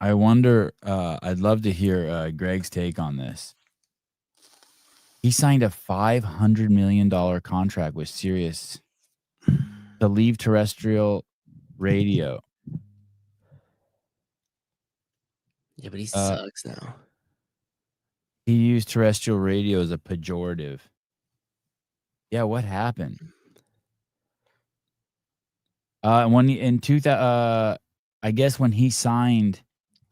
I wonder, I'd love to hear Greg's take on this. He signed a $500 million contract with Sirius to leave terrestrial radio. Yeah, but he sucks now. He used terrestrial radio as a pejorative. Yeah, what happened? I guess when he signed,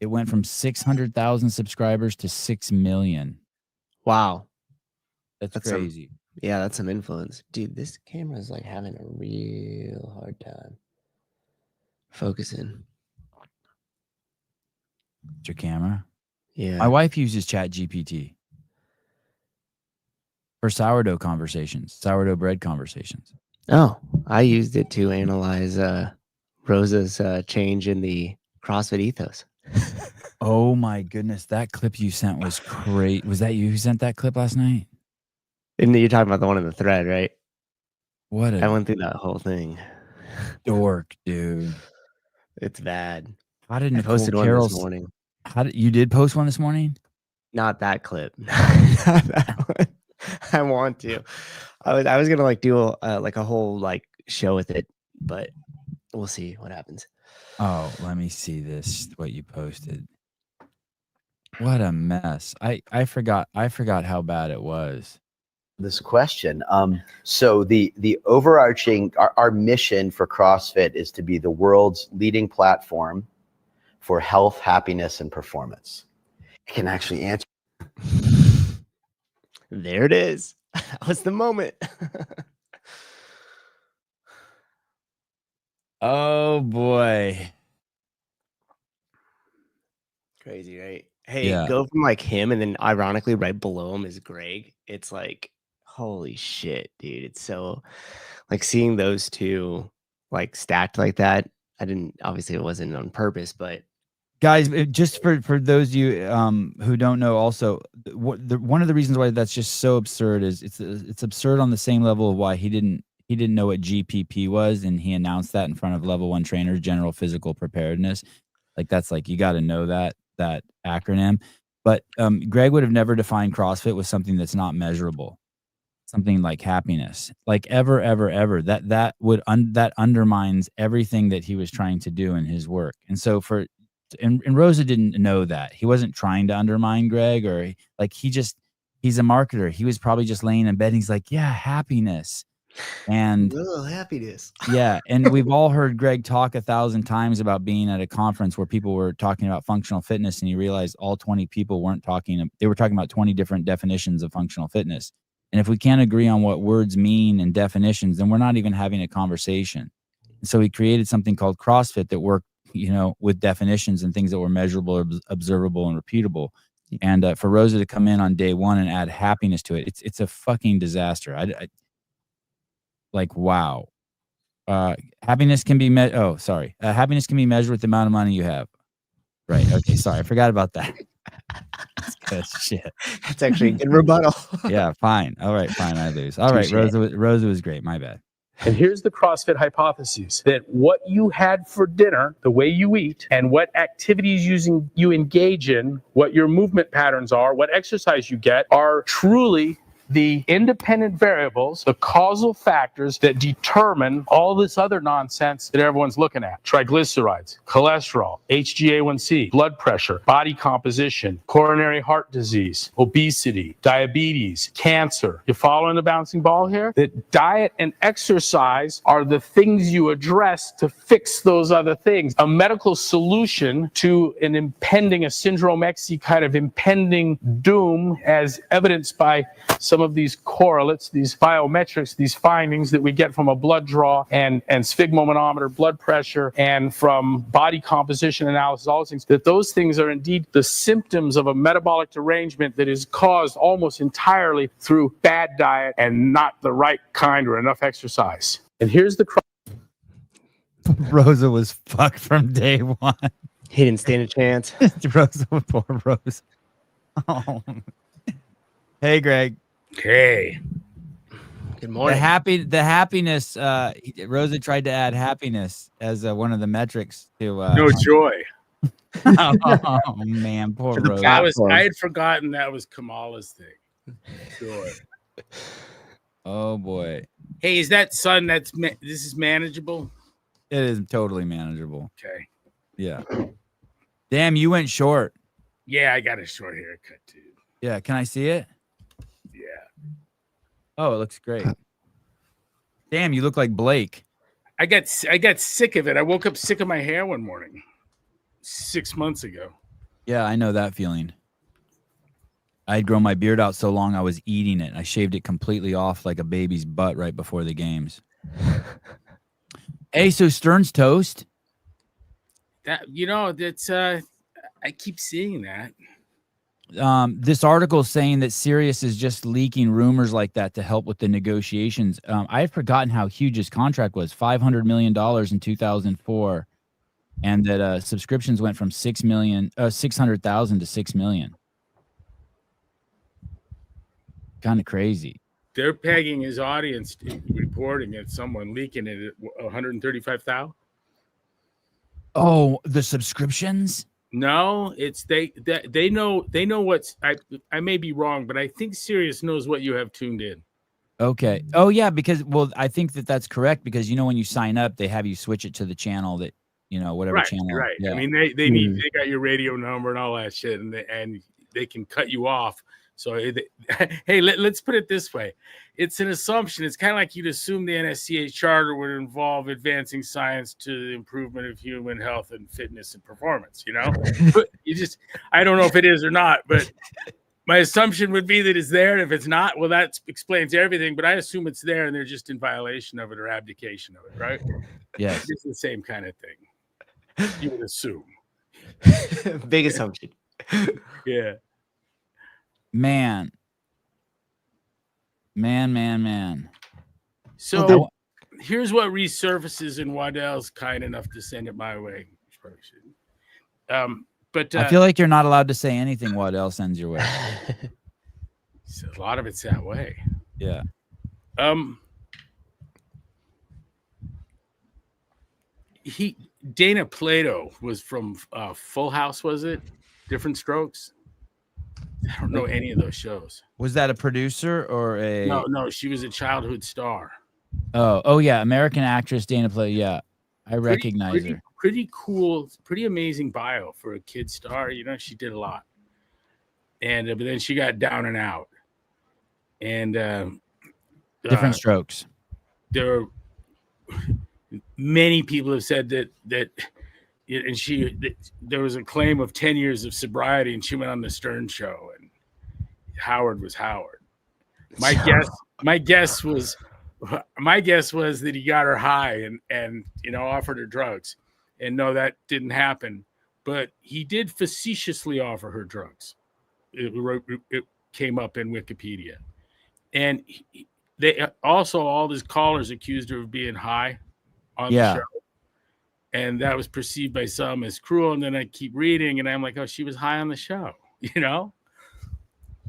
it went from 600,000 subscribers to 6 million. Wow. That's crazy. That's some influence. Dude, this camera is like having a real hard time focusing. Your camera? Yeah. My wife uses ChatGPT for sourdough bread conversations. Oh, I used it to analyze Rosa's change in the CrossFit ethos. Oh my goodness, that clip you sent was great. Was that you who sent that clip last night? And you're talking about the one in the thread, right? I went through that whole thing. Dork, dude. It's bad. How did Nicole posted one this morning? You did post one this morning? Not that clip. Not that one. I want to. I was gonna do a whole show with it, but we'll see what happens. Oh, let me see this. What you posted? What a mess! I forgot how bad it was. This question. So the overarching our mission for CrossFit is to be the world's leading platform for health, happiness, and performance. I can actually answer. There it is. That was the moment. Oh boy. Crazy, right? Hey, go from him and then ironically right below him is Greg. It's like, holy shit, dude. It's so seeing those two stacked like that. Obviously it wasn't on purpose, but guys, just for those of you who don't know, also one of the reasons why that's just so absurd is it's absurd on the same level of why he didn't know what GPP was, and he announced that in front of level 1 trainers, general physical preparedness. That's you got to know that acronym. But Greg would have never defined CrossFit with something that's not measurable, something like happiness, ever. That undermines everything that he was trying to do in his work. And so and Rosa didn't know that. He wasn't trying to undermine Greg, or he's a marketer. He was probably just laying in bed and he's like, yeah, happiness. And happiness. Yeah. And we've all heard Greg talk 1,000 times about being at a conference where people were talking about functional fitness, and he realized all 20 people they were talking about 20 different definitions of functional fitness. And if we can't agree on what words mean and definitions, then we're not even having a conversation. And so he created something called CrossFit that worked, with definitions and things that were measurable, observable, and repeatable. And for Rosa to come in on day one and add happiness to it, it's a fucking disaster. Wow. Happiness can be happiness can be measured with the amount of money you have. Right. Okay. Sorry, I forgot about that. That's good shit. That's actually a good rebuttal. Yeah. Fine. All right. Fine. I lose. All right. Rosa was great. My bad. And here's the CrossFit hypothesis, that what you had for dinner, the way you eat, and what activities you engage in, what your movement patterns are, what exercise you get, are truly the independent variables, the causal factors that determine all this other nonsense that everyone's looking at. Triglycerides, cholesterol, HbA1c, blood pressure, body composition, coronary heart disease, obesity, diabetes, cancer. You following the bouncing ball here? That diet and exercise are the things you address to fix those other things. A medical solution to a syndrome X kind of impending doom, as evidenced by some of these correlates, these biometrics, these findings that we get from a blood draw and sphygmomanometer, blood pressure, and from body composition analysis, all those things are indeed the symptoms of a metabolic derangement that is caused almost entirely through bad diet and not the right kind or enough exercise. And here's the Rosa was fucked from day one. He didn't stand a chance. Poor Rosa. Oh. Hey, Greg. Hey. Good morning. The happiness. Rosa tried to add happiness as one of the metrics to. No joy. Oh man, poor For the Rose. I had forgotten that was Kamala's thing. Sure. Oh boy. Hey, is that son? This is manageable? It is totally manageable. Okay. Yeah. Damn, you went short. Yeah, I got a short haircut too. Yeah, can I see it? Yeah. Oh, it looks great. Damn, you look like Blake. I got sick of it. I woke up sick of my hair one morning 6 months ago. Yeah, I know that feeling. I had grown my beard out so long I was eating it. I shaved it completely off like a baby's butt right before the games. Hey, so Stern's toast? That's I keep seeing that. This article is saying that Sirius is just leaking rumors like that to help with the negotiations. I had forgotten how huge his contract was, $500 million in 2004, and that subscriptions went from 600,000 to 6 million. Kind of crazy. They're pegging his audience reporting at someone leaking it at 135,000. Oh, the subscriptions? No, it's they know what's I may be wrong, but I think Sirius knows what you have tuned in. Okay. Oh yeah, because I think that's correct because when you sign up, they have you switch it to the channel that whatever channel. Right. Yeah. I mean, they got your radio number and all that shit, and they can cut you off. So hey, let's put it this way: it's an assumption. It's kind of like you'd assume the NSCA charter would involve advancing science to the improvement of human health and fitness and performance. But I don't know if it is or not, but my assumption would be that it's there, and if it's not, well, that explains everything. But I assume it's there, and they're just in violation of it or abdication of it, right? Yes, it's the same kind of thing. You would assume. Big assumption. Yeah. Man. So here's what resurfaces, and Waddell's kind enough to send it my way. Probably shouldn't. But I feel like you're not allowed to say anything Waddell sends your way. So a lot of it's that way. Yeah. Dana Plato was from Full House, was it? Different Strokes? I don't know any of those shows. Was that a producer or a? No, she was a childhood star. Oh yeah, American actress Dana Plato. Yeah, I recognize her. Pretty cool, pretty amazing bio for a kid star. She did a lot, and but then she got down and out. And Different Strokes. There are many people have said that there was a claim of 10 years of sobriety, and she went on the Stern show, and Howard was Howard. My guess was that he got her high and offered her drugs, and no, that didn't happen. But he did facetiously offer her drugs. It came up in Wikipedia, and they also, all his callers accused her of being high on the show. And that was perceived by some as cruel. And then I keep reading, and I'm like, oh, she was high on the show.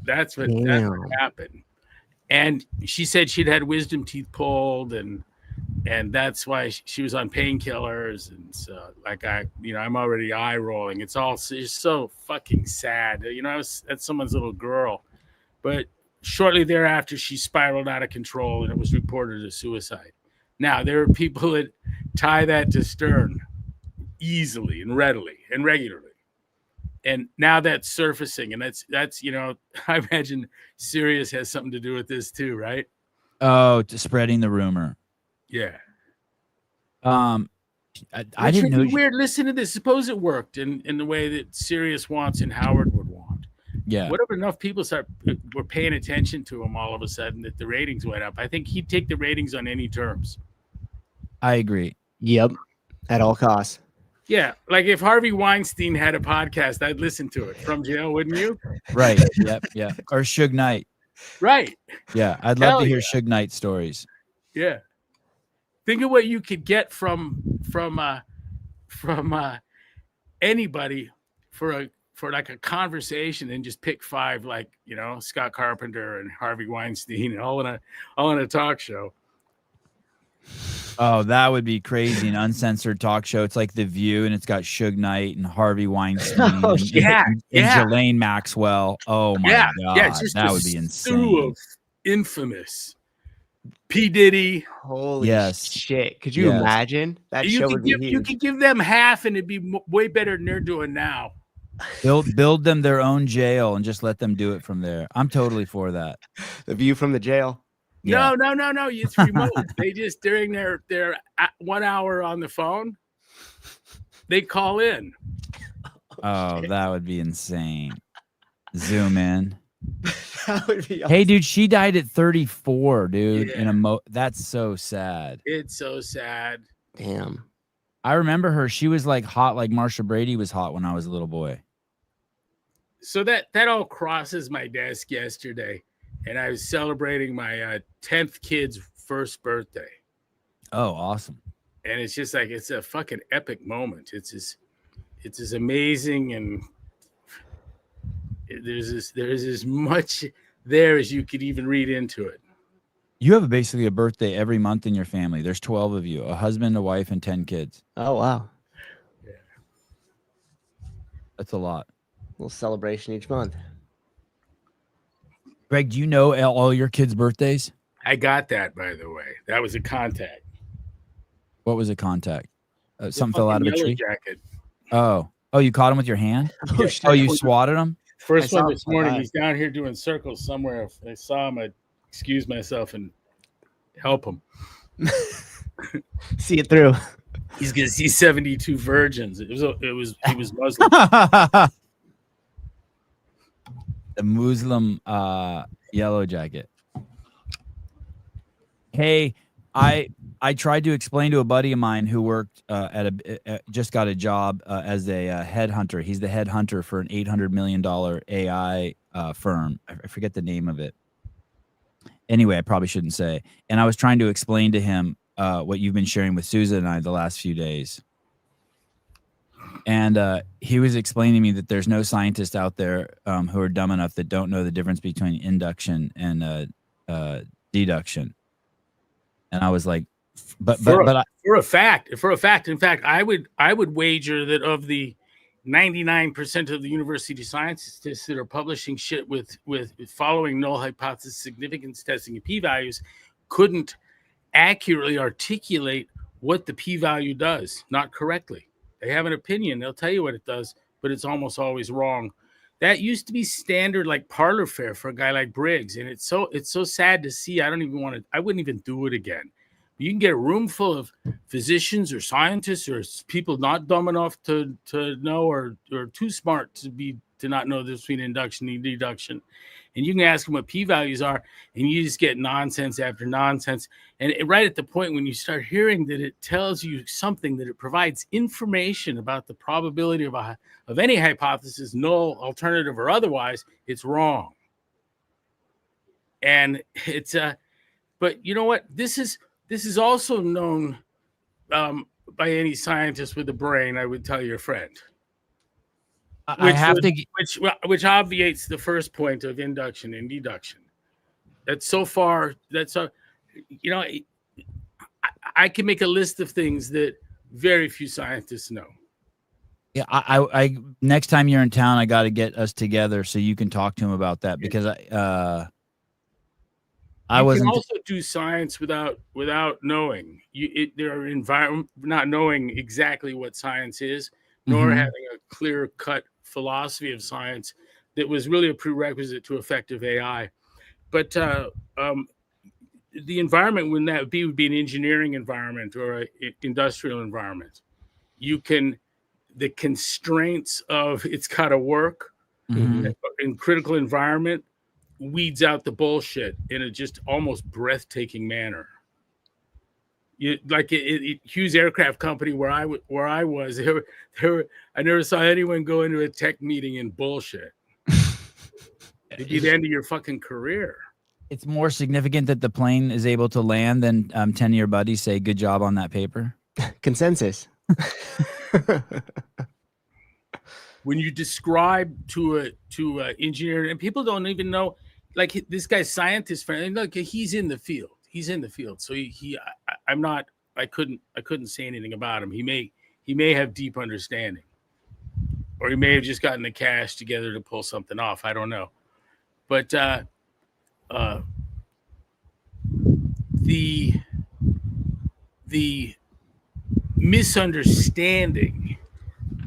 That's what happened. And she said she'd had wisdom teeth pulled, and that's why she was on painkillers. And so, I'm already eye rolling. It's just so fucking sad. That's someone's little girl. But shortly thereafter, she spiraled out of control, and it was reported as suicide. Now, there are people that tie that to Stern easily and readily and regularly. And now that's surfacing, and that's I imagine Sirius has something to do with this too, right? Oh, to spreading the rumor. Yeah. I didn't know. Weird. Listen to this. Suppose it worked in the way that Sirius wants and Howard would want. Yeah. What if enough people were paying attention to him all of a sudden that the ratings went up? I think he'd take the ratings on any terms. I agree. Yep. At all costs. Yeah. Like if Harvey Weinstein had a podcast, I'd listen to it from jail, wouldn't you? Right. Yep. Yeah. Or Suge Knight. Right. Yeah. I'd love to hear Suge Knight stories. Yeah. Think of what you could get from anybody for like a conversation, and just pick five, like, Scott Carpenter and Harvey Weinstein, all in a talk show. Oh, that would be crazy. An uncensored talk show. It's like The View, and it's got Suge Knight and Harvey Weinstein Oh, and, Yeah, and yeah, Ghislaine Maxwell. Oh my yeah, yeah. God. Just a That would be stew insane. of infamous P. Diddy. Holy Yes. shit. Could you Yes. imagine? That show would be You huge. could give them half, and it'd be way better than they're doing now. Build them their own jail and just let them do it from there. I'm totally for that. The View from the jail. Yeah. No. It's remote. They just during their 1 hour on the phone, they call in. Oh, that would be insane. Zoom in. That would be awesome. Hey, dude, she died at 34, dude. Yeah. That's so sad. It's so sad. Damn. I remember her. She was like hot, like Marsha Brady was hot when I was a little boy. So that all crosses my desk yesterday, and I was celebrating my 10th kid's first birthday. Oh, awesome. And it's just like, it's a fucking epic moment. It's as amazing, and there's as much there as you could even read into it. You have basically a birthday every month in your family. There's 12 of you, a husband, a wife, and 10 kids. Oh, wow. Yeah. That's a lot. A little celebration each month. Greg, do you know all your kids' birthdays? I got that, by the way. That was a contact. What was a contact? Something fell out of a tree? Jacket. Oh, you caught him with your hand? Oh, you swatted him? First one this morning. He's down here doing circles somewhere. If I saw him, I'd excuse myself and help him. See it through. He's gonna see 72 virgins. He was Muslim. The Muslim yellow jacket. Hey, I tried to explain to a buddy of mine who worked just got a job as a headhunter. He's the headhunter for an $800 million AI firm. I forget the name of it. Anyway, I probably shouldn't say. And I was trying to explain to him what you've been sharing with Susan and I the last few days. And he was explaining to me that there's no scientists out there who are dumb enough that don't know the difference between induction and deduction. And I was like, for a fact, in fact, I would wager that of the 99% of the university scientists that are publishing shit with following null hypothesis significance testing and p-values couldn't accurately articulate what the p-value does, not correctly. They have an opinion, they'll tell you what it does, but it's almost always wrong. That used to be standard, like parlor fare for a guy like Briggs, and it's so sad to see. I wouldn't even do it again. You can get a room full of physicians or scientists or people not dumb enough to know or too smart to not know the difference between induction and deduction. And you can ask them what p-values are, and you just get nonsense after nonsense. And right at the point when you start hearing that it tells you something, that it provides information about the probability of any hypothesis, null, alternative, or otherwise, it's wrong. And it's but you know what? This is also known by any scientist with a brain. I would tell your friend. Which obviates the first point of induction and deduction. I can make a list of things that very few scientists know. Yeah, I next time you're in town, I got to get us together so you can talk to him about that, because I wasn't. You can also do science without knowing. Not knowing exactly what science is, nor having a clear-cut philosophy of science that was really a prerequisite to effective AI. But the environment would be an engineering environment or an industrial environment. The constraints of it's got to work in critical environment weeds out the bullshit in a just almost breathtaking manner. Hughes Aircraft Company, where I was, I never saw anyone go into a tech meeting and bullshit. It'd be the end of your fucking career. It's more significant that the plane is able to land than 10 of your buddies say good job on that paper. Consensus. When you describe to a engineer, and people don't even know, like this guy's scientist friend, look, he's in the field. he's in the field, so I couldn't say anything about him. He may have deep understanding, or he may have just gotten the cash together to pull something off. I don't know, but the misunderstanding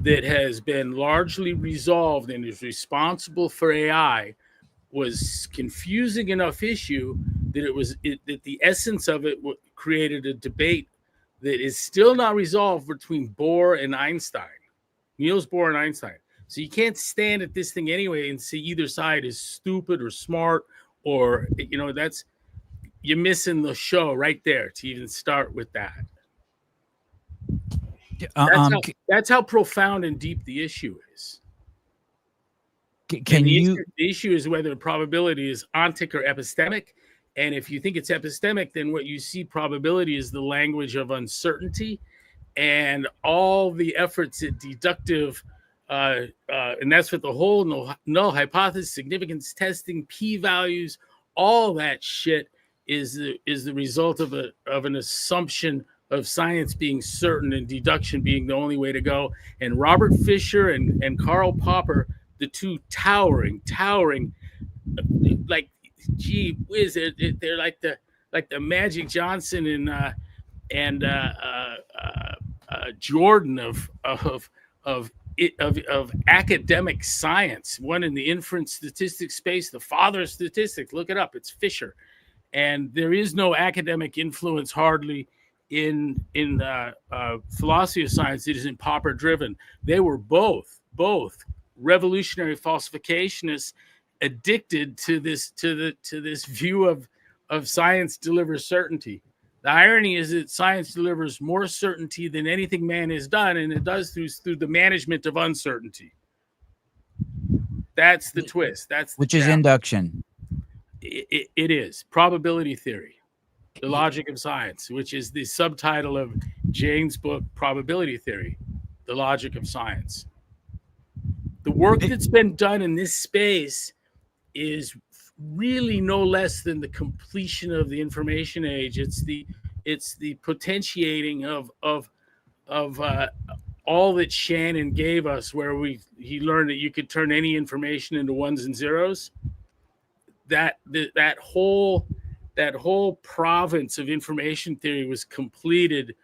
that has been largely resolved and is responsible for AI was confusing enough issue that that the essence of it created a debate that is still not resolved between Bohr and Einstein, Niels Bohr and Einstein. So you can't stand at this thing anyway and see either side is stupid or smart, or you're missing the show right there to even start with that. That's how profound and deep the issue is. The issue is whether probability is ontic or epistemic. And if you think it's epistemic, then what you see probability is the language of uncertainty, and all the efforts at deductive, and that's what the whole null hypothesis, significance testing, p-values, all that shit is the result of an assumption of science being certain and deduction being the only way to go. And Robert Fisher and Karl Popper, the two towering, like, gee whiz, they're like the Magic Johnson and Jordan of academic science. One in the inference statistics space, the father of statistics. Look it up. It's Fisher, and there is no academic influence hardly in philosophy of science that isn't Popper driven. They were both revolutionary falsificationists, addicted to this view of science delivers certainty. The irony is that science delivers more certainty than anything man has done, and it does through the management of uncertainty. That's the twist. Which is induction. It is probability theory, the logic of science, which is the subtitle of Jane's book, Probability Theory, the logic of science. The work that's been done in this space is really no less than the completion of the information age. It's the potentiating of all that Shannon gave us, where he learned that you could turn any information into ones and zeros. That whole province of information theory was completed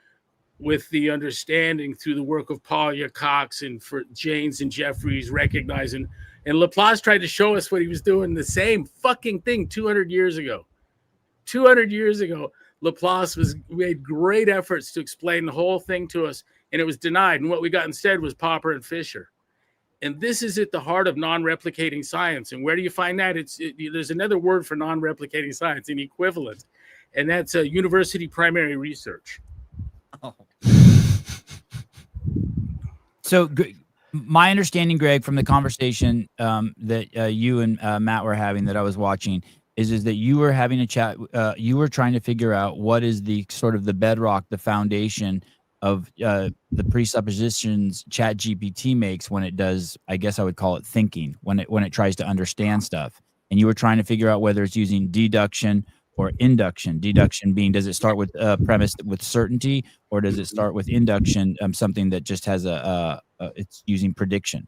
with the understanding through the work of Polya, Cox, and for Jaynes and Jeffries recognizing. And Laplace tried to show us what he was doing, the same fucking thing 200 years ago. 200 years ago, Laplace made great efforts to explain the whole thing to us, and it was denied. And what we got instead was Popper and Fisher. And this is at the heart of non-replicating science. And where do you find that? There's another word for non-replicating science, an equivalent, and that's university primary research. Oh. So my understanding, Greg, from the conversation that you and Matt were having that I was watching is that you were having a chat. You were trying to figure out what is the sort of the bedrock, the foundation of the presuppositions ChatGPT makes when it does, I guess I would call it thinking, when it tries to understand stuff. And you were trying to figure out whether it's using deduction or induction. Deduction being, does it start with a premise with certainty, or does it start with induction, something that just has it's using prediction?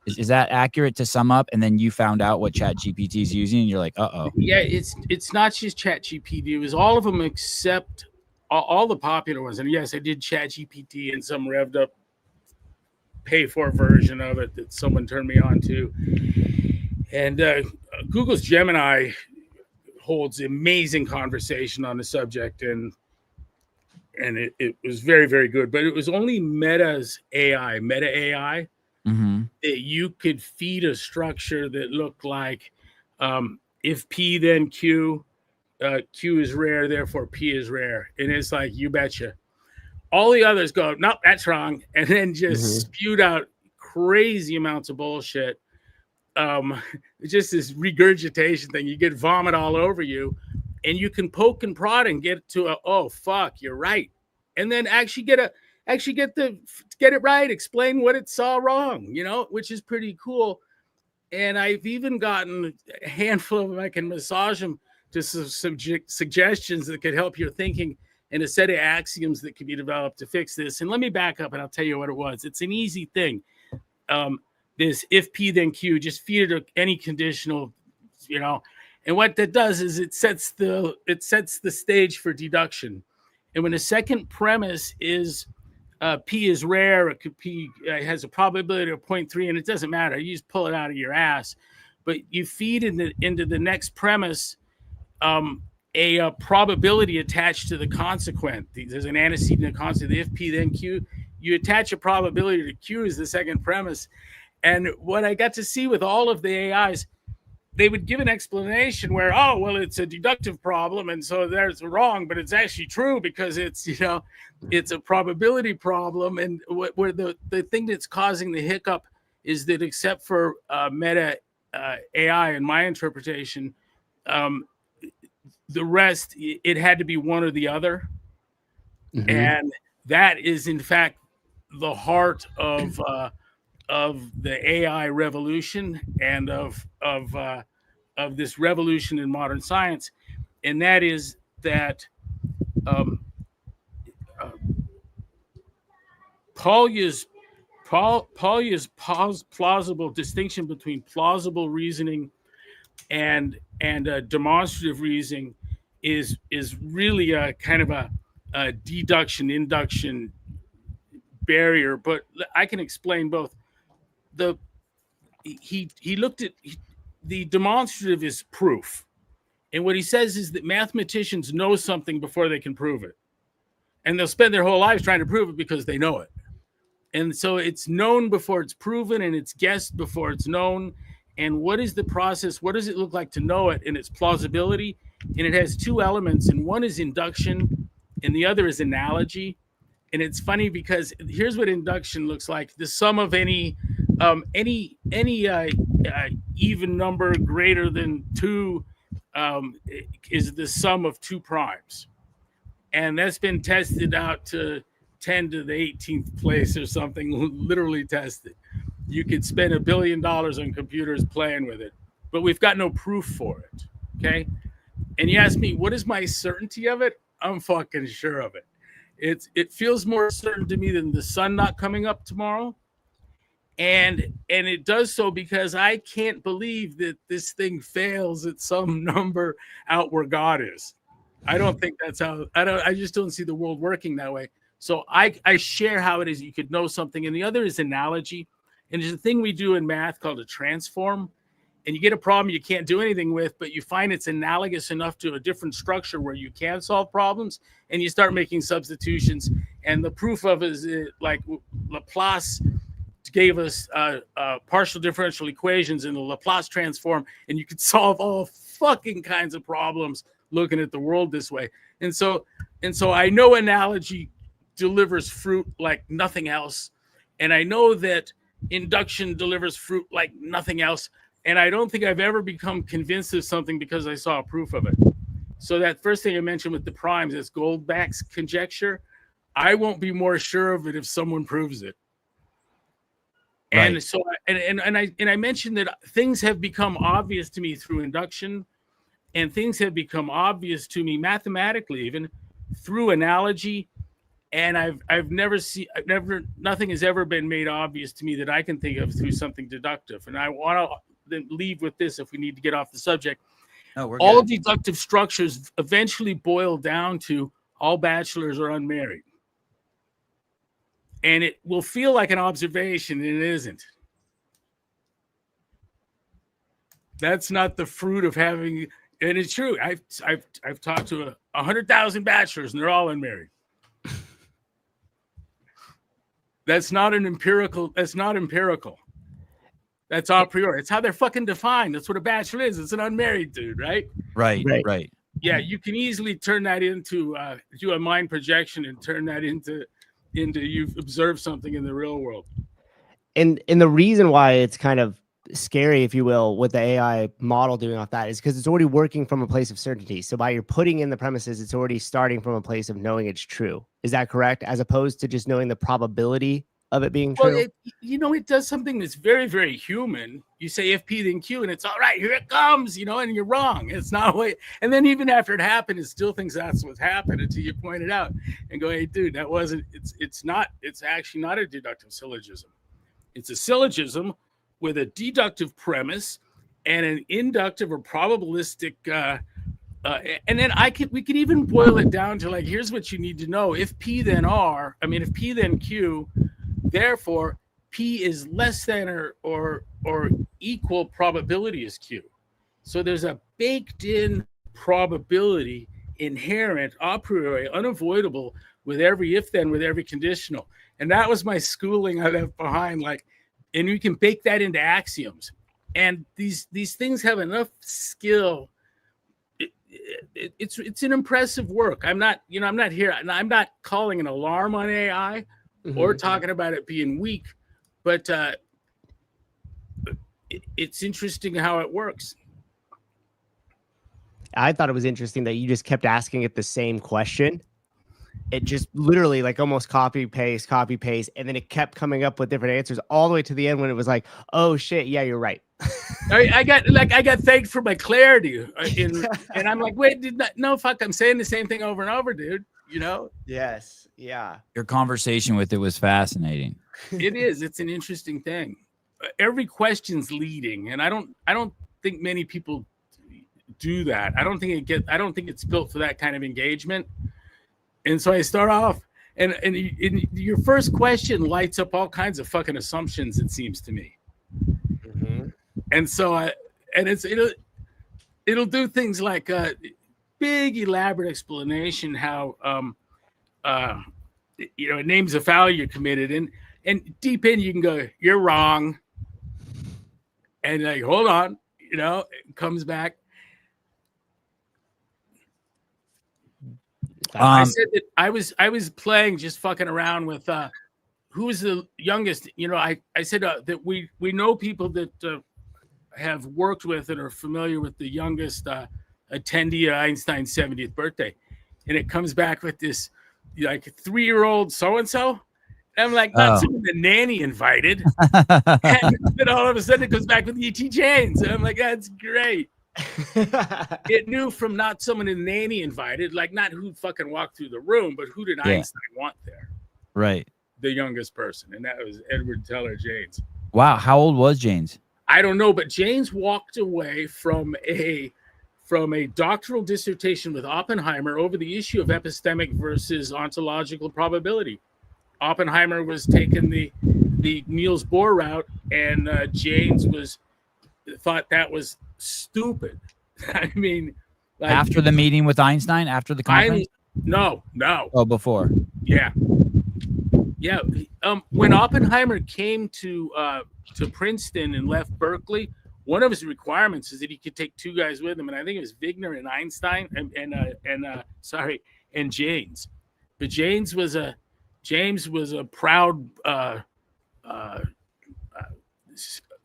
Is that accurate to sum up? And then you found out what ChatGPT is using, and you're like, uh-oh. Yeah, it's not just ChatGPT. It was all of them except all the popular ones. And yes, I did ChatGPT and some revved up pay for version of it that someone turned me on to. And Google's Gemini holds amazing conversation on the subject, and it was very, very good. But it was only Meta's AI, Meta AI, that you could feed a structure that looked like if P then Q, Q is rare, therefore P is rare. And it's like, you betcha. All the others go, nope, that's wrong. And then just spewed out crazy amounts of bullshit. Just this regurgitation thing. You get vomit all over you, and you can poke and prod and get to oh fuck, you're right. And then actually get it right, explain what it saw wrong, which is pretty cool. And I've even gotten a handful of them, I can massage them, just some suggestions that could help your thinking and a set of axioms that could be developed to fix this. And let me back up and I'll tell you what it was. It's an easy thing. This if P then Q, just feed it any conditional, you know, and what that does is it sets the stage for deduction. And when the second premise is P is rare, it could P has a probability of 0.3, and it doesn't matter. You just pull it out of your ass. But you feed into the next premise a probability attached to the consequent. There's an antecedent and a consequent. The if P then Q, you attach a probability to Q as the second premise. And what I got to see with all of the AIs, they would give an explanation where, oh, well, it's a deductive problem, and so there's wrong, but it's actually true because it's, you know, it's a probability problem. And where the thing that's causing the hiccup is that except for meta AI, in my interpretation, the rest, it had to be one or the other. Mm-hmm. And that is, in fact, the heart of the AI revolution and of this revolution in modern science, and that is that Paulia's plausible distinction between plausible reasoning and demonstrative reasoning is really a kind of a deduction induction barrier. But I can explain both. He looked at the demonstrative is proof, and what he says is that mathematicians know something before they can prove it, and they'll spend their whole lives trying to prove it because they know it. And so it's known before it's proven, and it's guessed before it's known. And what is the process? What does it look like to know it? And its plausibility. And it has two elements, and one is induction and the other is analogy. And it's funny because here's what induction looks like: the sum of any even number greater than 2 is the sum of 2 primes. And that's been tested out to 10 to the 18th place or something, literally tested. You could spend $1 billion on computers playing with it, but we've got no proof for it, okay? And you ask me, what is my certainty of it? I'm fucking sure of it. It feels more certain to me than the sun not coming up tomorrow. And it does so because I can't believe that this thing fails at some number out where God is. I don't think that's how, I just don't see the world working that way. So I share how it is you could know something. And the other is analogy. And there's a thing we do in math called a transform. And you get a problem you can't do anything with, but you find it's analogous enough to a different structure where you can solve problems, and you start making substitutions. And the proof of it is like Laplace gave us partial differential equations in the Laplace transform, and you could solve all fucking kinds of problems looking at the world this way. And so I know analogy delivers fruit like nothing else. And I know that induction delivers fruit like nothing else. And I don't think I've ever become convinced of something because I saw a proof of it. So that first thing I mentioned with the primes, that's Goldbach's conjecture. I won't be more sure of it if someone proves it. Right. And so, I mentioned that things have become obvious to me through induction, and things have become obvious to me mathematically, even through analogy. And nothing has ever been made obvious to me that I can think of through something deductive. And I want to then leave with this if we need to get off the subject. No, all deductive structures eventually boil down to all bachelors are unmarried. And it will feel like an observation, and it isn't. That's not the fruit of having, and it's true. I've talked to 100,000 bachelors, and they're all unmarried. That's not empirical. That's a priori. It's how they're fucking defined. That's what a bachelor is. It's an unmarried dude, right? Right. Yeah, you can easily turn that into do a mind projection and turn that into you've observed something in the real world. And the reason why it's kind of scary, if you will, with the AI model doing off that is because it's already working from a place of certainty. So by you're putting in the premises, it's already starting from a place of knowing it's true. Is that correct? As opposed to just knowing the probability of it being Well, true? it does something that's very, very human. You say if P then Q, and it's all right, here it comes, and you're wrong. It's not way. And then even after it happened, it still thinks that's what's happened until you point it out and go, hey, dude, that wasn't. It's actually not a deductive syllogism. It's a syllogism with a deductive premise and an inductive or probabilistic. And then we could even boil it down to like, here's what you need to know: if P then R, if P then Q, therefore P is less than or equal probability as Q. So there's a baked in probability inherent, a priori, unavoidable with every if then, with every conditional. And that was my schooling I left behind. And you can bake that into axioms. And these things have enough skill. It's an impressive work. I'm not here. I'm not calling an alarm on AI or talking about it being weak, but it's interesting how it works. I thought it was interesting that you just kept asking it the same question. It just literally like almost copy paste, and then it kept coming up with different answers all the way to the end when it was like, oh shit, yeah, you're right. I got thanked for my clarity, and I'm like, wait, no, fuck, I'm saying the same thing over and over, dude. Yes, yeah. Your conversation with it was fascinating. It is. It's an interesting thing. Every question's leading, and I don't think many people do that. I don't think it's built for that kind of engagement. And so I start off, and your first question lights up all kinds of fucking assumptions. It seems to me. And so it'll do things like a big elaborate explanation how it names a foul you committed, and deep in you can go, you're wrong, and like, hold on, it comes back. I said that I was playing, just fucking around with who is the youngest. I said that we know people that have worked with and are familiar with the youngest attendee of Einstein's 70th birthday, and it comes back with this like 3-year-old so and so. I'm like, not someone the nanny invited. And then all of a sudden it goes back with E.T. James, and I'm like, that's great. It knew from not someone the nanny invited, like not who fucking walked through the room, but who did Einstein want there? Right. The youngest person, and that was Edward Teller Janes. Wow, how old was Janes? I don't know, but Janes walked away from a doctoral dissertation with Oppenheimer over the issue of epistemic versus ontological probability. Oppenheimer was taking the Niels Bohr route, and Janes thought that was stupid. I mean, like, after the meeting with Einstein, after the conference? No. Oh, before. Yeah. When Oppenheimer came to Princeton and left Berkeley, one of his requirements is that he could take 2 guys with him, and I think it was Wigner and Einstein and Janes. But James was a proud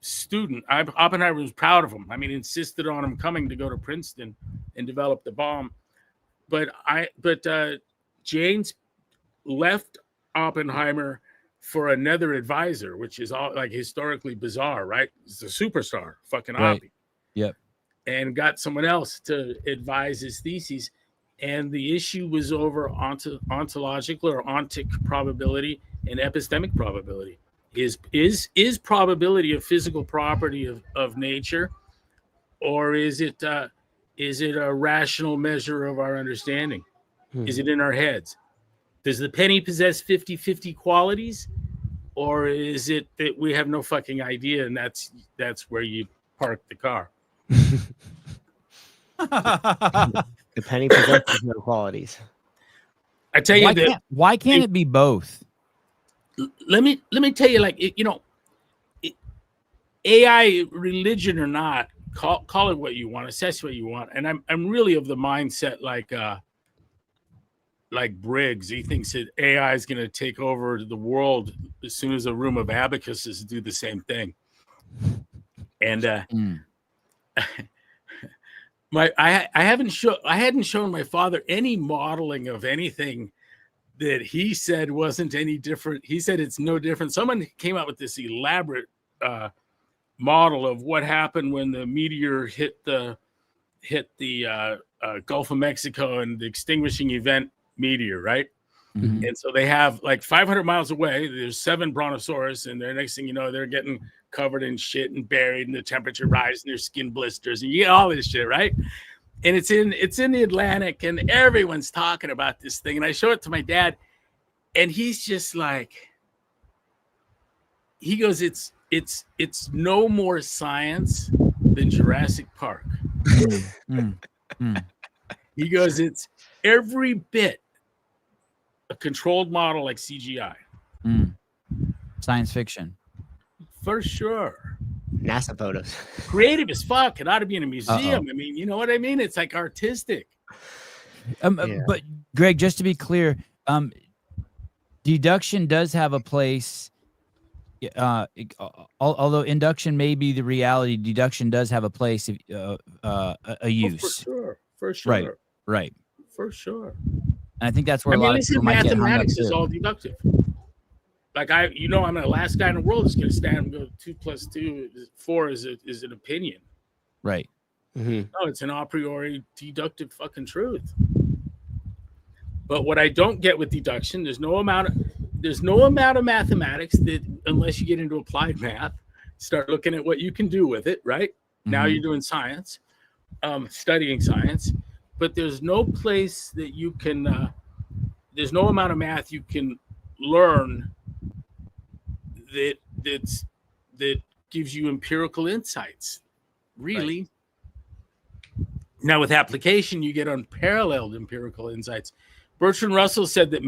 student. Oppenheimer was proud of him. I mean, insisted on him coming to go to Princeton and develop the bomb. But James left Oppenheimer for another advisor, which is all like historically bizarre, right? It's a superstar, fucking right. Oppie. Yep. And got someone else to advise his theses. And the issue was over ontological or ontic probability and epistemic probability. Is probability a physical property of nature, or is it a rational measure of our understanding? Is it in our heads? Does the penny possess 50-50 qualities, or is it that we have no fucking idea, and that's where you park the car? The penny possesses no qualities. I tell you why can't it be both? Let me tell you, like, AI, religion or not, call it what you want, assess what you want, and I'm really of the mindset like Briggs. He thinks that AI is going to take over the world as soon as a room of abacuses do the same thing. And I hadn't shown my father any modeling of anything that he said wasn't any different. He said it's no different. Someone came out with this elaborate model of what happened when the meteor hit the Gulf of Mexico and the extinguishing event meteor, right? Mm-hmm. And so they have like 500 miles away, there's 7 brontosaurus, and the next thing you know, they're getting covered in shit and buried, and the temperature rises, and their skin blisters, and you get all this shit, right? And it's in the Atlantic, and everyone's talking about this thing. And I show it to my dad, and he's just like, he goes, it's no more science than Jurassic Park. He goes, it's every bit a controlled model like CGI. Science fiction. For sure. NASA photos. Creative as fuck. It ought to be in a museum. I mean, you know what I mean? It's like artistic. But Greg, just to be clear, deduction does have a place. Although induction may be the reality, deduction does have a place, a use. For sure. Right. For sure. And I think that's where a lot of people might get hung up mathematics too. is all deductive. Like I'm the last guy in the world that's going to stand and go 2 + 2 is 4 is an opinion. Right. Mm-hmm. No, it's an a priori deductive fucking truth. But what I don't get with deduction, there's no amount of mathematics that, unless you get into applied math, start looking at what you can do with it, right? Mm-hmm. Now you're doing science, studying science, but there's no place that you can, there's no amount of math you can learn that gives you empirical insights, really. Right. Now with application, you get unparalleled empirical insights. Bertrand Russell said that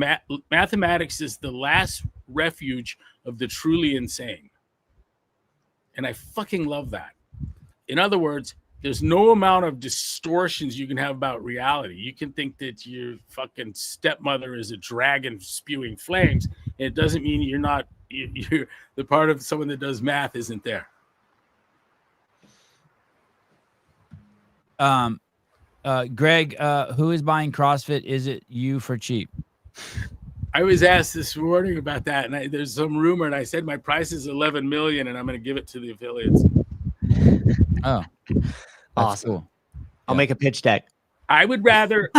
mathematics is the last refuge of the truly insane. And I fucking love that. In other words, there's no amount of distortions you can have about reality. You can think that your fucking stepmother is a dragon spewing flames. And it doesn't mean you're the part of someone that does math isn't there. Greg, who is buying CrossFit? Is it you for cheap? I was asked this morning about that, and there's some rumor, and I said my price is $11 million, and I'm going to give it to the affiliates. Oh, awesome! Cool. I'll make a pitch deck. I would rather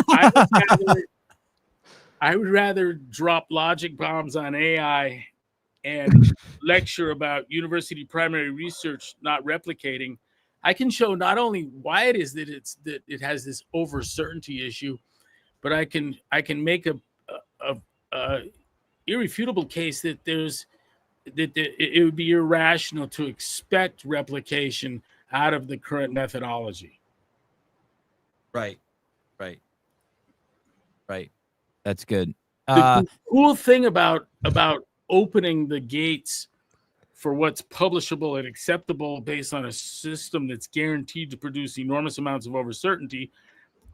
drop logic bombs on AI and lecture about university primary research not replicating. I can show not only why it is that it has this over certainty issue, but I can make a irrefutable case that it would be irrational to expect replication out of the current methodology. Right. That's good. The cool thing about opening the gates for what's publishable and acceptable based on a system that's guaranteed to produce enormous amounts of overcertainty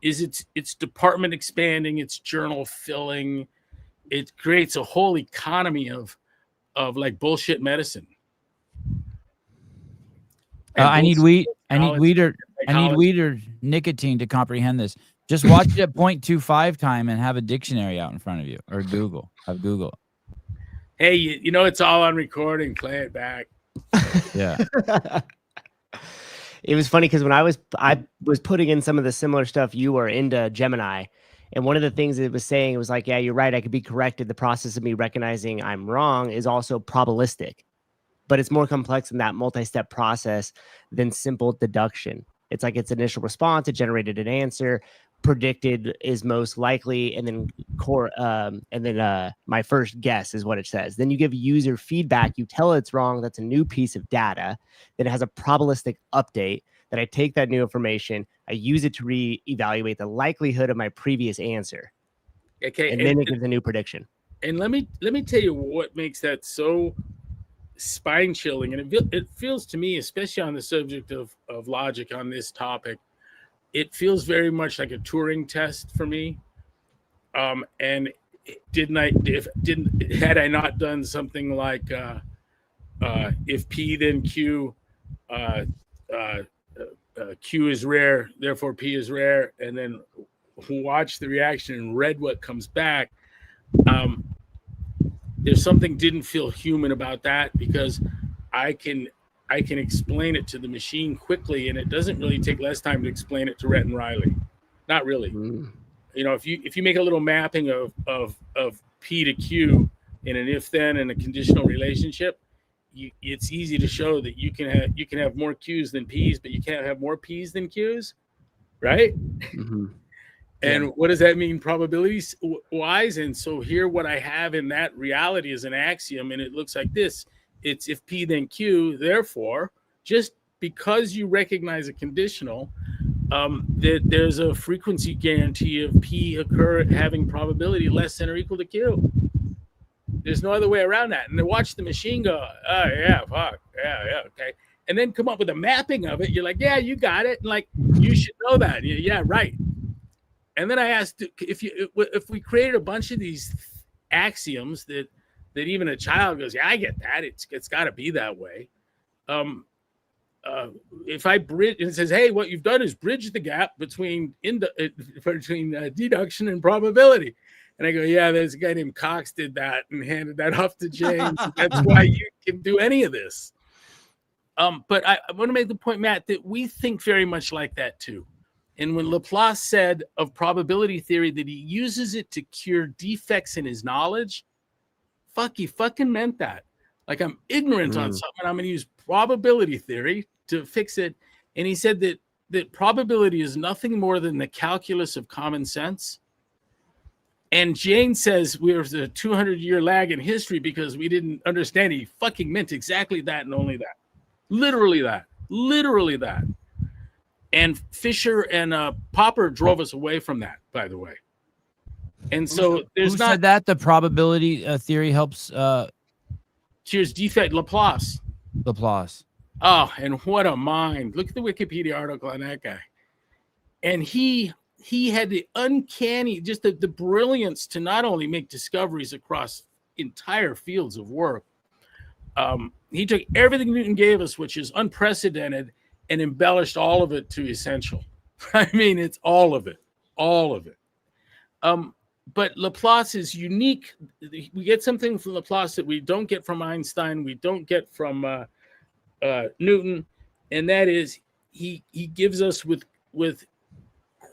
is it's department expanding, it's journal filling. It creates a whole economy of like bullshit medicine. I need weed or nicotine to comprehend this. Just watch it at 0.25 time and have a dictionary out in front of you, or have Google. Hey, you know it's all on recording. Play it back. Yeah. It was funny because when I was putting in some of the similar stuff you were into Gemini, and one of the things it was saying, it was like, yeah, you're right, I could be corrected. The process of me recognizing I'm wrong is also probabilistic, but it's more complex in that multi-step process than simple deduction. It's like its initial response, it generated an answer, predicted is most likely, and then my first guess is what it says. Then you give user feedback, you tell it's wrong, that's a new piece of data, then it has a probabilistic update, that I take that new information, I use it to re-evaluate the likelihood of my previous answer. Okay, and then it gives a new prediction. And let me tell you what makes that so spine chilling, and it feels to me, especially on the subject of logic on this topic, it feels very much like a Turing test for me. And had I not done something like if P then Q, Q is rare, therefore P is rare, and then watch the reaction and read what comes back, There's something didn't feel human about that, because I can explain it to the machine quickly, and it doesn't really take less time to explain it to Rhett and Riley. Not really. You know, if you make a little mapping of P to Q in an if then and a conditional relationship, it's easy to show that you can have more Q's than P's, but you can't have more P's than Q's, right? And what does that mean probabilities wise? And so here what I have in that reality is an axiom, and it looks like this. It's if P then Q, therefore, just because you recognize a conditional, that there's a frequency guarantee of P occur having probability less than or equal to Q. There's no other way around that. And then watch the machine go, oh yeah, fuck, yeah, okay. And then come up with a mapping of it. You're like, yeah, you got it. And like, you should know that. Yeah, right. And then I asked, if we created a bunch of these axioms that even a child goes, yeah, I get that. It's got to be that way. If I bridge, and it says, hey, what you've done is bridge the gap between deduction and probability. And I go, yeah, there's a guy named Cox did that and handed that off to James. That's why you can do any of this. But I want to make the point, Matt, that we think very much like that too. And when Laplace said of probability theory that he uses it to cure defects in his knowledge, he fucking meant that. Like, I'm ignorant on something, I'm going to use probability theory to fix it. And he said that probability is nothing more than the calculus of common sense. And Jane says there's a 200-year lag in history because we didn't understand. He fucking meant exactly that and only that. Literally that. And Fisher and Popper drove us away from that, by the way. And so who said that the probability theory helps cures defect? Laplace. Oh, and what a mind. Look at the Wikipedia article on that guy. And he had the uncanny, just the brilliance to not only make discoveries across entire fields of work. He took everything Newton gave us, which is unprecedented, and embellished all of it to essential. I mean, it's all of it. But Laplace is unique. We get something from Laplace that we don't get from Einstein, we don't get from Newton, and that is he gives us with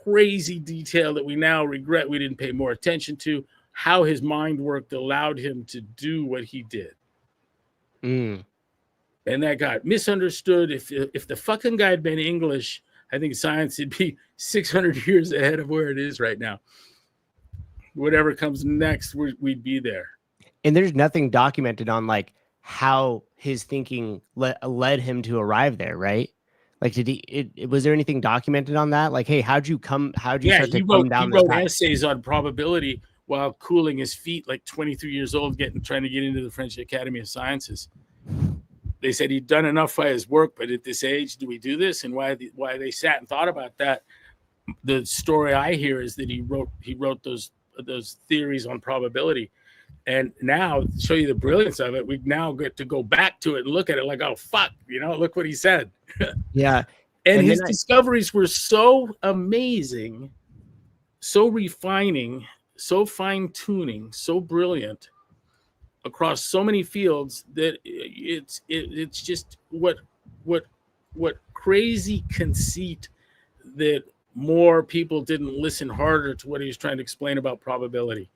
crazy detail that we now regret we didn't pay more attention to, how his mind worked allowed him to do what he did. And that got misunderstood. If the fucking guy had been English, I think science would be 600 years ahead of where it is right now. Whatever comes next, we'd be there. And there's nothing documented on like how his thinking led him to arrive there, right? Like, was there anything documented on that? Like, hey, how'd you start to come down this path? He wrote essays on probability while cooling his feet, like 23 years old, trying to get into the French Academy of Sciences. They said he'd done enough by his work, but at this age, do we do this? And why they sat and thought about that? The story I hear is that he wrote those theories on probability. And now, to show you the brilliance of it, we now get to go back to it and look at it like, oh, fuck, look what he said. Yeah. And his discoveries were so amazing, so refining, so fine-tuning, so brilliant across so many fields that it's just what crazy conceit that more people didn't listen harder to what he was trying to explain about probability.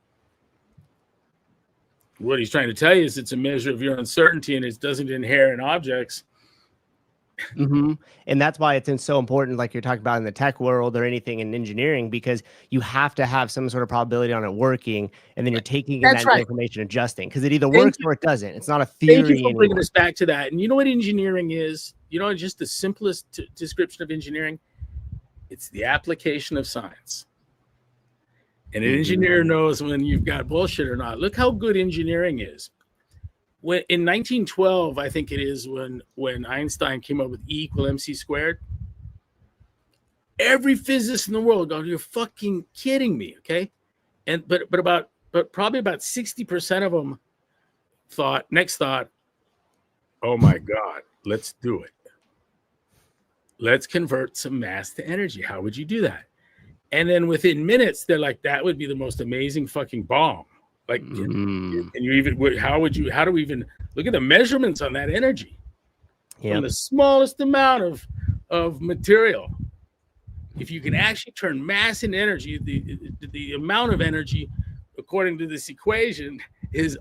What he's trying to tell you is it's a measure of your uncertainty, and it doesn't inhere in objects. And that's why it's so important, like you're talking about in the tech world or anything in engineering, because you have to have some sort of probability on it working, and then you're taking in that information, adjusting, because it either works or it doesn't. It's not a theory. Thank you for bringing us back to that. And you know what engineering is? Just the simplest description of engineering? It's the application of science. And an engineer knows when you've got bullshit or not. Look how good engineering is. In 1912, I think it is, when Einstein came up with E equal mc squared, every physicist in the world goes, "You're fucking kidding me," okay? But probably about 60% of them thought, "Oh my God, let's do it. Let's convert some mass to energy. How would you do that?" And then within minutes, they're like, "That would be the most amazing fucking bomb." Like, and you even, how do we even look at the measurements on that energy from the smallest amount of material? If you can actually turn mass into energy, the amount of energy, according to this equation, is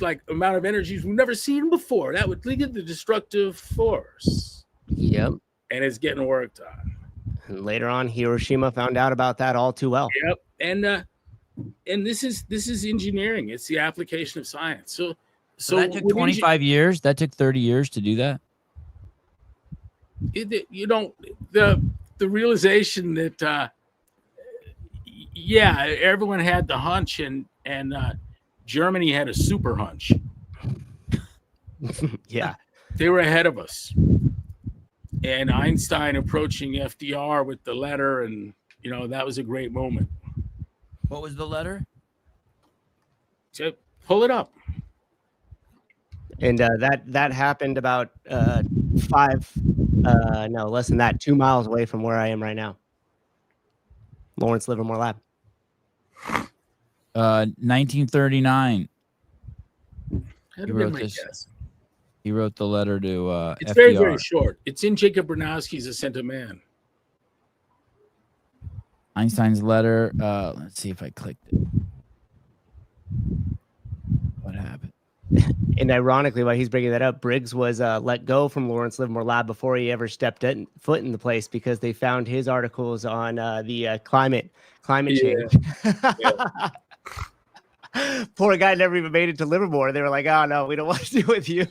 like amount of energies we've never seen before. That would lead to the destructive force. Yep. And it's getting worked on. And later on, Hiroshima found out about that all too well. Yep. And this is engineering. It's the application of science. So that took 25 years. That took 30 years to do that. The realization that everyone had the hunch, and Germany had a super hunch. Yeah, they were ahead of us. And Einstein approaching FDR with the letter, and that was a great moment. What was the letter? So pull it up. And that happened about less than that, 2 miles away from where I am right now. Lawrence Livermore Lab. 1939. That'd have been my guess. He wrote the letter to it's FDR. very, very short. It's in Jacob Bronowski's Ascent of Man. Einstein's letter. Let's see if I clicked it. What happened? And ironically, while he's bringing that up, Briggs was let go from Lawrence Livermore Lab before he ever stepped foot in the place, because they found his articles on the climate change. Yeah. Poor guy never even made it to Livermore. They were like, "Oh no, we don't want to deal with you."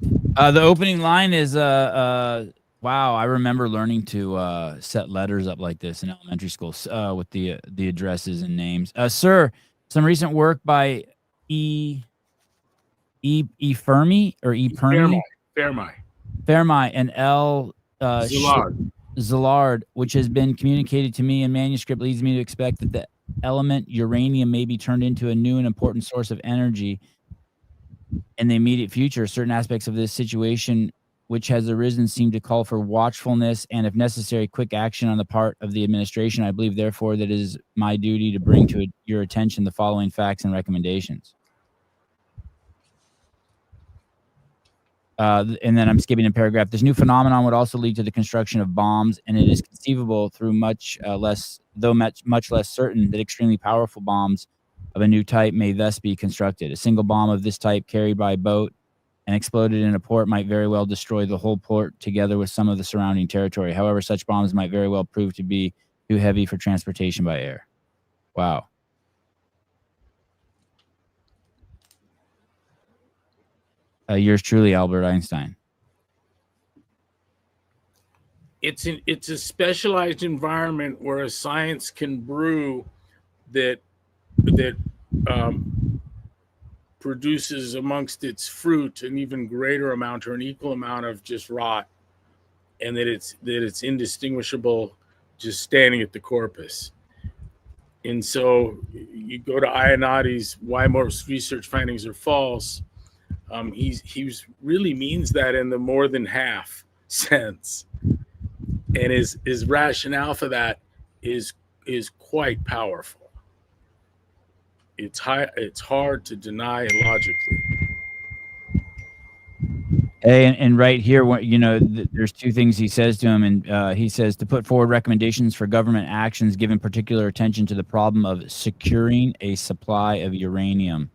The opening line is wow, I remember learning to set letters up like this in elementary school with the addresses and names. Sir, some recent work by E. Fermi or E. Permi? Fermi and L. Szilard, which has been communicated to me in manuscript, leads me to expect that the element uranium may be turned into a new and important source of energy in the immediate future. Certain aspects of this situation which has arisen seem to call for watchfulness and, if necessary, quick action on the part of the administration. I believe, therefore, that it is my duty to bring to your attention the following facts and recommendations. And then I'm skipping a paragraph. This new phenomenon would also lead to the construction of bombs, and it is conceivable, through much less certain, that extremely powerful bombs of a new type may thus be constructed. A single bomb of this type carried by boat and exploded in a port might very well destroy the whole port together with some of the surrounding territory. However, such bombs might very well prove to be too heavy for transportation by air. Wow. Yours truly, Albert Einstein. It's a specialized environment where a science can brew that produces amongst its fruit an even greater amount or an equal amount of just rot, and that it's indistinguishable just standing at the corpus. And so you go to Ionati's why most research findings are false. He really means that in the more than half sense, and his rationale for that is quite powerful. It's hard to deny logically. Hey, and right here, there's two things he says to him, and he says to put forward recommendations for government actions, giving particular attention to the problem of securing a supply of uranium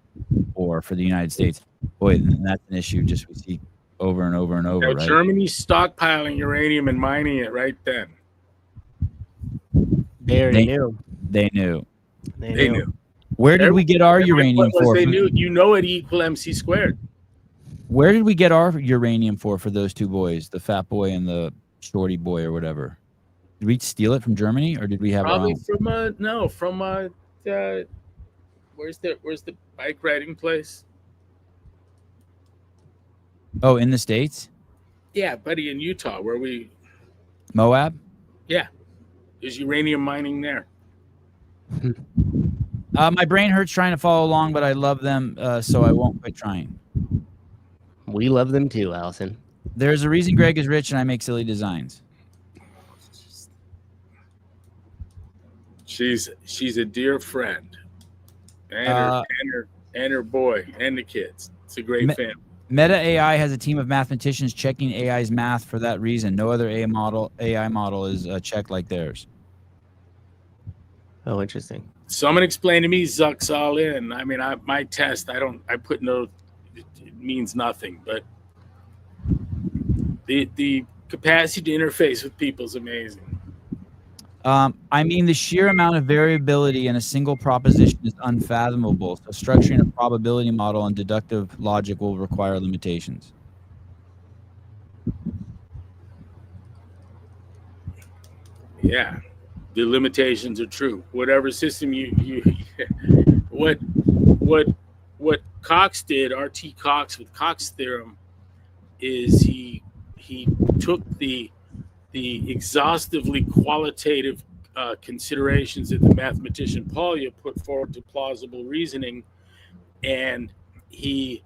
ore for the United States. Boy, that's an issue just we see over and over and over. Now, right? Germany's stockpiling uranium and mining it right then. They knew. They knew. They knew. Where did we get our uranium for? They knew. You know it equal MC squared. Where did we get our uranium for those two boys, the fat boy and the shorty boy or whatever? Did we steal it from Germany, or did we have probably from where's the bike riding place? Oh, in the States? Yeah, buddy, in Utah, where we Moab? Yeah. There's uranium mining there. My brain hurts trying to follow along, but I love them, so I won't quit trying. We love them too, Allison. There's a reason Greg is rich and I make silly designs. She's a dear friend, and her boy and the kids. It's a great family. Meta AI has a team of mathematicians checking AI's math for that reason. No other AI model is checked like theirs. Oh, interesting. Someone explained to me Zuck's all in. I mean, my test, I put no, it means nothing, but the capacity to interface with people is amazing. I mean, the sheer amount of variability in a single proposition is unfathomable. So structuring a probability model and deductive logic will require limitations. Yeah, the limitations are true. Whatever system what Cox did, R.T. Cox with Cox theorem, is he took the exhaustively qualitative considerations that the mathematician Polya put forward to plausible reasoning, and he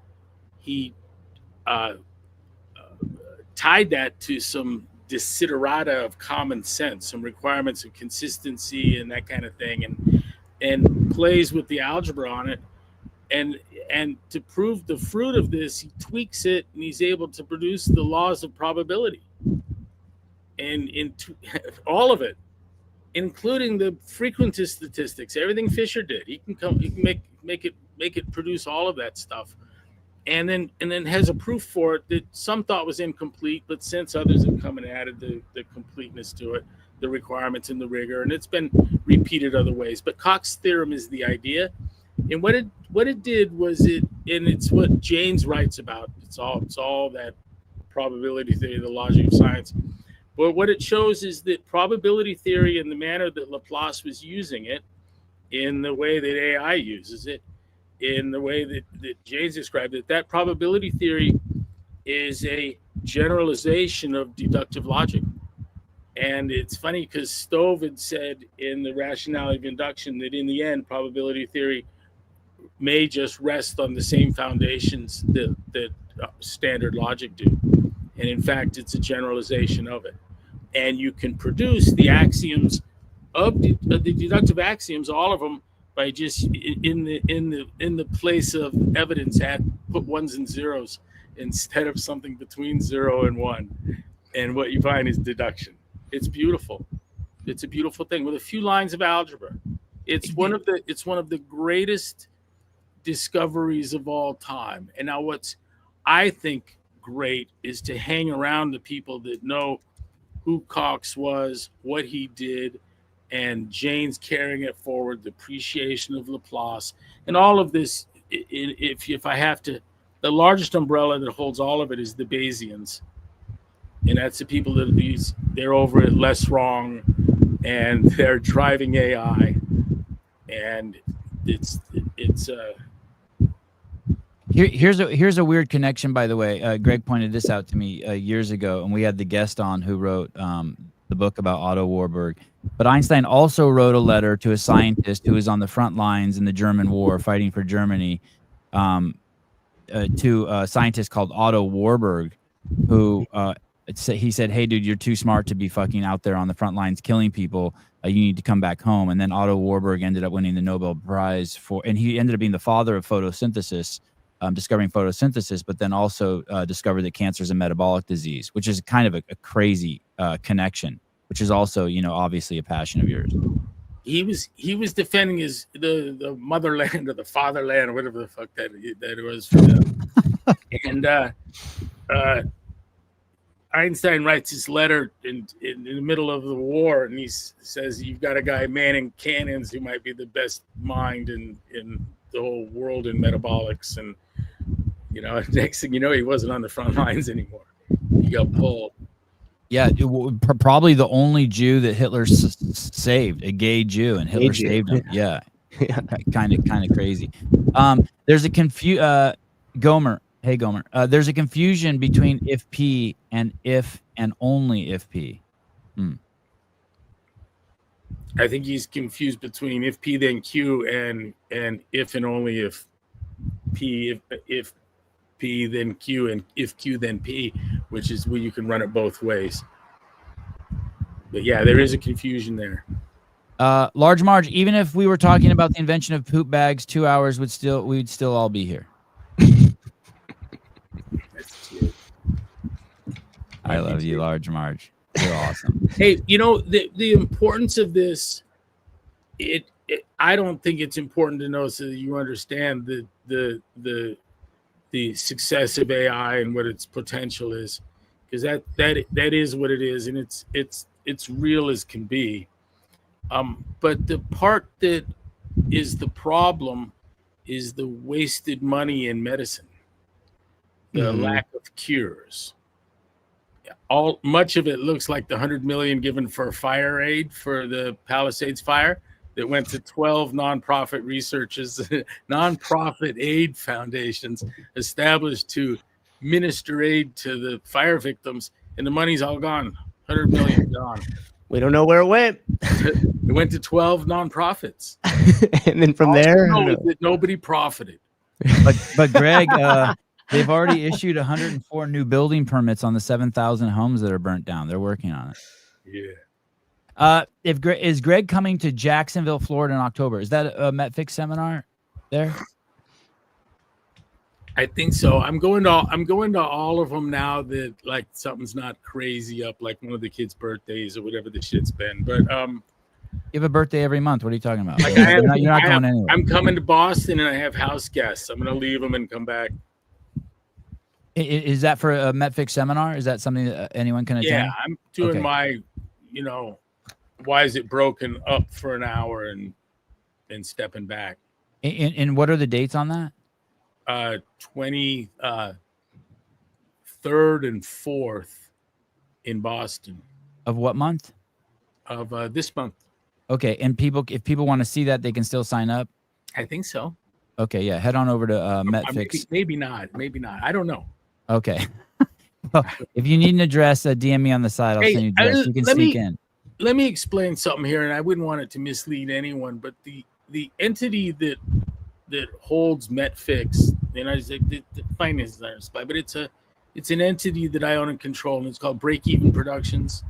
tied that to some desiderata of common sense, some requirements of consistency and that kind of thing, and plays with the algebra on it, and to prove the fruit of this, he tweaks it, and he's able to produce the laws of probability, and all of it, including the frequentist statistics, everything Fisher did. He can make it produce all of that stuff, and then has a proof for it that some thought was incomplete, but since others have come and added the completeness to it, the requirements and the rigor, and it's been repeated other ways. But Cox's theorem is the idea, and what it did was and it's what Jaynes writes about. It's all that probability theory, the logic of science. But what it shows is that probability theory, in the manner that Laplace was using it, in the way that AI uses it, in the way that Jaynes described it, that probability theory is a generalization of deductive logic. And it's funny because Stove had said in the rationality of induction that in the end, probability theory may just rest on the same foundations that standard logic do. And in fact, it's a generalization of it. And you can produce the axioms of the deductive axioms, all of them, by just in the place of evidence put ones and zeros instead of something between 0 and 1, and what you find is deduction. It's beautiful. It's a beautiful thing with a few lines of algebra. It's one of the greatest discoveries of all time. And now what's I think great is to hang around the people that know who Cox was, what he did, and Jaynes carrying it forward, the appreciation of Laplace, and all of this. If I have to, the largest umbrella that holds all of it is the Bayesians, and that's the people that they're over it less wrong, and they're driving AI, and Here's a weird connection, by the way. Greg pointed this out to me years ago, and we had the guest on who wrote the book about Otto Warburg. But Einstein also wrote a letter to a scientist who was on the front lines in the German war, fighting for Germany, to a scientist called Otto Warburg, who he said, "Hey, dude, you're too smart to be fucking out there on the front lines killing people. You need to come back home." And then Otto Warburg ended up winning the Nobel Prize and he ended up being the father of photosynthesis. Discovering photosynthesis, but then also discovered that cancer is a metabolic disease, which is kind of a crazy connection, which is also, obviously a passion of yours. He was defending the motherland or the fatherland or whatever the fuck that it was for them. And Einstein writes this letter in the middle of the war, and he says, "You've got a guy manning cannons who might be the best mind in the whole world in metabolics," and next thing you know, he wasn't on the front lines anymore. He got pulled. Yeah, probably the only Jew that Hitler saved, a gay Jew, and Hitler saved him. Yeah, kind of crazy. There's a Gomer. Hey, Gomer. There's a confusion between if P and if and only if P. I think he's confused between if P then Q and if and only if P, if P then Q, and if Q then P, which is where you can run it both ways. But yeah, there is a confusion there. Large Marge, even if we were talking about the invention of poop bags, 2 hours we'd still all be here. I love you, Large Marge. You're awesome. Hey, you know, the importance of this, I don't think it's important to know so that you understand the success of AI and what its potential is, because that is what it is, and it's real as can be. But the part that is the problem is the wasted money in medicine, the lack of cures. Much of it looks like the $100 million given for fire aid for the Palisades fire that went to 12 nonprofit nonprofit aid foundations established to minister aid to the fire victims, and the money's all gone. $100 million gone. We don't know where it went. It went to 12 nonprofits, and then from there, nobody profited. But Greg, they've already issued 104 new building permits on the 7,000 homes that are burnt down. They're working on it. Yeah. Is Greg coming to Jacksonville, Florida in October? Is that a MetFix seminar there? I think so. I'm going to all of them now that like something's not crazy up, like one of the kids' birthdays or whatever the shit's been. But you have a birthday every month. What are you talking about? Like you're not going anywhere. I'm coming to Boston and I have house guests. I'm going to leave them and come back. Is that for a MetFix seminar? Is that something that anyone can attend? Yeah, I'm doing my, why is it broken up for an hour and stepping back. And what are the dates on that? 23rd and 4th in Boston. Of what month? Of this month. Okay, and if people want to see that, they can still sign up? I think so. Okay, yeah, head on over to MetFix. Maybe not. I don't know. Okay. Well, if you need an address, DM me on the side. I'll send you address. You can sneak in. Let me explain something here, and I wouldn't want it to mislead anyone, but the entity that holds MetFix, and I say the finances aren't spy, but it's an entity that I own and control, and it's called Break Even Productions.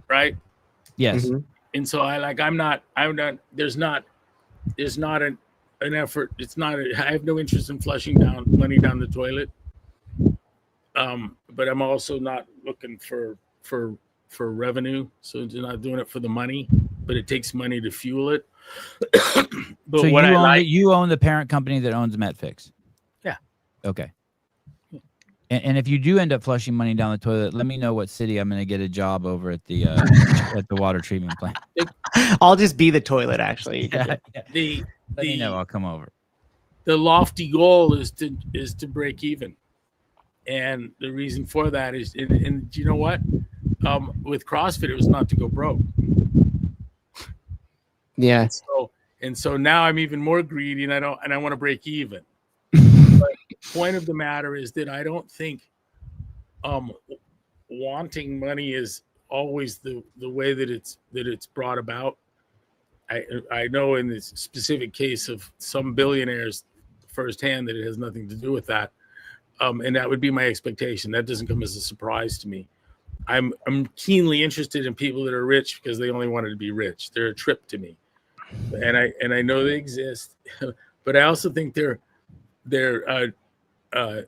Right? Yes. Mm-hmm. And so I'm not there's not an effort. I have no interest in flushing money down the toilet. But I'm also not looking for revenue. So I'm not doing it for the money, but it takes money to fuel it. But so what you own the parent company that owns MetFix. Yeah. Okay. And if you do end up flushing money down the toilet, let me know what city. I'm going to get a job over at the at the water treatment plant. I'll just be the toilet, actually. Yeah. Let me know. I'll come over. The lofty goal is to break even, and the reason for that is, and you know what? With CrossFit, it was not to go broke. Yeah. And so now I'm even more greedy, and I want to break even. But the point of the matter is that I don't think wanting money is always the way that it's brought about. I know in this specific case of some billionaires firsthand that it has nothing to do with that. And that would be my expectation. That doesn't come as a surprise to me. I'm keenly interested in people that are rich because they only wanted to be rich. They're a trip to me. And I know they exist, but I also think they're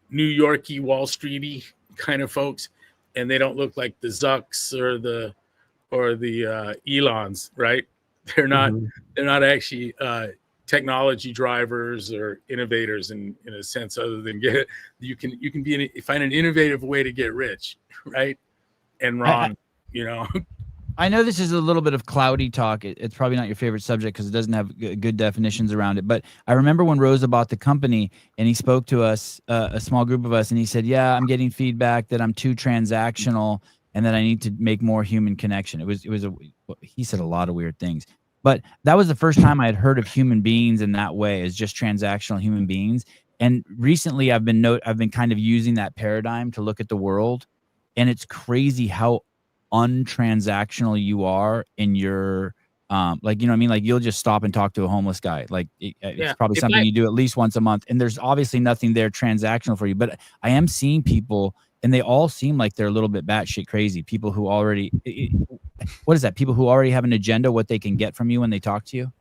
New Yorky, Wall Streety kind of folks, and they don't look like the Zucks or the Elons, right? They're not actually technology drivers or innovators in a sense, other than you can find an innovative way to get rich, right? And Ron, I know this is a little bit of cloudy talk. It's probably not your favorite subject because it doesn't have good definitions around it. But I remember when Rosa bought the company and he spoke to us, a small group of us, and he said, yeah, I'm getting feedback that I'm too transactional and that I need to make more human connection. He said a lot of weird things. But that was the first time I had heard of human beings in that way, as just transactional human beings. And recently I've been kind of using that paradigm to look at the world. And it's crazy how untransactional you are in your like, you know what I mean? Like, you'll just stop and talk to a homeless guy. Like it's probably something you do at least once a month. And there's obviously nothing there transactional for you. But I am seeing people, and they all seem like they're a little bit batshit crazy. People who already what is that? People who already have an agenda, what they can get from you when they talk to you?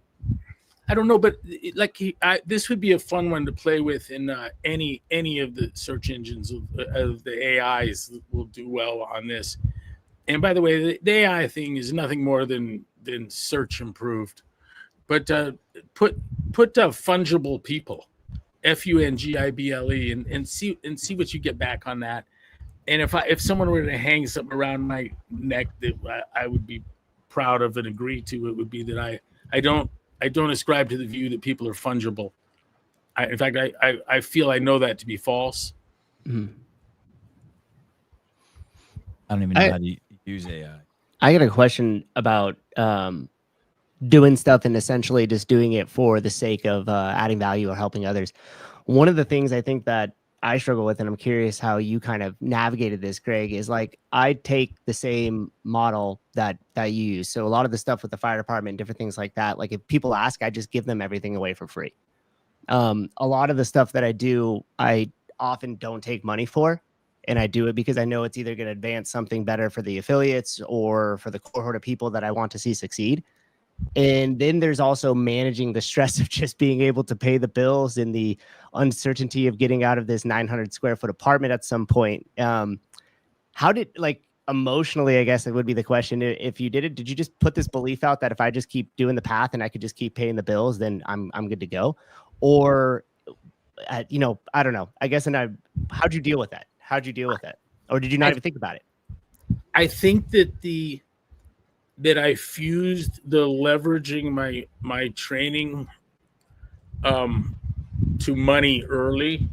I don't know, but this would be a fun one to play with in any of the search engines of the AIs will do well on this. And by the way, the AI thing is nothing more than search improved. But put fungible people, FUNGIBLE, and see what you get back on that. And if someone were to hang something around my neck that I would be proud of and agree to, it would be that I don't ascribe to the view that people are fungible. In fact, I feel I know that to be false. I don't even know how to use AI. I got a question about doing stuff and essentially just doing it for the sake of adding value or helping others. One of the things I think that I struggle with, and I'm curious how you kind of navigated this, Greg, is like I take the same model that you use. So a lot of the stuff with the fire department and different things like that, like if people ask, I just give them everything away for free. A lot of the stuff that I do, I often don't take money for. And I do it because I know it's either going to advance something better for the affiliates or for the cohort of people that I want to see succeed. And then there's also managing the stress of just being able to pay the bills and the uncertainty of getting out of this 900 square foot apartment at some point. How did, like, emotionally, I guess it would be the question. If you did it, did you just put this belief out that if I just keep doing the path and I could just keep paying the bills, then I'm good to go? Or, I don't know. I guess, how'd you deal with that? How'd you deal with it? Or did you not even think about it? I think that I fused the leveraging my training to money early.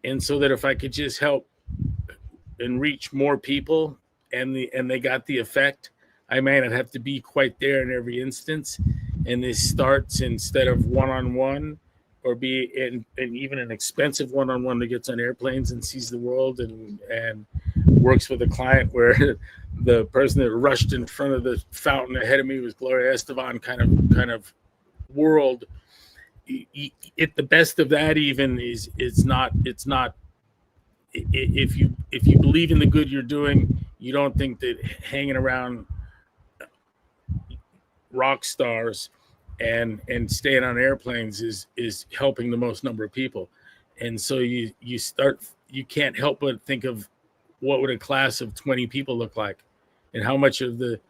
And so that if I could just help and reach more people and they got the effect, I may not have to be quite there in every instance. And this starts instead of one-on-one or be in even an expensive one-on-one that gets on airplanes and sees the world and works with a client where the person that rushed in front of the fountain ahead of me was Gloria Estefan kind of world. The best of that even is it's not if you believe in the good you're doing, you don't think that hanging around rock stars and staying on airplanes is helping the most number of people. And so you can't help but think of what would a class of 20 people look like and how much of the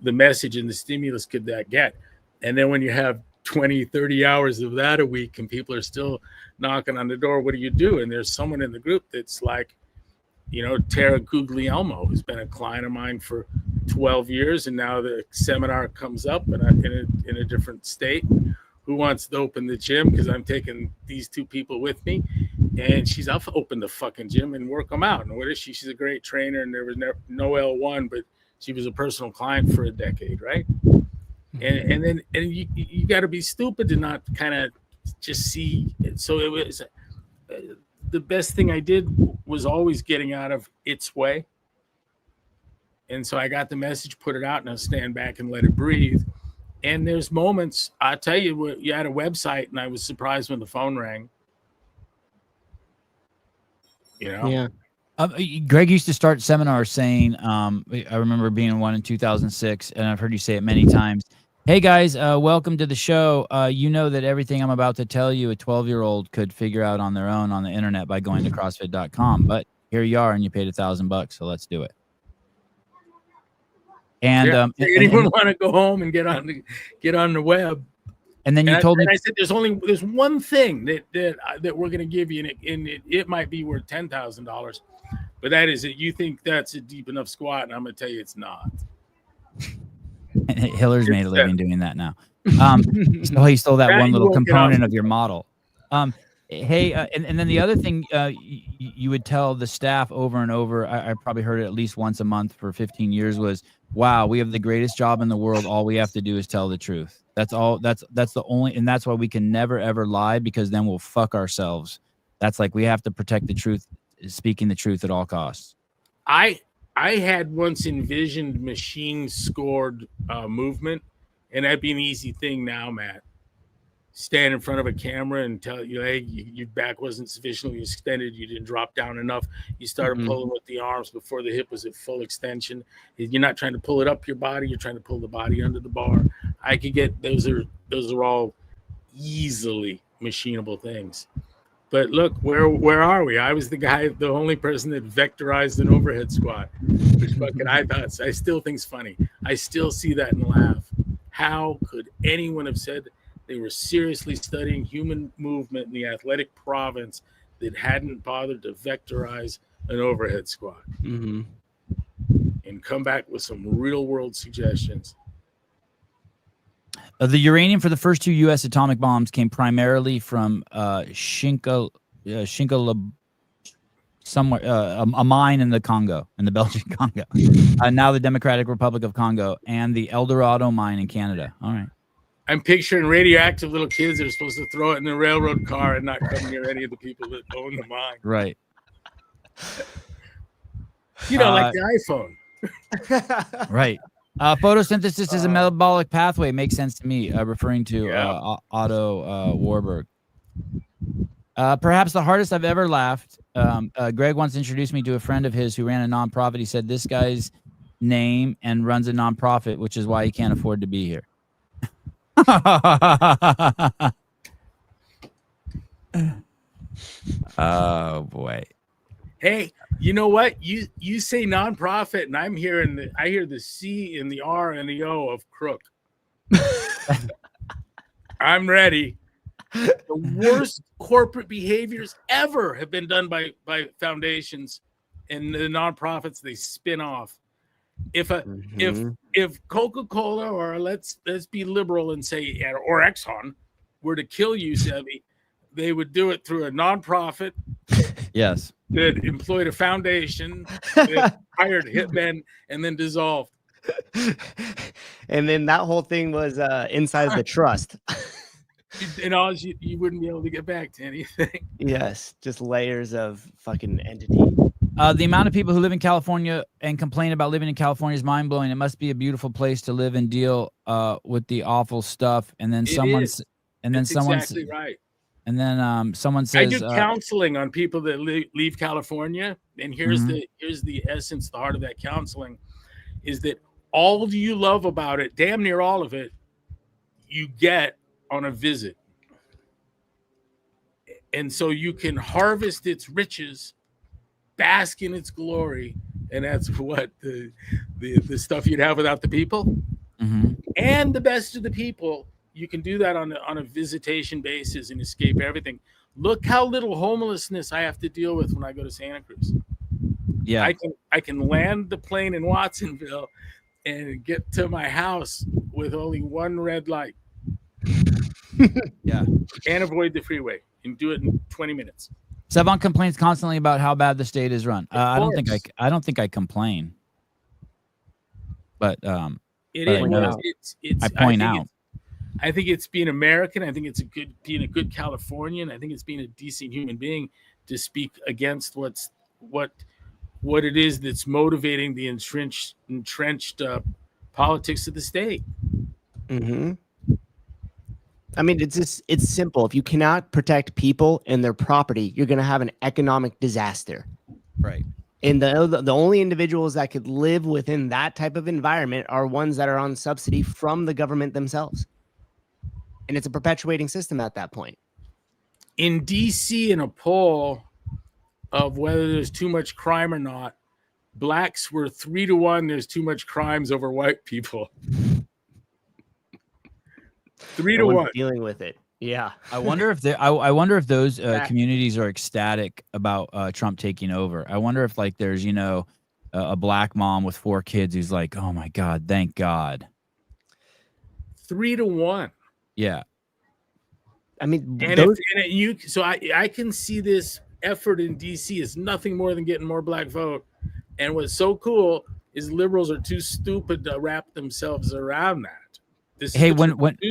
message and the stimulus could that get. And then when you have 20, 30 hours of that a week and people are still knocking on the door, what do you do? And there's someone in the group that's like, Tara Guglielmo, who's been a client of mine for 12 years. And now the seminar comes up and I'm in a different state. Who wants to open the gym? Because I'm taking these two people with me. And I'll open the fucking gym and work them out. And what is she? She's a great trainer. And there was no L1, but she was a personal client for a decade, right? And then you got to be stupid to not kind of just see it. So it was the best thing I did was always getting out of its way. And so I got the message, put it out, and I'll stand back and let it breathe. And there's moments, I tell you, you had a website, and I was surprised when the phone rang. Yeah. Greg used to start seminars saying, I remember being in one in 2006, and I've heard you say it many times. Hey guys, welcome to the show. You know that everything I'm about to tell you, a 12-year-old could figure out on their own on the internet by going to CrossFit.com. But here you are, and you paid $1,000, so let's do it. And anyone want to go home and get on the web? And then you told me, I said, there's one thing that we're going to give you, and it might be worth $10,000, but that is that you think that's a deep enough squat, and I'm going to tell you it's not. Hiller's made a living doing that now. So he stole that one little component of your model. Hey, and then the other thing you would tell the staff over and over, I probably heard it at least once a month for 15 years, was, wow, we have the greatest job in the world. All we have to do is tell the truth. That's all. That's the only, and that's why we can never, ever lie, because then we'll fuck ourselves. That's like, we have to protect the truth, speaking the truth at all costs. I had once envisioned machine scored movement, and that'd be an easy thing now, Matt. stand in front of a camera and tell you, hey, your back wasn't sufficiently extended, you didn't drop down enough, you started pulling with the arms before the hip was at full extension. You're not trying to pull it up your body, you're trying to pull the body under the bar. I could get those are all easily machinable things. But look, where are we? I was the only person that vectorized an overhead squat, which fucking I still think's funny. I still see that and laugh. How could anyone have said they were seriously studying human movement in the athletic province that hadn't bothered to vectorize an overhead squat and come back with some real world suggestions? The uranium for the first 2 U.S. atomic bombs came primarily from Shinka somewhere, a mine in the Congo, in the Belgian Congo, now the Democratic Republic of Congo, and the El Dorado mine in Canada. All right. I'm picturing radioactive little kids that are supposed to throw it in the railroad car and not come near any of the people that own the mine. Right. Like the iPhone. Right. Photosynthesis is a metabolic pathway. Makes sense to me, referring to Otto Warburg. Perhaps the hardest I've ever laughed. Greg once introduced me to a friend of his who ran a nonprofit. He said, this guy's name and runs a nonprofit, which is why he can't afford to be here. Oh boy. Hey, you know what? You say nonprofit, and I hear the C and the R and the O of crook. I'm ready. The worst corporate behaviors ever have been done by foundations and the nonprofits they spin off. If Coca-Cola, or let's be liberal and say, or Exxon, were to kill you, Sebi, they would do it through a nonprofit. Yes. That employed a foundation, that hired hitmen, and then dissolved. And then that whole thing was inside of the trust. And all you wouldn't be able to get back to anything. Yes, just layers of fucking entity. The amount of people who live in California and complain about living in California is mind blowing. It must be a beautiful place to live and deal with the awful stuff. And then someone's exactly right. And then someone says, I do counseling on people that leave California, and here's the essence, the heart of that counseling, is that all you love about it, damn near all of it, you get on a visit, and so you can harvest its riches, bask in its glory, and that's what the stuff you'd have without the people, and the best of the people. You can do that on a visitation basis and escape everything. Look how little homelessness I have to deal with when I go to Santa Cruz. Yeah, I can land the plane in Watsonville and get to my house with only one red light. Yeah, and avoid the freeway and do it in 20 minutes. Sevon complains constantly about how bad the state is run. I don't think I complain, but it is. I point out. I think it's being American. I think it's being a good Californian. I think it's being a decent human being to speak against what it is that's motivating the entrenched politics of the state. I mean, it's simple. If you cannot protect people and their property, you're going to have an economic disaster. Right. And the only individuals that could live within that type of environment are ones that are on subsidy from the government themselves. And it's a perpetuating system at that point. In DC, in a poll of whether there's too much crime or not, blacks were 3-1. There's too much crimes over white people. 3-1. Dealing with it. Yeah. I wonder if those communities are ecstatic about Trump taking over. I wonder if there's, a black mom with 4 kids who's like, oh my God, thank God. 3-1. Yeah. I mean, I can see this effort in DC is nothing more than getting more black vote. And what's so cool is liberals are too stupid to wrap themselves around that. Too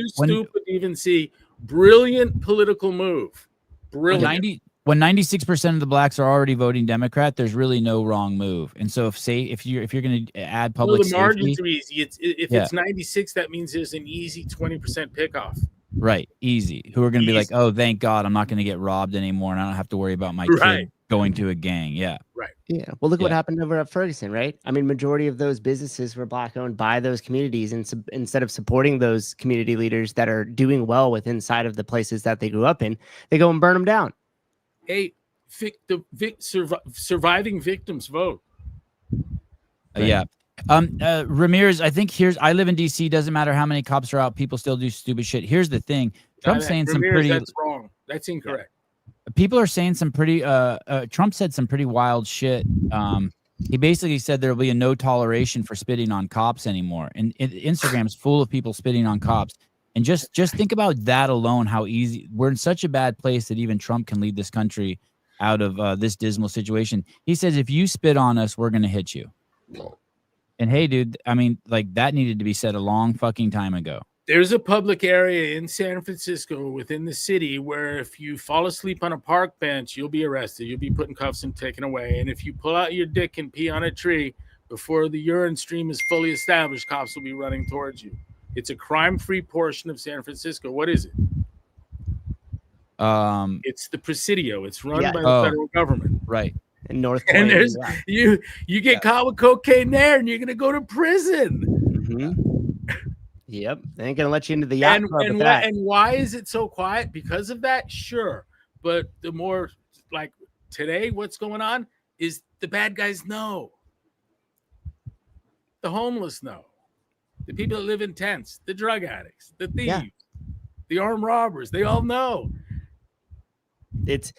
stupid to even see. Brilliant political move. Brilliant. When 96% of the blacks are already voting Democrat, there's really no wrong move. And so if you're going to add public the margins safety, are easy. It's 96, that means there's an easy 20% pickoff. Right. Easy. Who are going to be like, Easy. oh, thank God I'm not going to get robbed anymore and I don't have to worry about my Right. kid going to a gang. Yeah. Right. Yeah. Well, look Yeah. what happened over at Ferguson, right? I mean, majority of those businesses were Black owned by those communities. And instead of supporting those community leaders that are doing well with inside of the places that they grew up in, they go and burn them down. Hey, surviving victims vote. Yeah. Ramirez, I think I live in DC. Doesn't matter how many cops are out. People still do stupid shit. Here's the thing. Trump's saying some pretty. That's wrong. That's incorrect. People are saying some pretty. Trump said some pretty wild shit. He basically said there'll be a no toleration for spitting on cops anymore. And Instagram's full of people spitting on cops. And just think about that alone. How easy we're in such a bad place that even Trump can lead this country out of this dismal situation. He says if you spit on us, we're gonna hit you. And hey, dude, I mean, like that needed to be said a long fucking time ago. There's a public area in San Francisco within the city where if you fall asleep on a park bench, you'll be arrested. You'll be put in cuffs and taken away. And if you pull out your dick and pee on a tree before the urine stream is fully established, cops will be running towards you. It's a crime-free portion of San Francisco. What is it? It's the Presidio. It's run by the federal government. Right. In North And Point, there's you get caught with cocaine there, and you're gonna go to prison. Mm-hmm. Yep, they ain't gonna let you into the yacht club with that. And why is it so quiet? Because of that, sure. But the more like today, what's going on is the bad guys know, the homeless know, the people that live in tents, the drug addicts, the thieves, the armed robbers. They all know. It's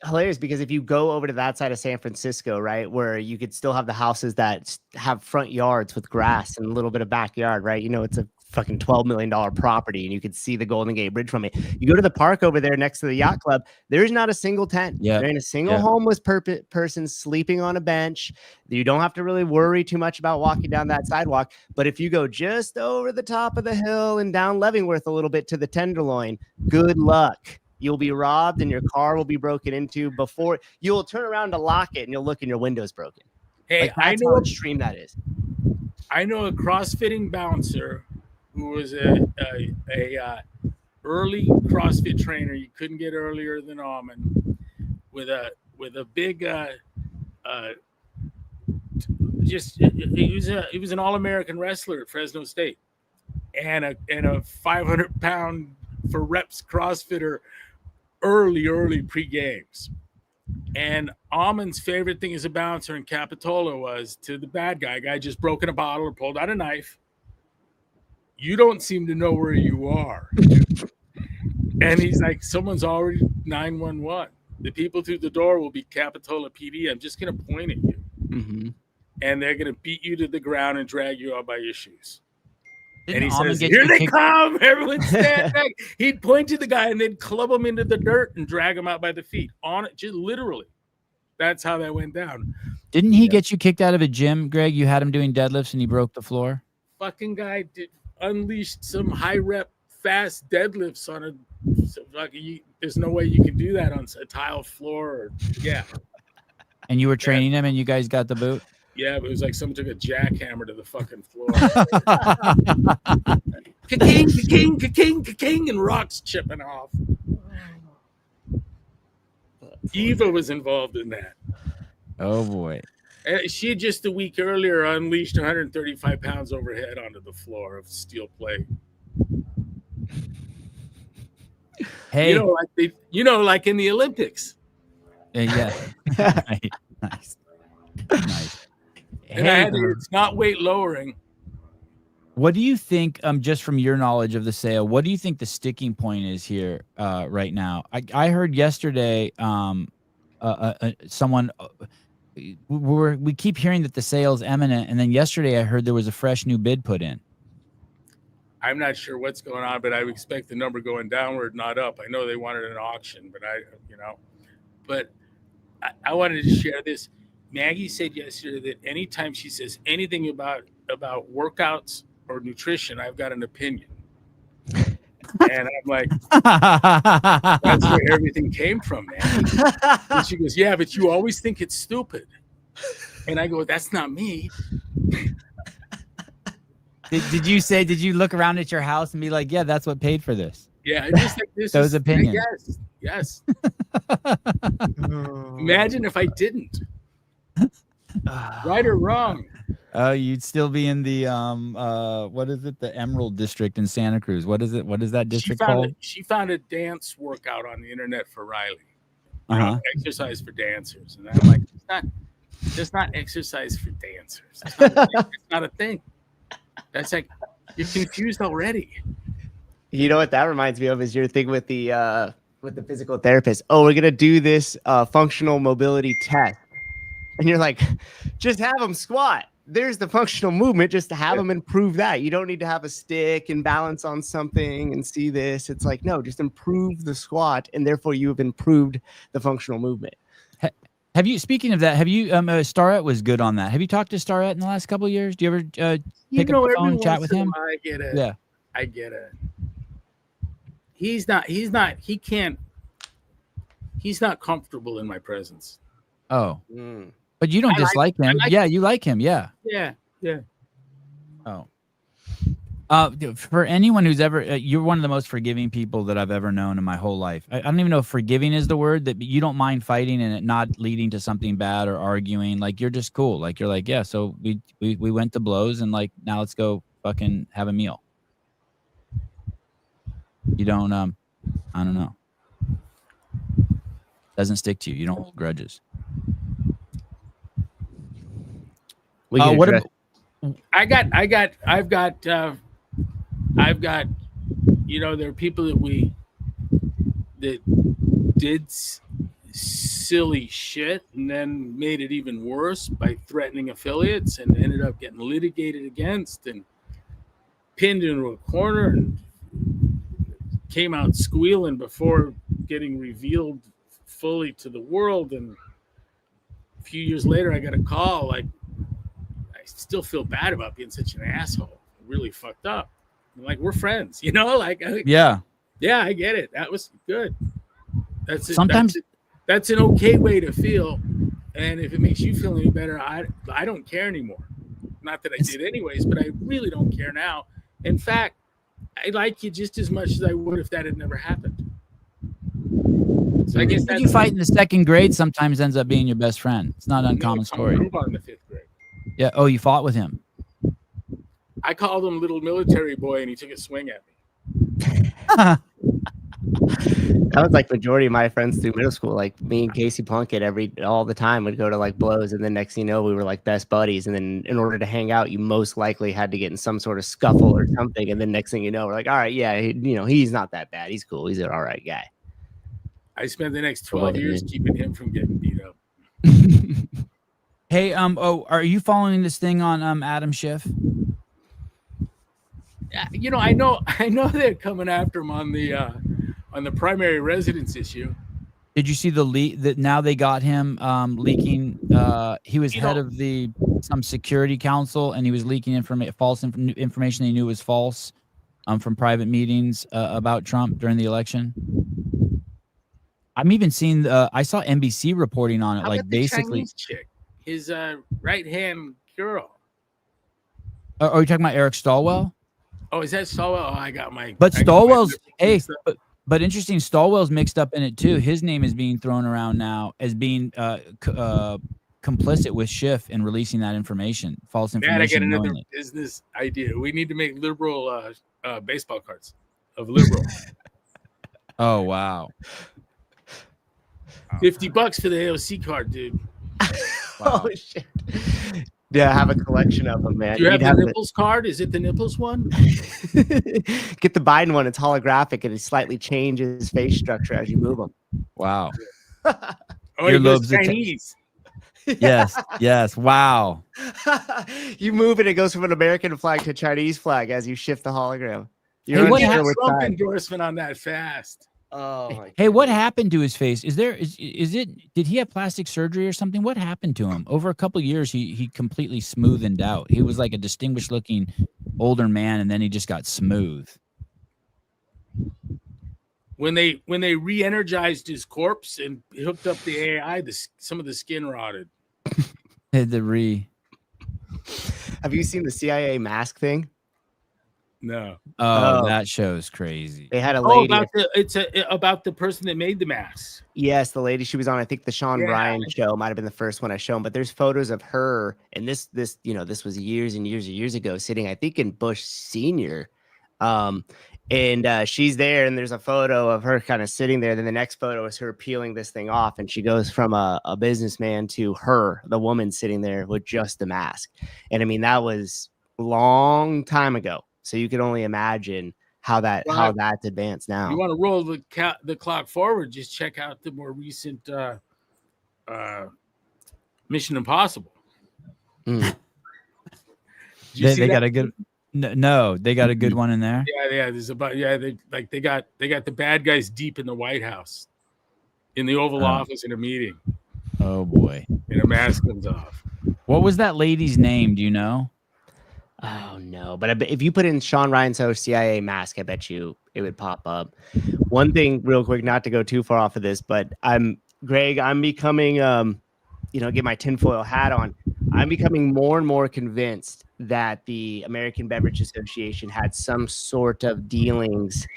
hilarious because if you go over to that side of San Francisco, right, where you could still have the houses that have front yards with grass and a little bit of backyard, right? You know, it's a fucking $12 million property and you could see the Golden Gate Bridge from it. You go to the park over there next to the yacht club, there's not a single tent. There ain't a single homeless person sleeping on a bench. You don't have to really worry too much about walking down that sidewalk. But if you go just over the top of the hill and down Leavenworth a little bit to the Tenderloin, good luck. You'll be robbed and your car will be broken into before you'll turn around to lock it and you'll look and your window's broken. Hey, like, that's how extreme that is. I know a CrossFitting bouncer who was a early CrossFit trainer. You couldn't get earlier than Almond with a big he was an All-American wrestler at Fresno State and a 500-pound for reps CrossFitter early pre-games. And Almond's favorite thing as a bouncer in Capitola was to the bad guy just broken a bottle or pulled out a knife. You don't seem to know where you are. And he's like, someone's already 911. The people through the door will be Capitola PD. I'm just going to point at you. Mm-hmm. And they're going to beat you to the ground and drag you out by your shoes. Didn't and he Almond says, here they come. Everyone stand back. He'd point to the guy and they'd club him into the dirt and drag him out by the feet. On it, just literally. That's how that went down. Didn't he get you kicked out of a gym, Greg? You had him doing deadlifts and he broke the floor? Fucking guy unleashed some high rep fast deadlifts on a there's no way you can do that on a tile floor And you were training him and you guys got the boot? Yeah, but it was like someone took a jackhammer to the fucking floor. Ka-king, ka-king, ka-king, ka-king, and rocks chipping off. Eva was involved in that. Oh, boy. She had just a week earlier unleashed 135 pounds overhead onto the floor of steel plate. Hey. Like in the Olympics. Yeah. Nice. And it's not weight lowering. What do you think, just from your knowledge of the sale, what do you think the sticking point is here right now? I heard yesterday someone, we keep hearing that the sale is imminent, and then yesterday I heard there was a fresh new bid put in. I'm not sure what's going on, but I would expect the number going downward, not up. I know they wanted an auction, but I wanted to share this. Maggie said yesterday that anytime she says anything about workouts or nutrition, I've got an opinion. And I'm like, that's where everything came from, man. And she goes, yeah, but you always think it's stupid. And I go, that's not me. Did you look around at your house and be like, yeah, that's what paid for this? Yeah, I just think this Those is opinions. Yes. Imagine if I didn't. Right or wrong. You'd still be in the what is it? The Emerald District in Santa Cruz. What is it? What is that district called? She found a dance workout on the internet for Riley. Exercise for dancers, and I'm like, it's not exercise for dancers. It's not a thing. That's like, you're confused already. You know what that reminds me of is your thing with the physical therapist. Oh, we're gonna do this functional mobility test, and you're like, just have them squat. There's the functional movement, just to have them improve that. You don't need to have a stick and balance on something and see this. It's like, no, just improve the squat, and therefore you have improved the functional movement. Have you, speaking of that, have you, Starrett was good on that. Have you talked to Starrett in the last couple of years? Do you ever pick up the phone and chat with him? I get it. He's not comfortable in my presence. Oh. But you don't dislike him. You like him. Yeah. Yeah. Oh. For anyone who's ever, you're one of the most forgiving people that I've ever known in my whole life. I don't even know if forgiving is the word, that you don't mind fighting and it not leading to something bad or arguing. Like, you're just cool. Like, you're like, yeah, so we went to blows and like, now let's go fucking have a meal. You don't, I don't know. Doesn't stick to you. You don't hold grudges. I've got, there are people that did silly shit and then made it even worse by threatening affiliates and ended up getting litigated against and pinned into a corner and came out squealing before getting revealed fully to the world. And a few years later, I got a call like, I still feel bad about being such an asshole. Really fucked up. I'm like, we're friends, like, yeah, I get it. That was good. That's it. Sometimes that's an okay way to feel. And if it makes you feel any better, I don't care anymore. Not that I did anyways, but I really don't care now. In fact, I like you just as much as I would if that had never happened. So I guess you fight in the second grade sometimes ends up being your best friend. It's not an uncommon story. In the fifth grade. Yeah. Oh, you fought with him. I called him little military boy and he took a swing at me. That was like majority of my friends through middle school. Like me and Casey Plunkett all the time would go to like blows, and then next thing you know, we were like best buddies. And then in order to hang out, you most likely had to get in some sort of scuffle or something. And then next thing you know, we're like, all right, yeah, he's not that bad. He's cool. He's an all right guy. I spent the next 12 years keeping him from getting beat up. Hey, are you following this thing on Adam Schiff? I know they're coming after him on the primary residence issue. Did you see the leak that now they got him leaking? He was head of some security council, and he was leaking false information they knew was false from private meetings about Trump during the election. I'm even seeing I saw NBC reporting on it. How about basically the Chinese chick, his right hand girl. Are you talking about Eric Stallwell? Oh, is that Stallwell? Oh, I got my. But Stallwell's but interesting. Stallwell's mixed up in it too. His name is being thrown around now as being complicit with Schiff in releasing that information, false information. Man, I get another business idea. We need to make liberal baseball cards of liberal. Oh wow. $50 for the AOC card, dude. Wow. Oh shit. Yeah, have a collection of them, man. Do you have the nipples card? Is it the nipples one? Get the Biden one. It's holographic and it slightly changes face structure as you move them. Wow. Oh, it goes Chinese. Yes. Wow. You move and it goes from an American flag to Chinese flag as you shift the hologram. You're what Trump endorsement on that fast. Oh my God. Hey, what happened to his face? Is it did he have plastic surgery or something? What happened to him? Over a couple of years he completely smoothened out. He was like a distinguished looking older man, and then he just got smooth. When they re-energized his corpse and hooked up the AI, some of the skin rotted. Have you seen the CIA mask thing? No. Oh, that show's crazy. They had a lady. About the person that made the mask. Yes, the lady. She was on, I think, the Sean Ryan show. Might have been the first one I shown, but there's photos of her, and this was years and years ago, sitting, I think, in Bush Senior. And she's there, and there's a photo of her kind of sitting there. Then the next photo is her peeling this thing off, and she goes from a businessman to her, the woman sitting there with just the mask. And I mean, that was a long time ago. So you can only imagine how that's advanced now. You want to roll the clock forward? Just check out the more recent Mission Impossible. They got a good. No, they got a good one in there. Yeah. They got the bad guys deep in the White House, in the Oval Office in a meeting. Oh boy! And a mask comes off. What was that lady's name? Do you know? Oh no, but if you put in Sean Ryan CIA mask, I bet you it would pop up. One thing real quick, not to go too far off of this, but I'm becoming get my tinfoil hat on. I'm becoming more and more convinced that the American Beverage Association had some sort of dealings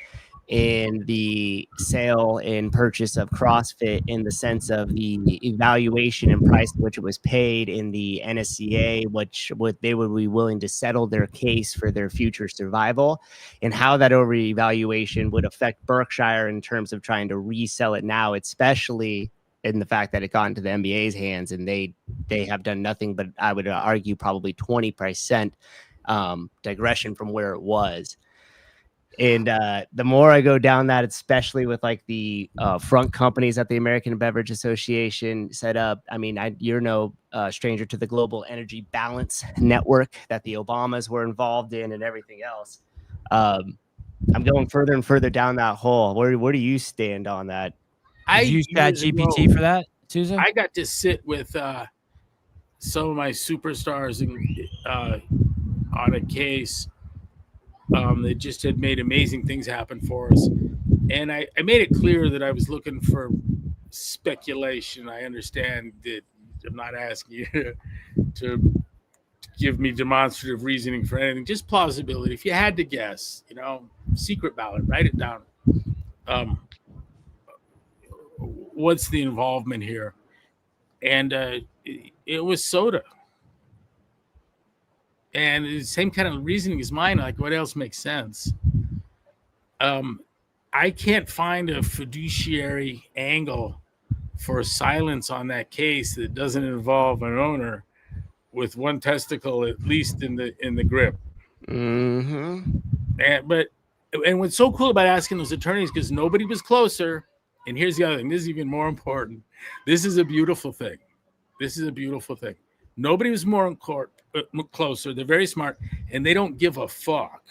in the sale and purchase of CrossFit, in the sense of the evaluation and price at which it was paid in the NSCA, what they would be willing to settle their case for their future survival, and how that over-evaluation would affect Berkshire in terms of trying to resell it now, especially in the fact that it got into the NBA's hands, and they have done nothing but, I would argue, probably 20% digression from where it was. And the more I go down that, especially with like the front companies that the American Beverage Association set up, I mean, you're no stranger to the Global Energy Balance Network that the Obamas were involved in and everything else. I'm going further and further down that hole. Where do you stand on that? I used ChatGPT for that, Susan. I got to sit with some of my superstars on a case. That just had made amazing things happen for us. And I made it clear that I was looking for speculation. I understand that I'm not asking you to give me demonstrative reasoning for anything, just plausibility. If you had to guess, secret ballot, write it down. What's the involvement here? And it was soda. And the same kind of reasoning as mine. Like, what else makes sense? I can't find a fiduciary angle for silence on that case that doesn't involve an owner with one testicle at least in the grip. Mm-hmm. And what's so cool about asking those attorneys, because nobody was closer. And here's the other thing. This is even more important. This is a beautiful thing. Nobody was more in court. Closer. They're very smart, and they don't give a fuck.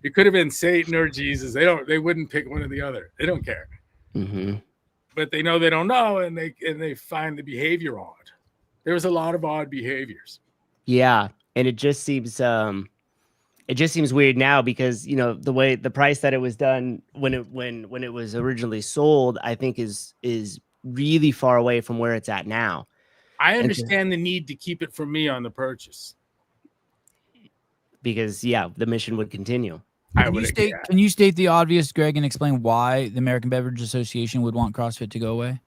It could have been Satan or Jesus. They wouldn't pick one or the other. They don't care. Mm-hmm. But they know they don't know, and they find the behavior odd. There was a lot of odd behaviors. Yeah, and it just seems weird now, because the way the price that it was done when it was originally sold, I think is really far away from where it's at now. I understand the need to keep it from me on the purchase, because the mission would continue. Can you state the obvious, Greg, and explain why the American Beverage Association would want CrossFit to go away?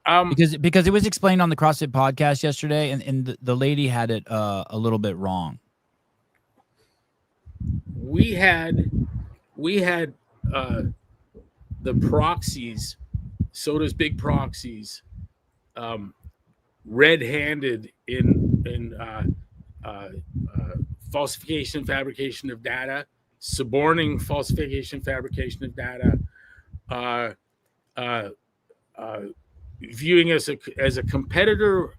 Because it was explained on the CrossFit podcast yesterday, and the lady had it a little bit wrong. We had the proxies, soda's big proxies, red-handed in falsification, fabrication of data, suborning falsification, fabrication of data, viewing us as a competitor,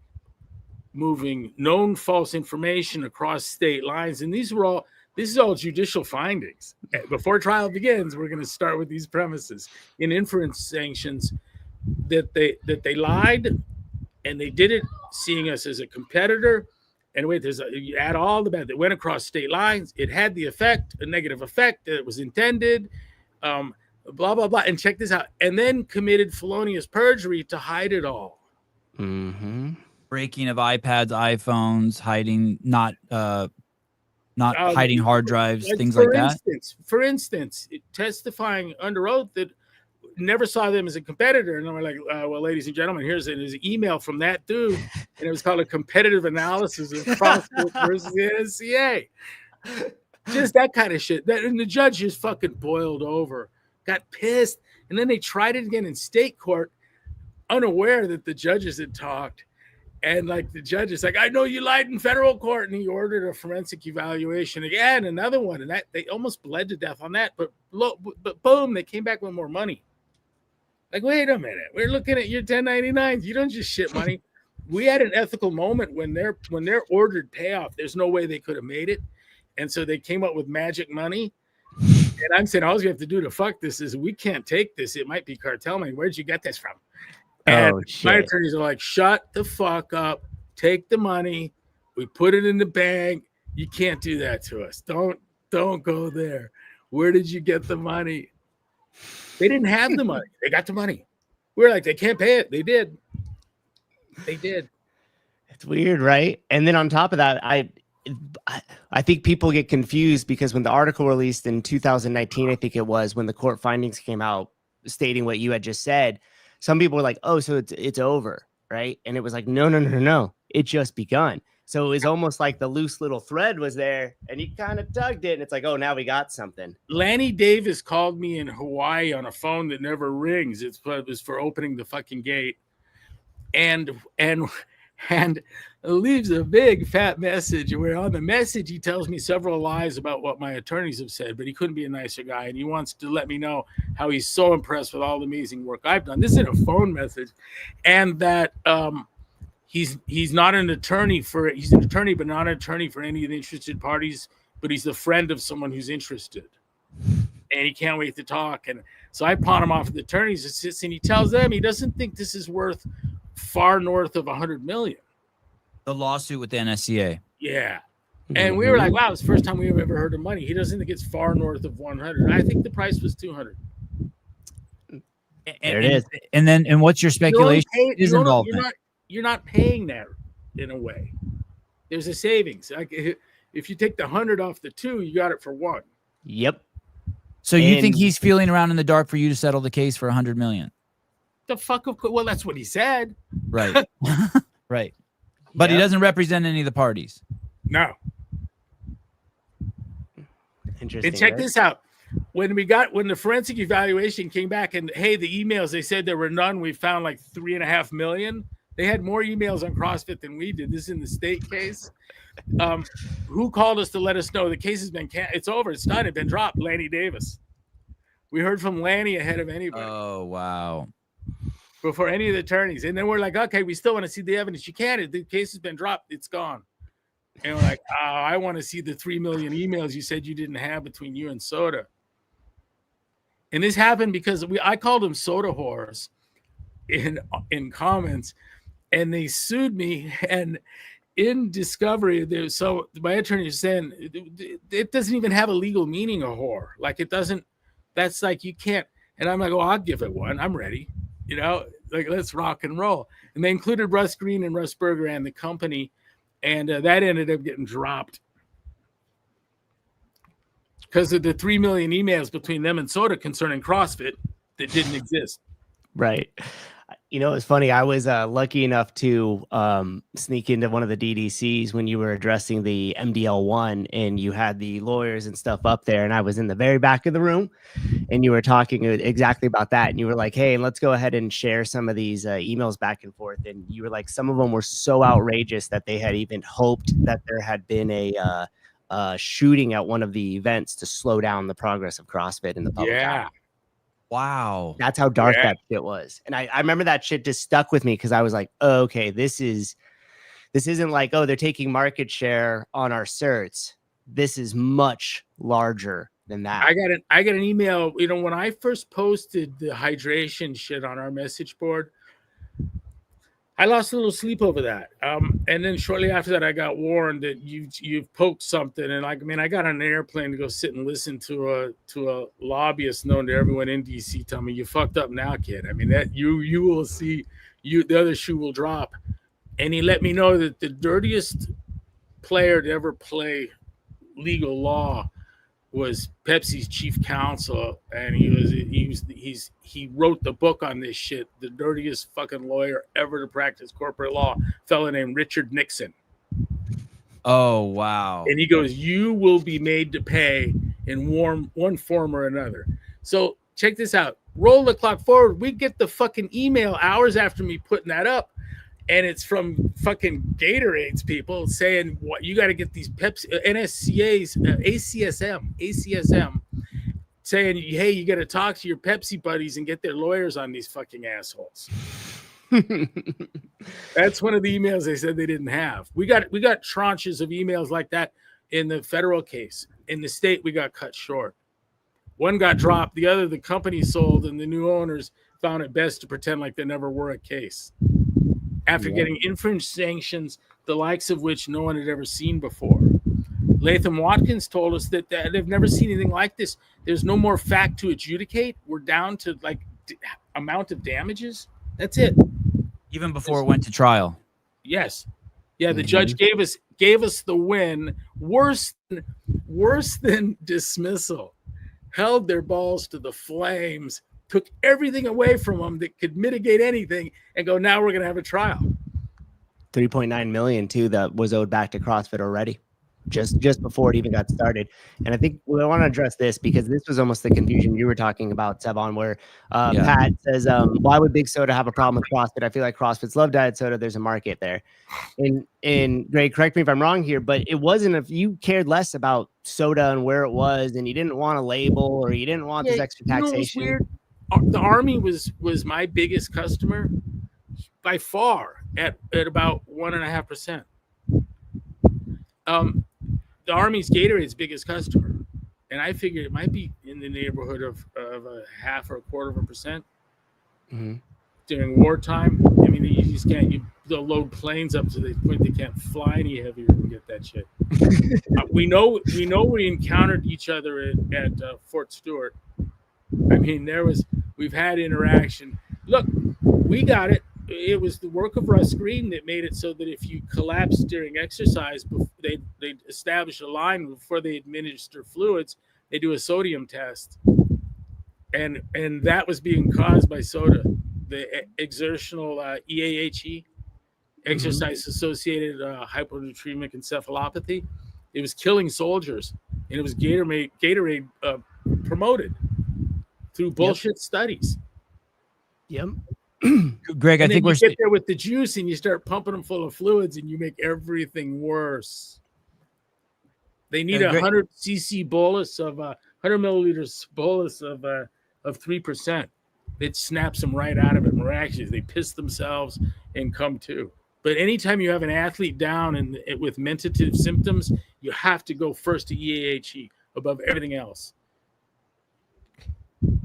moving known false information across state lines. And this is all judicial findings. Before trial begins, we're going to start with these premises in inference sanctions that they lied, and they did it seeing us as a competitor. And wait, you add all the bad that went across state lines. It had the effect, a negative effect that it was intended, blah, blah, blah. And check this out. And then committed felonious perjury to hide it all. Mm-hmm. Breaking of iPads, iPhones, hiding, not not hiding hard drives, things like that. For instance, testifying under oath that never saw them as a competitor. And I'm like, well, ladies and gentlemen, here's an email from that dude. And it was called a competitive analysis of CrossFit versus the NSCA. Just that kind of shit. And the judge just fucking boiled over, got pissed. And then they tried it again in state court, unaware that the judges had talked. And like the judge is like, I know you lied in federal court. And he ordered a forensic evaluation again, another one. And that they almost bled to death on that. But boom, they came back with more money. Like, wait a minute, we're looking at your 1099s. You don't just shit money. We had an ethical moment when they're ordered payoff. There's no way they could have made it. And so they came up with magic money. And I'm saying all you have to do to fuck this is we can't take this. It might be cartel money. Where'd you get this from? And my attorneys are like, shut the fuck up. Take the money. We put it in the bank. You can't do that to us. Don't go there. Where did you get the money? They didn't have the money. They got the money. We were like, they can't pay it. They did. They did. It's weird, right? And then on top of that, I think people get confused because when the article released in 2019, I think it was, when the court findings came out stating what you had just said, some people were like, oh, so it's over, right? And it was like, no. It just begun. So it was almost like the loose little thread was there and he kind of tugged it. And it's like, oh, now we got something. Lanny Davis called me in Hawaii on a phone that never rings. It was for opening the fucking gate. And leaves a big fat message where on the message he tells me several lies about what my attorneys have said, but he couldn't be a nicer guy, and he wants to let me know how he's so impressed with all the amazing work I've done. This is a phone message, and that he's not an attorney he's an attorney but not an attorney for any of the interested parties, but he's the friend of someone who's interested, and he can't wait to talk. And so I pawn him off to the attorneys, and he tells them he doesn't think this is worth far north of 100 million. The lawsuit with the NSCA. Yeah. And we were like, wow, it's the first time we've ever heard of money. He doesn't think it's far north of 100. I think the price was 200. There it is. And what's your speculation? You're not paying that in a way. There's a savings. Like if you take the 100 off the 2, you got it for 1. Yep. So you think he's feeling around in the dark for you to settle the case for 100 million? The fuck of well, that's what he said. Right. Right. But he doesn't represent any of the parties. No. Interesting. And check this out. When the forensic evaluation came back and hey, the emails, they said there were none. We found like 3.5 million. They had more emails on CrossFit than we did. This is in the state case. Who called us to let us know the case has been it's over. It's done. It's been dropped. Lanny Davis. We heard from Lanny ahead of anybody. Oh, wow. Before any of the attorneys. And then we're like, okay, we still want to see the evidence. You can't. The case has been dropped. It's gone. And we're like, oh, I want to see the 3 million emails you said you didn't have between you and Soda. And this happened because I called them soda whores in comments, and they sued me. And in discovery, so my attorney is saying it doesn't even have a legal meaning, a whore. Like it doesn't. That's like you can't. And I'm like, oh, I'll give it one. I'm ready. You know, like let's rock and roll. And they included Russ Green and Russ Berger and the company, and that ended up getting dropped because of the 3 million emails between them and Soda concerning CrossFit that didn't exist. Right. You know, it's funny. I was lucky enough to sneak into one of the DDCs when you were addressing the MDL1 and you had the lawyers and stuff up there. And I was in the very back of the room and you were talking exactly about that. And you were like, hey, let's go ahead and share some of these emails back and forth. And you were like, some of them were so outrageous that they had even hoped that there had been a shooting at one of the events to slow down the progress of CrossFit in the public. Yeah. Eye. Wow. That's how dark that shit was. And I remember that shit just stuck with me because I was like, oh, okay, this isn't like, oh, they're taking market share on our certs. This is much larger than that. I got an email, you know, when I first posted the hydration shit on our message board, I lost a little sleep over that. And then shortly after that, I got warned that you've poked something. And I got on an airplane to go sit and listen to a lobbyist known to everyone in DC tell me, you fucked up now, kid. I mean, that you will see the other shoe will drop. And he let me know that the dirtiest player to ever play legal law was Pepsi's chief counsel, and he wrote the book on this shit. The dirtiest fucking lawyer ever to practice corporate law, a fellow named Richard Nixon. Oh, wow. And he goes, you will be made to pay in one form or another. So check this out. Roll the clock forward. We get the fucking email hours after me putting that up. And it's from fucking Gatorade's people saying, what, you got to get these Pepsi, NSCA's, ACSM, saying, hey, you got to talk to your Pepsi buddies and get their lawyers on these fucking assholes. That's one of the emails they said they didn't have. We got tranches of emails like that in the federal case. In the state, we got cut short. One got dropped. The other, the company sold, and the new owners found it best to pretend like there never were a case. After getting infringed sanctions, the likes of which no one had ever seen before. Latham Watkins told us that they've never seen anything like this. There's no more fact to adjudicate. We're down to like amount of damages. That's it. Even before it went to trial. Yes. Yeah, the judge gave us the win. Worse than dismissal. Held their balls to the flames, took everything away from them that could mitigate anything, and go, now we're going to have a trial. 3.9 million too that was owed back to CrossFit already, just before it even got started. And I think we want to address this because this was almost the confusion you were talking about, Sevon, where Pat says, why would Big Soda have a problem with CrossFit? I feel like CrossFits love diet soda. There's a market there. And Greg, correct me if I'm wrong here, but it wasn't if you cared less about soda and where it was, and you didn't want a label or you didn't want this extra taxation. You know, weird? The Army was my biggest customer by far at about 1.5%. The Army's Gatorade's biggest customer, and I figured it might be in the neighborhood of a 0.5 or 1/4%. During wartime. I mean, you just can't. They'll load planes up to the point they can't fly any heavier and get that shit. We know we encountered each other at Fort Stewart. I mean, we've had interaction. Look, we got it. It was the work of Russ Green that made it so that if you collapse during exercise, they establish a line before they administer fluids. They do a sodium test, and that was being caused by soda, the exertional EAHE, exercise-associated hyponatremic encephalopathy. It was killing soldiers, and it was Gatorade promoted through bullshit studies. Yep. Greg, I think we're get there with the juice and you start pumping them full of fluids and you make everything worse. They need a 100 cc bolus of 100 milliliters bolus of 3%. It snaps them right out of it miraculously. They piss themselves and come to. But anytime you have an athlete down and with mentative symptoms, you have to go first to EAHE above everything else.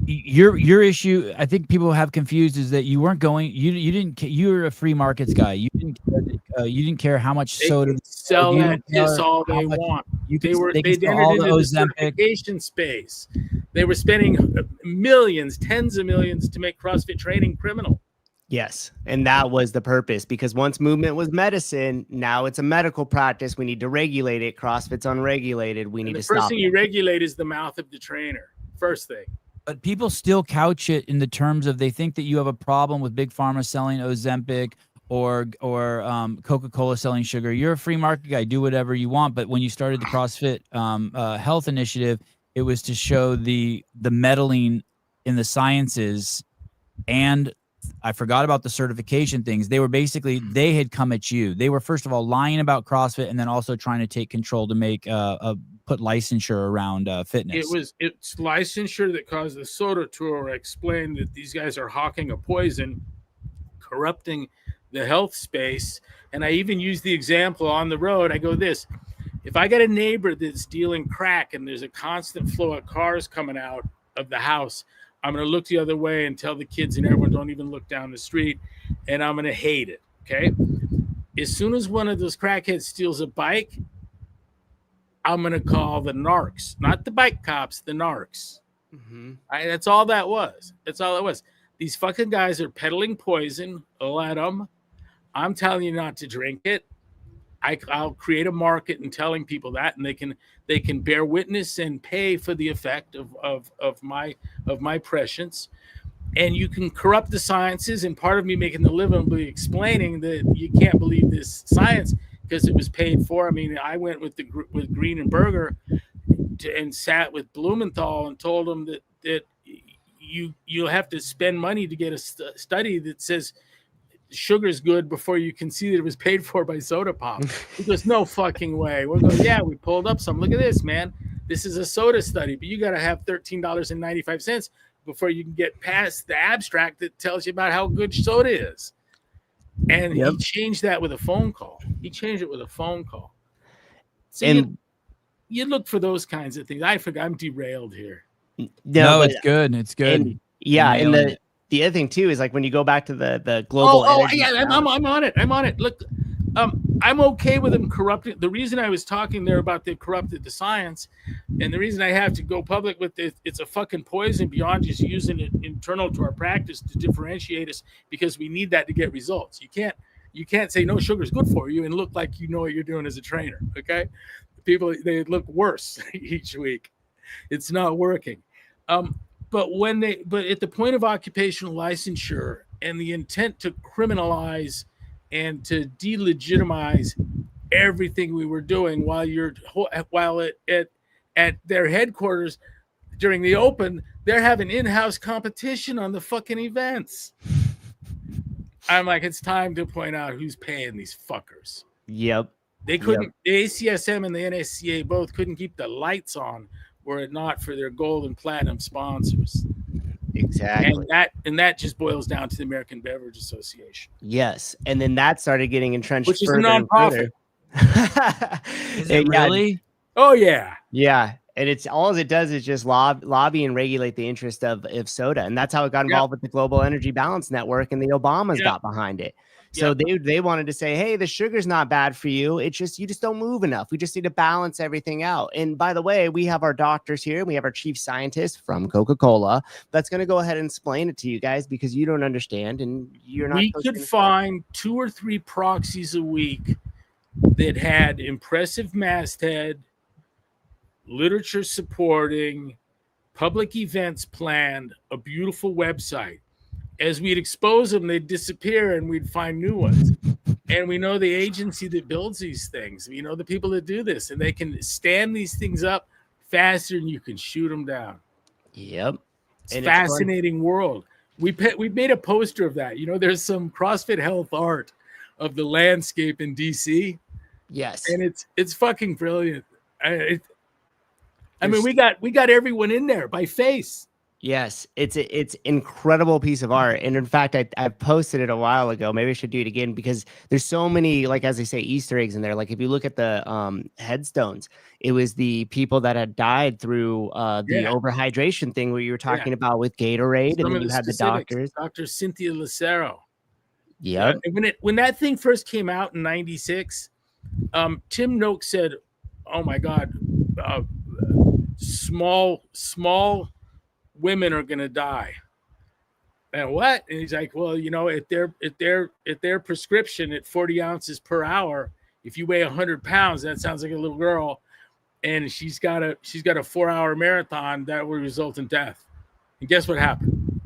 Your issue, I think people have confused, is that you weren't going. You were a free markets guy. You didn't care how much soda. Sell that piss all they want. They entered into the certification space. They were spending millions, tens of millions to make CrossFit training criminal. Yes, and that was the purpose, because once movement was medicine, now it's a medical practice. We need to regulate it. CrossFit's unregulated. We need to stop. The first thing you regulate is the mouth of the trainer. First thing. But people still couch it in the terms of they think that you have a problem with Big Pharma selling Ozempic or Coca-Cola selling sugar. You're a free market guy. Do whatever you want. But when you started the CrossFit Health Initiative, it was to show the meddling in the sciences, and I forgot about the certification things. They were basically, they had come at you. They were, first of all, lying about CrossFit, and then also trying to take control to make put licensure around fitness. It's licensure that caused the soda tour explain that these guys are hawking a poison, corrupting the health space. And I even use the example on the road. I go this: if I got a neighbor that's dealing crack and there's a constant flow of cars coming out of the house, I'm going to look the other way and tell the kids and everyone, don't even look down the street, and I'm going to hate it, okay? As soon as one of those crackheads steals a bike, I'm going to call the narcs, not the bike cops, the narcs. That's all that was. That's all it was. These fucking guys are peddling poison. Let them. I'm telling you not to drink it. I'll create a market and telling people that, and they can bear witness and pay for the effect of my prescience. And you can corrupt the sciences, and part of me making the living will be explaining that you can't believe this science because it was paid for. I mean, I went with Green and Berger and sat with Blumenthal and told them that you'll have to spend money to get a study that says sugar is good before you can see that it was paid for by soda pop. He goes, no fucking way. We're going, yeah, we pulled up some. Look at this, man. This is a soda study, but you got to have $13.95 before you can get past the abstract that tells you about how good soda is. And he changed that with a phone call. He changed it with a phone call. So and you look for those kinds of things. I forgot, I'm derailed here. No, it's good. It's good. And, yeah, and the other thing too is like when you go back to the global. I'm on it. Look, I'm okay with them corrupting. The reason I was talking there about they corrupted the science, and the reason I have to go public with it, it's a fucking poison beyond just using it internal to our practice to differentiate us, because we need that to get results. You can't say no, sugar's good for you and look like you know what you're doing as a trainer. Okay, people, they look worse each week. It's not working. But at the point of occupational licensure and the intent to criminalize and to delegitimize everything we were doing while at their headquarters during the open, they're having in-house competition on the fucking events. I'm like, it's time to point out who's paying these fuckers. Yep. They couldn't, the ACSM and the NSCA both couldn't keep the lights on were it not for their gold and platinum sponsors. Exactly. And that just boils down to the American Beverage Association. Yes. And then that started getting entrenched, which is a nonprofit. Is it really? Oh yeah. Yeah. And it's all it does is just lobby and regulate the interest of soda. And that's how it got involved with the Global Energy Balance Network, and the Obamas got behind it. So they wanted to say, hey, the sugar's not bad for you. It's just, you just don't move enough. We just need to balance everything out. And by the way, we have our doctors here. We have our chief scientist from Coca-Cola that's going to go ahead and explain it to you guys, because you don't understand and you're not. We could find 2 or 3 proxies a week that had impressive masthead, literature supporting, public events planned, a beautiful website. As we'd expose them, they'd disappear and we'd find new ones. And we know the agency that builds these things. We know the people that do this, and they can stand these things up faster than you can shoot them down. Yep. It's a fascinating world. We made a poster of that. You know, there's some CrossFit Health art of the landscape in DC. Yes. And it's fucking brilliant. I mean, we got everyone in there by face. Yes, it's incredible piece of art. And in fact, I posted it a while ago. Maybe I should do it again, because there's so many, like, as they say, Easter eggs in there. Like if you look at the headstones, it was the people that had died through the overhydration thing where you were talking about with Gatorade. Some and then you had the doctors. Dr. Cynthia Lucero. Yeah. When that thing first came out in '96, Tim Noakes said, oh my God, small women are going to die. And what? And he's like, well, you know, at their prescription at 40 ounces per hour, if you weigh 100 pounds, that sounds like a little girl, and she's got a 4-hour marathon, that will result in death. And guess what happened?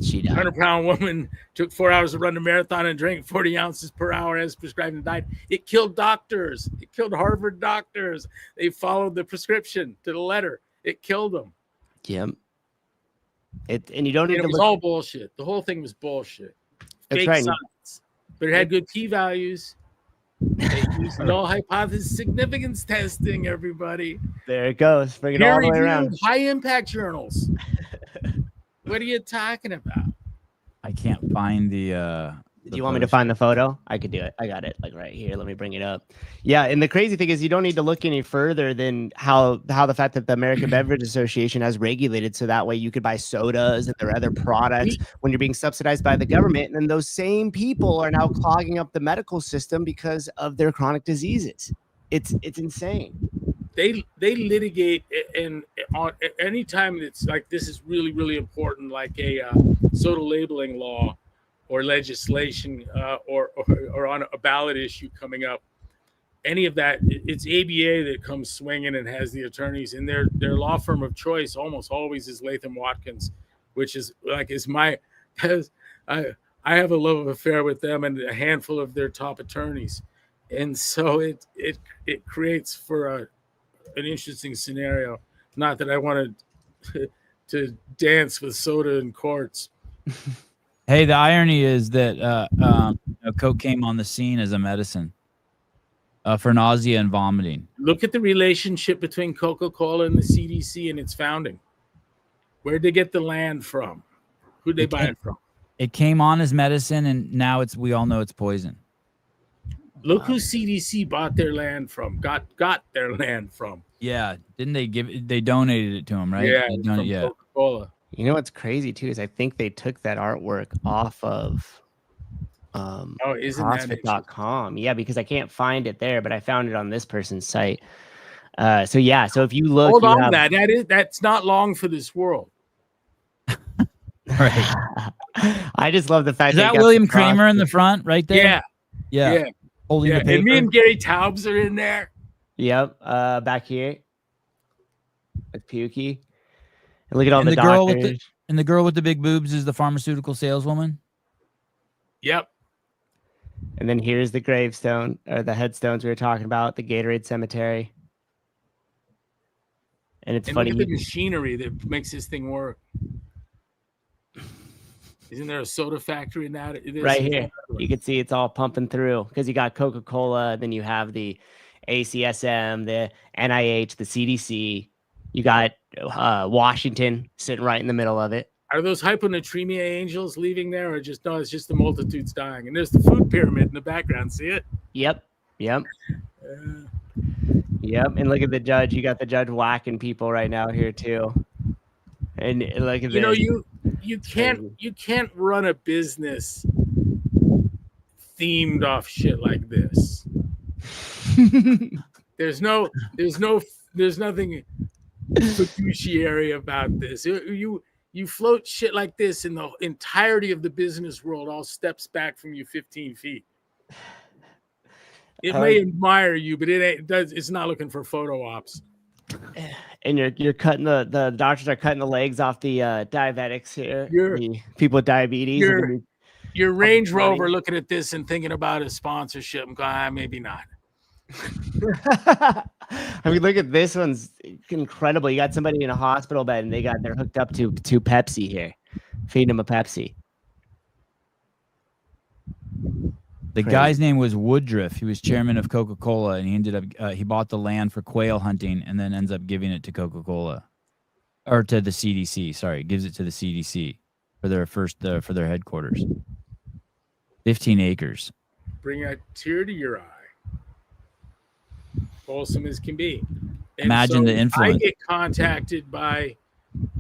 She died. 100-pound woman took 4 hours to run the marathon and drank 40 ounces per hour as prescribed and died. It killed doctors. It killed Harvard doctors. They followed the prescription to the letter. It killed them. Yep. And you don't need to. It was all bullshit. The whole thing was bullshit. That's Fake right. science. But it had good p-values. They used null hypothesis significance testing, everybody. There it goes. Bring it all the way around. High impact journals. What are you talking about? I can't find the Do you want me to find the photo? I could do it. I got it, like right here. Let me bring it up. Yeah, and the crazy thing is you don't need to look any further than how the fact that the American Beverage Association has regulated, so that way you could buy sodas and their other products when you're being subsidized by the government. And then those same people are now clogging up the medical system because of their chronic diseases. It's insane. They litigate, and on any time it's like this is really, really important, like a soda labeling law or legislation or on a ballot issue coming up. any of that. It's ABA that comes swinging and has the attorneys, and their law firm of choice almost always is Latham Watkins, which is my, because I have a love affair with them and a handful of their top attorneys, and so it creates for an interesting scenario. Not that I wanted to dance with soda in courts. Hey, the irony is that coke came on the scene as a medicine for nausea and vomiting. Look at the relationship between Coca-Cola and the CDC and its founding. Where'd they get the land from? Who'd they buy it from? It came on as medicine, and now we all know it's poison. Look who CDC bought their land from. Got their land from. Yeah, didn't they they donated it to them, right? Yeah, from Coca-Cola. You know what's crazy too is I think they took that artwork off of CrossFit.com. Yeah, because I can't find it there, but I found it on this person's site. So if you look, hold on, that's not long for this world. Right. I just love the fact that William Kramer in the front right there. Yeah. Holding the paper. And me and Gary Taubes are in there. Yep. Back here with Pukey. And look at all the doctors. And the girl with the big boobs is the pharmaceutical saleswoman. Yep. And then here's the gravestone, or the headstones we were talking about, the Gatorade Cemetery. And it's funny. Look at the machinery that makes this thing work. Isn't there a soda factory in that? Right here. You can see it's all pumping through because you got Coca-Cola, then you have the ACSM, the NIH, the CDC. You got Washington sitting right in the middle of it. Are those hyponatremia angels leaving there, or just no? It's just the multitudes dying. And there's the food pyramid in the background. See it? Yep. Yep. And look at the judge. You got the judge whacking people right now here too. And look at this. You can't run a business themed off shit like this. There's nothing fiduciary about this. You float shit like this, and the entirety of the business world all steps back from you 15 feet. It may admire you, but it's not looking for photo ops. And you're cutting the doctors are cutting the legs off the diabetics here. The people with diabetes. Your Range Rover looking at this and thinking about a sponsorship. I'm going, maybe not. I mean, look at this one's incredible. You got somebody in a hospital bed and they're hooked up to Pepsi here, feeding them a Pepsi. The guy's name was Woodruff. He was chairman of Coca-Cola, and he ended up he bought the land for quail hunting, and then ends up giving it to Coca-Cola, or to the CDC. Sorry, gives it to the CDC for their for their headquarters. 15 acres. Bring a tear to your eye. Wholesome as can be. And imagine the influence. I get contacted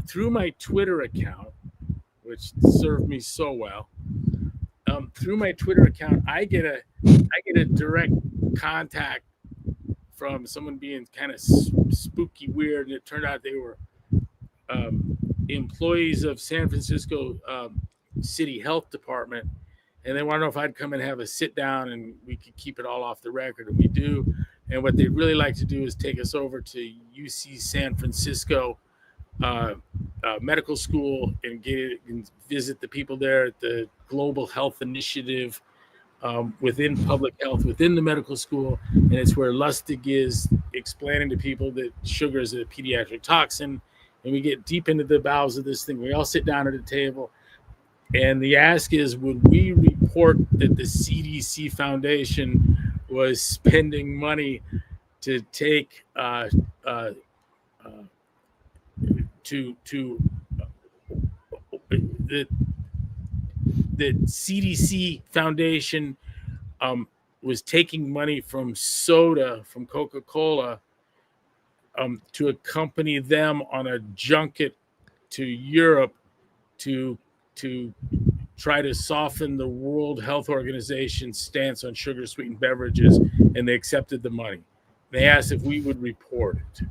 through my Twitter account, which served me so well. Through my Twitter account, I get a direct contact from someone being kind of spooky weird, and it turned out they were employees of San Francisco City Health Department, and they want to know if I'd come and have a sit down and we could keep it all off the record, and we do. And what they'd really like to do is take us over to UC San Francisco medical school and visit the people there at the Global Health Initiative within public health, within the medical school. And it's where Lustig is explaining to people that sugar is a pediatric toxin. And we get deep into the bowels of this thing. We all sit down at a table. And the ask is, would we report that the CDC Foundation was spending money to take the CDC Foundation was taking money from soda, from Coca-Cola, to accompany them on a junket to Europe to try to soften the World Health Organization's stance on sugar-sweetened beverages, and they accepted the money. They asked if we would report it.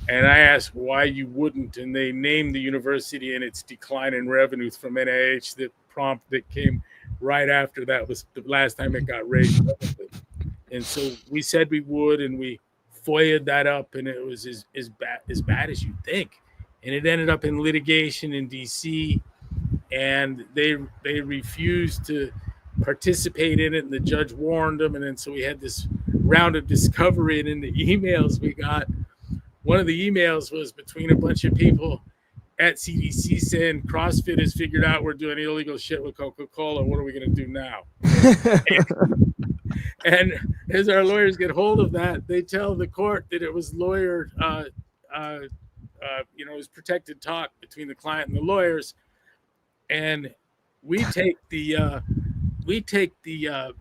And I asked why you wouldn't, and they named the university and its decline in revenues from NIH. The prompt that came right after that was the last time it got raised. And so we said we would, and we FOIA'd that up, and it was as bad as you think. And it ended up in litigation in DC, and they refused to participate in it, and the judge warned them. And then so we had this round of discovery, and in the emails we got, one of the emails was between a bunch of people at CDC saying CrossFit has figured out we're doing illegal shit with Coca-Cola. What are we going to do now? and as our lawyers get hold of that, they tell the court that it was lawyer, it was protected talk between the client and the lawyers. And we take the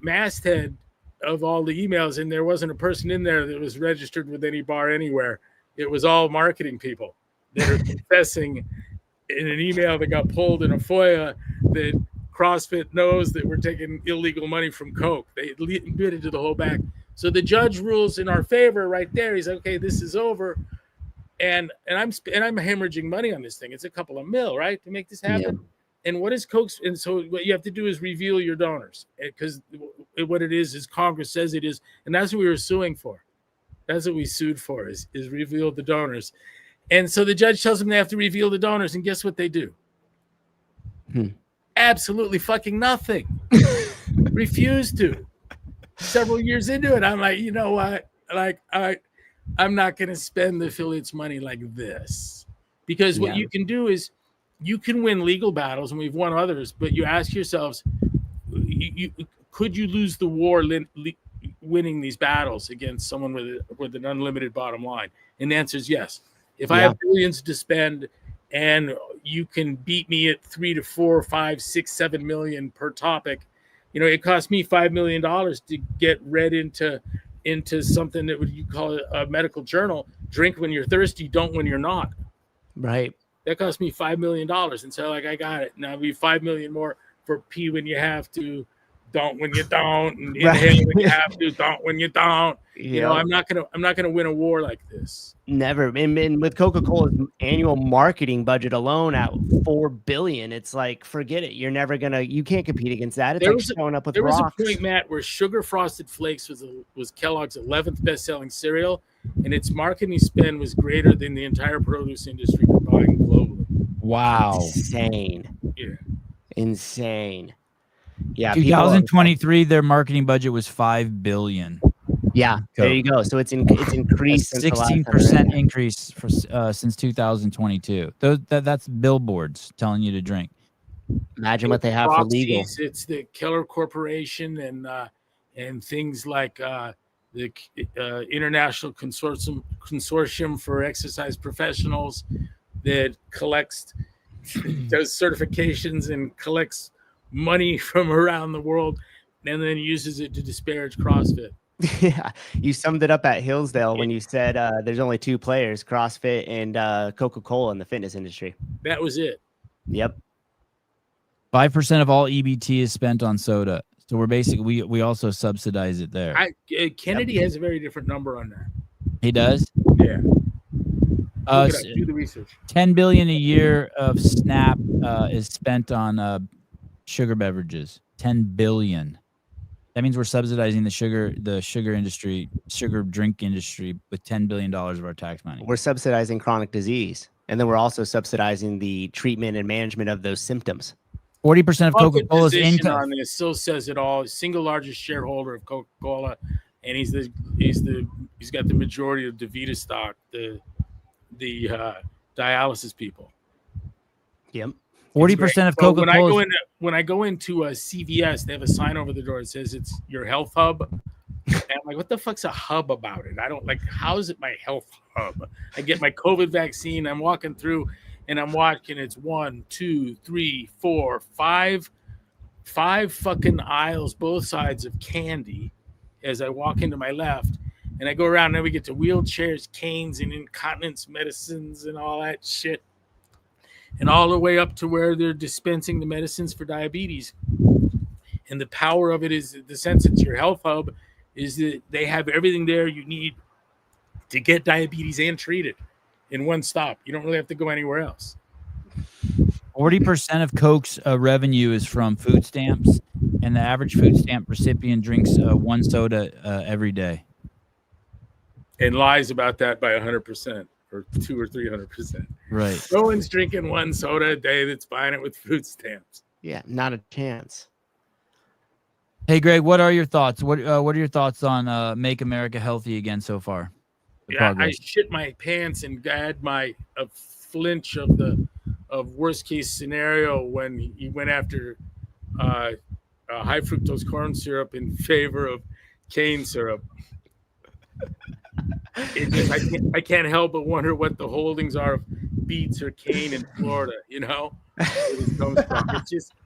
masthead of all the emails, and there wasn't a person in there that was registered with any bar anywhere. It was all marketing people that are confessing in an email that got pulled in a FOIA that CrossFit knows that we're taking illegal money from Coke. They admitted to the whole bag. So the judge rules in our favor right there. He's like, okay, this is over. And I'm hemorrhaging money on this thing. It's a couple of mil, right, to make this happen. Yeah. And what is Coke's? And so what you have to do is reveal your donors, because what it is Congress says it is, and that's what we were suing for. That's what we sued for, is reveal the donors. And so the judge tells them they have to reveal the donors, and guess what they do? Absolutely fucking nothing. Refused to. Several years into it, I'm like, you know what? Like, I'm not going to spend the affiliates' money like this, because what you can do is you can win legal battles, and we've won others, but you ask yourselves, could you lose the war winning these battles against someone with an unlimited bottom line? And the answer is yes. If I have billions to spend and you can beat me at 3 to 4, 5, 6, 7 million per topic, it cost me $5 million to get read into something that you call a medical journal. Drink when you're thirsty, don't when you're not. Right. That cost me $5 million. And so I got it. Now we $5 million more for pee when you have to, don't when you don't, and inhale when you have to, don't when you don't. I'm not gonna win a war like this. Never. And with Coca-Cola's annual marketing budget alone at $4 billion, it's like, forget it. You can't compete against that. It's showing up with rocks. There was a point, Matt, where Sugar Frosted Flakes was Kellogg's 11th best-selling cereal, and its marketing spend was greater than the entire produce industry combined globally. Wow. Insane. Yeah. Insane. Yeah. 2023, their marketing budget was $5 billion. Yeah, there you go. So it's increased. 16% increase since 2022. That's billboards telling you to drink. Imagine what they have for legal. It's the Keller Corporation and things like the International Consortium for Exercise Professionals that does certifications and collects money from around the world, and then uses it to disparage CrossFit. Yeah, you summed it up at Hillsdale when you said there's only two players, CrossFit and Coca-Cola in the fitness industry. That was it. Yep. 5% of all EBT is spent on soda. So we're basically, we also subsidize it there. Kennedy has a very different number on that. He does? Yeah. Do the research. 10 billion a year of SNAP is spent on sugar beverages. 10 billion. That means we're subsidizing the sugar industry, sugar drink industry with $10 billion of our tax money. We're subsidizing chronic disease, and then we're also subsidizing the treatment and management of those symptoms. 40% of Coca-Cola's income on this still says it all. Single largest shareholder of Coca-Cola, and he's got the majority of DaVita stock, the dialysis people. Yep. 40% of Coca-Cola. When I go into a CVS, they have a sign over the door that says it's your health hub. And I'm like, what the fuck's a hub about it? I don't like, how is it my health hub? I get my COVID vaccine. I'm walking through and I'm watching. It's 1, 2, 3, 4, 5 fucking aisles, both sides of candy as I walk into my left. And I go around and then we get to wheelchairs, canes, and incontinence medicines and all that shit. And all the way up to where they're dispensing the medicines for diabetes. And the power of it is the sense it's your health hub, is that they have everything there you need to get diabetes and treat it in one stop. You don't really have to go anywhere else. 40% 40% of Coke's revenue is from food stamps, and the average food stamp recipient drinks one soda every day. And lies about that by 100% or 200 or 300%. Right. No one's drinking one soda a day that's buying it with food stamps. Yeah, not a chance. Hey, Greg, what are your thoughts? What are your thoughts on Make America Healthy Again so far? I shit my pants and had a flinch of worst case scenario when he went after high fructose corn syrup in favor of cane syrup. I can't help but wonder what the holdings are of beets or cane in Florida. You know,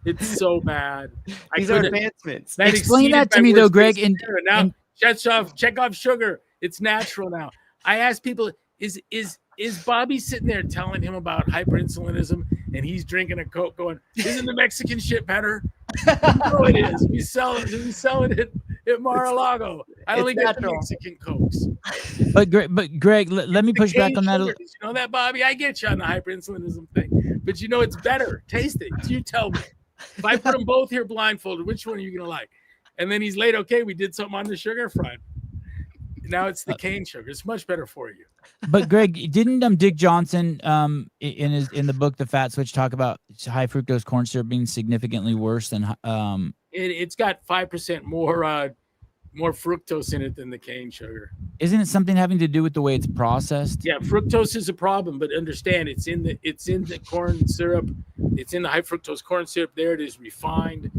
it's so bad. These are advancements. Explain that to me though, Greg. And now check off sugar. It's natural now. I ask people, is Bobby sitting there telling him about hyperinsulinism and he's drinking a Coke going, isn't the Mexican shit better? No, it is. We sell it at Mar-a-Lago. I only get the Mexican Cokes. But Greg, let me push back on that. Did you know that, Bobby? I get you on the hyperinsulinism thing, but you know it's better. Taste it. You tell me. If I put them both here blindfolded, which one are you gonna like? And then he's late. Okay, we did something on the sugar front. Now it's the cane sugar. It's much better for you. But Greg, didn't Dick Johnson in the book The Fat Switch talk about high fructose corn syrup being significantly worse than It's got 5% more fructose in it than the cane sugar. Isn't it something having to do with the way it's processed? Yeah, fructose is a problem, but understand it's in the corn syrup. It's in the high fructose corn syrup. There it is refined,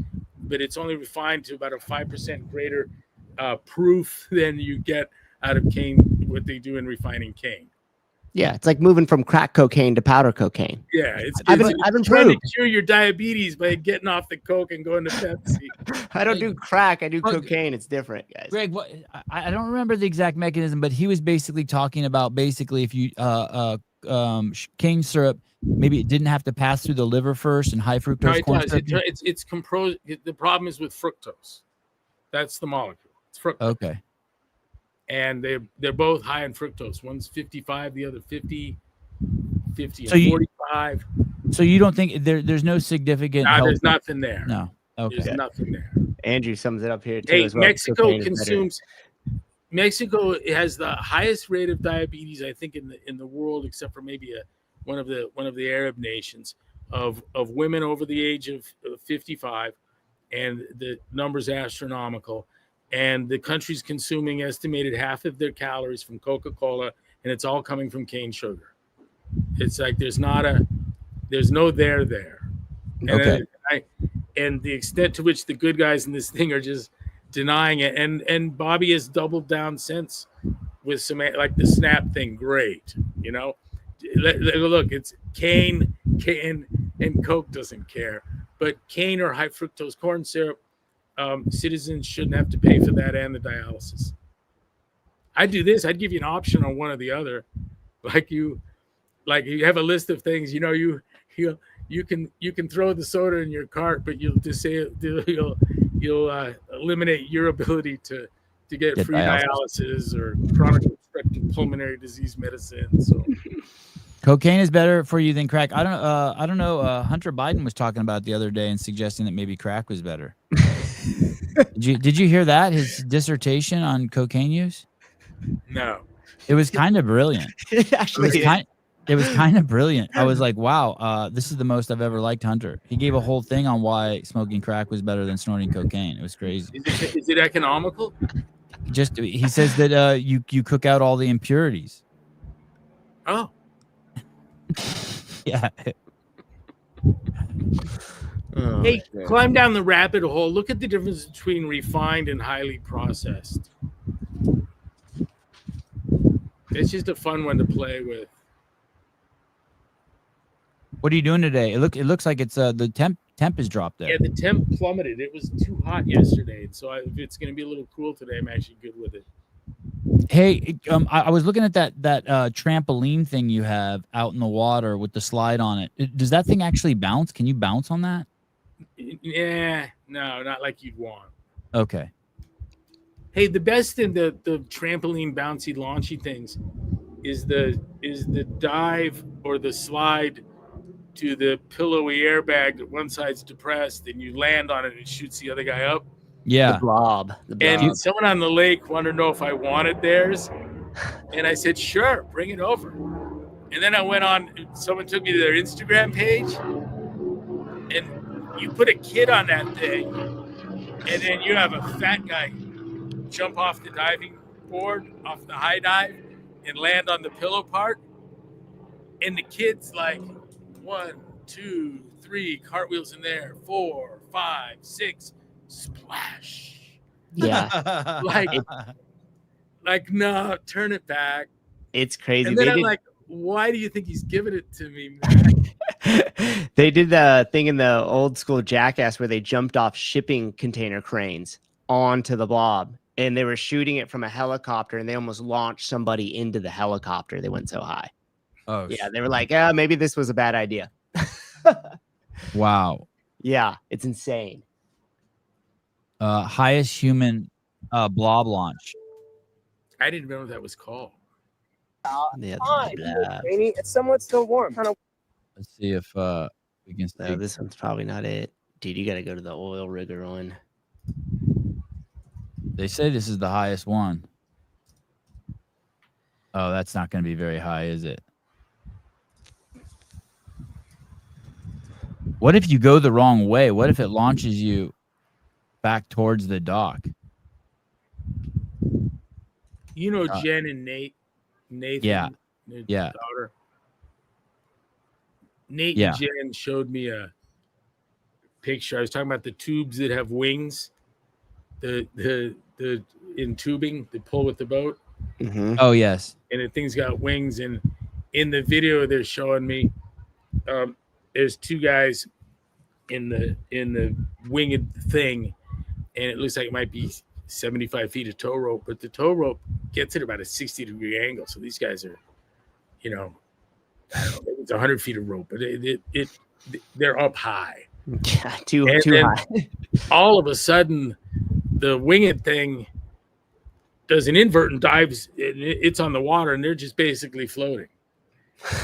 but it's only refined to about a 5% greater proof than you get out of cane, what they do in refining cane. Yeah, it's like moving from crack cocaine to powder cocaine. Yeah, I've been trying to cure your diabetes by getting off the Coke and going to Pepsi. I don't do crack. I do cocaine. It's different, guys. Greg, I don't remember the exact mechanism, but he was basically talking about if you cane syrup, maybe it didn't have to pass through the liver first, and high fructose corn syrup. It's composed. The problem is with fructose. That's the molecule. It's fructose. Okay. And they're both high in fructose. One's 55, the other 50 and 45. So you don't think there's no significant? No, there's nothing there. No. Okay. There's nothing there. Andrew sums it up here too. Hey, as well. Mexico has the highest rate of diabetes, I think, in the world, except for maybe one of the Arab nations of women over the age of 55, and the number's astronomical. And the country's consuming estimated half of their calories from Coca-Cola, and it's all coming from cane sugar. It's like there's no there. And okay. And the extent to which the good guys in this thing are just denying it, and Bobby has doubled down since with some like the SNAP thing. Great, you know. Look, it's cane, and Coke doesn't care, but cane or high fructose corn syrup. Citizens shouldn't have to pay for that and the dialysis. I'd do this. I'd give you an option on one or the other. Like you have a list of things. You know, you can throw the soda in your cart, but you'll eliminate your ability to get free dialysis or chronic obstructive pulmonary disease medicine. So. Cocaine is better for you than crack. I don't know. Hunter Biden was talking about it the other day and suggesting that maybe crack was better. Did you hear that? His dissertation on cocaine use? No. It was kind of brilliant. It was kind of brilliant. I was like, wow, this is the most I've ever liked Hunter. He gave a whole thing on why smoking crack was better than snorting cocaine. It was crazy. Is it economical? He says that you cook out all the impurities. Oh. Yeah. Hey, climb down the rabbit hole. Look at the difference between refined and highly processed. It's just a fun one to play with. What are you doing today? It looks like it's the temp is dropped there. Yeah, the temp plummeted. It was too hot yesterday, so if it's going to be a little cool today, I'm actually good with it. Hey, I was looking at that trampoline thing you have out in the water with the slide on it. Does that thing actually bounce? Can you bounce on that? Yeah, no, not like you'd want. Okay. Hey, the best in the trampoline bouncy launchy things is the dive or the slide to the pillowy airbag that one side's depressed, and you land on it and it shoots the other guy up. Yeah. The blob. And someone on the lake wanted to know if I wanted theirs. And I said, sure, bring it over. And then I went on, someone took me to their Instagram page, and you put a kid on that thing, and then you have a fat guy jump off the diving board, off the high dive, and land on the pillow part. And the kid's like 1, 2, 3 cartwheels in there, 4, 5, 6, splash. Yeah. Like, no, turn it back. It's crazy. And then I'm like, why do you think he's giving it to me, man? They did the thing in the old school Jackass where they jumped off shipping container cranes onto the blob, and they were shooting it from a helicopter, and they almost launched somebody into the helicopter. They went so high. Oh, yeah. They were like, maybe this was a bad idea. Wow. Yeah. It's insane. Highest human blob launch. I didn't know what that was called. Yeah, it's somewhat still warm. Let's see if we can see. No, this one's probably not it. Dude, you got to go to the oil rigger one. They say this is the highest one. Oh, that's not going to be very high, is it? What if you go the wrong way? What if it launches you back towards the dock? You know Jen and Nathan. Yeah. Yeah. Daughter. Nate and Jen showed me a picture. I was talking about the tubes that have wings, the in tubing that pull with the boat. Mm-hmm. Oh yes. And the thing's got wings. And in the video they're showing me, there's 2 guys in the winged thing, and it looks like it might be 75 feet of tow rope, but the tow rope gets at about a 60-degree angle. So these guys are, I don't know, it's 100 feet of rope, but they're up high. Yeah, too high. All of a sudden, the winged thing does an invert and dives. It's on the water, and they're just basically floating.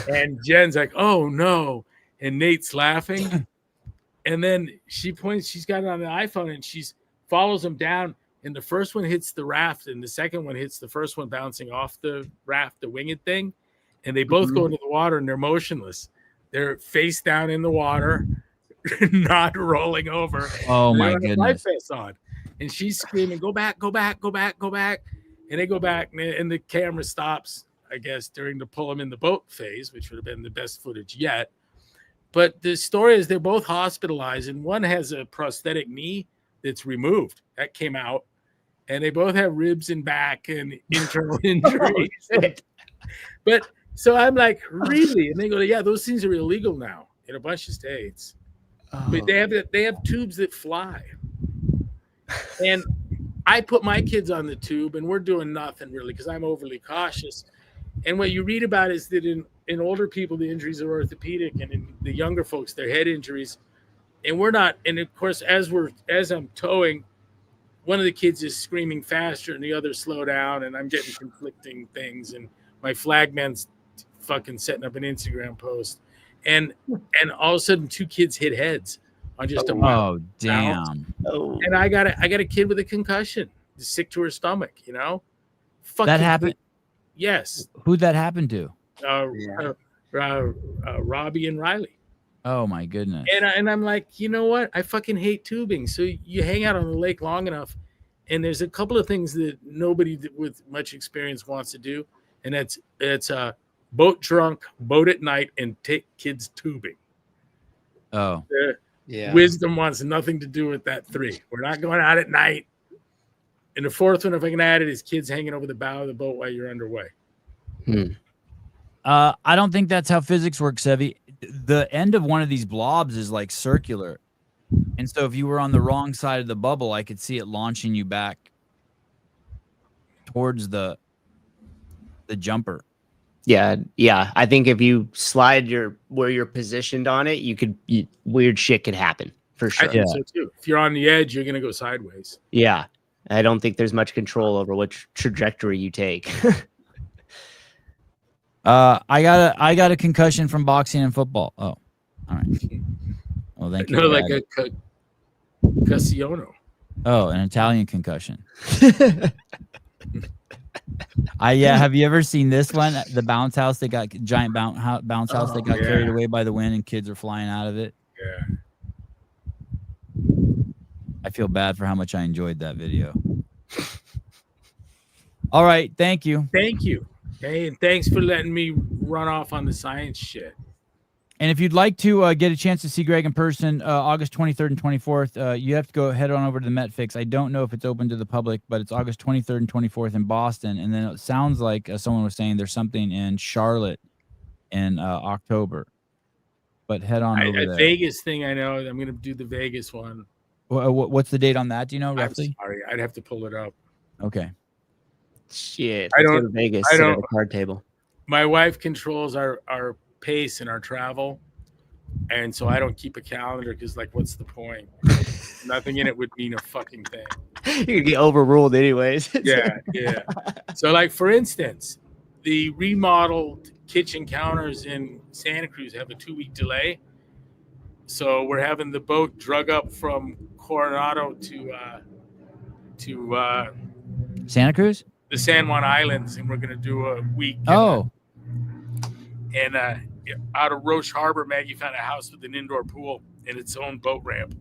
And Jen's like, "Oh no!" And Nate's laughing. And then she points. She's got it on the iPhone, and she follows them down. And the first one hits the raft, and the second one hits the first one bouncing off the raft, the winged thing. And they both go into the water, and they're motionless. They're face down in the water, not rolling over. Oh my goodness! Life vest on, and she's screaming, "Go back! Go back! Go back! Go back!" And they go back, and the camera stops, I guess, during the pull them in the boat phase, which would have been the best footage yet. But the story is they're both hospitalized, and one has a prosthetic knee that's removed. That came out. And they both have ribs and back and internal injuries. But so I'm like, really? And they go, yeah, those things are illegal now in a bunch of states. But they have tubes that fly. And I put my kids on the tube, and we're doing nothing really because I'm overly cautious. And what you read about is that in older people, the injuries are orthopedic, and in the younger folks, they're head injuries. And we're not. And of course, as I'm towing, one of the kids is screaming faster and the other slow down, and I'm getting conflicting things. And my flagman's fucking setting up an Instagram post, and all of a sudden 2 kids hit heads on just a oh damn! Oh. And I got a kid with a concussion, sick to her stomach. Fucking That happened. Yes. Who'd that happen to? Robbie and Riley. Oh my goodness! And I'm like, you know what? I fucking hate tubing. So you hang out on the lake long enough, and there's a couple of things that nobody with much experience wants to do, and it's boat drunk, boat at night, and take kids tubing. Oh, Wisdom wants nothing to do with that 3. We're not going out at night. And the 4th one, if I can add it, is kids hanging over the bow of the boat while you're underway. I don't think that's how physics works, Sevy. The end of one of these blobs is like circular. And so if you were on the wrong side of the bubble, I could see it launching you back towards the jumper. Yeah. I think if you slide where you're positioned on it, weird shit could happen for sure. I think so too. If you're on the edge, you're going to go sideways. Yeah. I don't think there's much control over which trajectory you take. I got a concussion from boxing and football. Oh, All right. Well, thank you. No, like a Cassiono. Oh, an Italian concussion. Have you ever seen this one? The bounce house. They got giant bounce house that got carried away by the wind, and kids are flying out of it. Yeah. I feel bad for how much I enjoyed that video. All right, thank you. Thank you. Hey, and thanks for letting me run off on the science shit. And if you'd like to get a chance to see Greg in person, August 23rd and 24th, you have to go head on over to the MetFix. I don't know if it's open to the public, but it's August 23rd and 24th in Boston. And then it sounds like someone was saying there's something in Charlotte in October. But head on over there. Vegas thing, I know. I'm going to do the Vegas one. What's the date on that? Do you know roughly? I'm sorry, I'd have to pull it up. Okay. Shit. I don't. Go to Vegas. I don't. At a card table. My wife controls our pace and our travel, and so I don't keep a calendar because, like, what's the point? Nothing in it would mean a fucking thing. You could get overruled anyways. Yeah. So, like, for instance, the remodeled kitchen counters in Santa Cruz have a 2-week delay. So we're having the boat drug up from Coronado to Santa Cruz, the San Juan Islands, and we're going to do a week. And out of Roche Harbor, Maggie found a house with an indoor pool and its own boat ramp.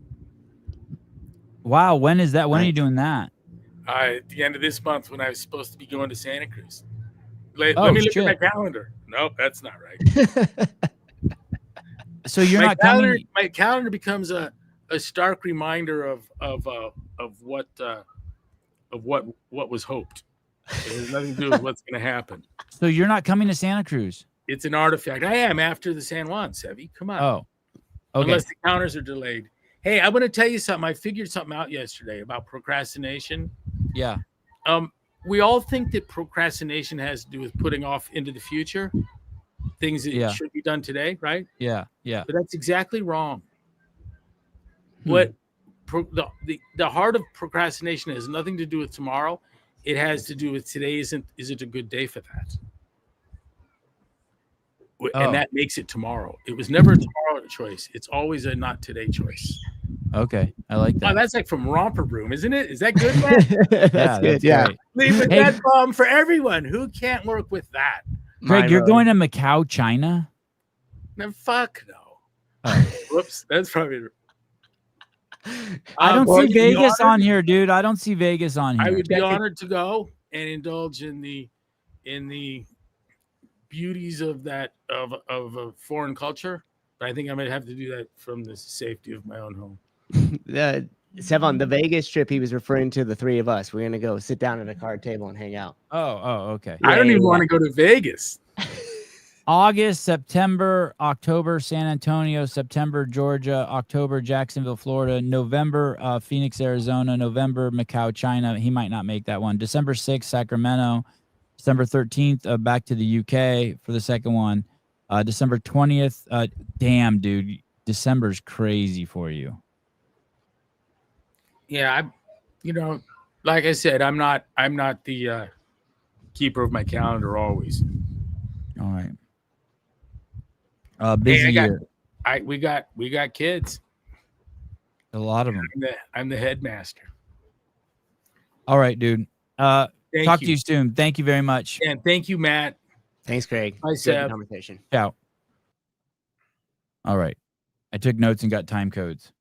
Wow, when is that? When are you doing that? At the end of this month, when I was supposed to be going to Santa Cruz. Let me look at my calendar. Nope, that's not right. So you're not coming. My calendar becomes a stark reminder of what was hoped. It has nothing to do with what's going to happen. So you're not coming to Santa Cruz. It's an artifact. I am after the San Juan, Sevy. Come on. Oh, okay. Unless the counters are delayed. Hey, I'm going to tell you something. I figured something out yesterday about procrastination. Yeah. We all think that procrastination has to do with putting off into the future things that should be done today, right? Yeah. But that's exactly wrong. What the heart of procrastination has nothing to do with tomorrow. It has to do with today. Is it a good day for that? And that makes it tomorrow. It was never a tomorrow choice. It's always a not today choice. Okay, I like that. Oh, that's like from Romper Room, isn't it? Is that good, man? That's good. Yeah. Leave a dead bomb for everyone. Who can't work with that? Greg, you're going to Macau, China? No, fuck no. Whoops, that's probably. I don't see Vegas on here, dude. I don't see Vegas on here. I would be honored to go and indulge in the beauties of that of a foreign culture, but I think I might have to do that from the safety of my own home. Sevon, the Vegas trip, he was referring to the three of us. We're gonna go sit down at a card table and hang out. Oh, okay. I don't even want to go to Vegas. August, September, October, San Antonio, September, Georgia, October, Jacksonville, Florida, November, Phoenix, Arizona, November, Macau, China. He might not make that one. December 6th, Sacramento, December 13th, back to the UK for the second one. December 20th. Damn, dude, December's crazy for you. Yeah, like I said, I'm not the keeper of my calendar always. All right. Busy year. We got kids. A lot of them. I'm the headmaster. All right, dude. Talk to you soon. Thank you very much. And thank you, Matt. Thanks, Craig. Bye, Seb. Conversation. Ciao. All right. I took notes and got time codes.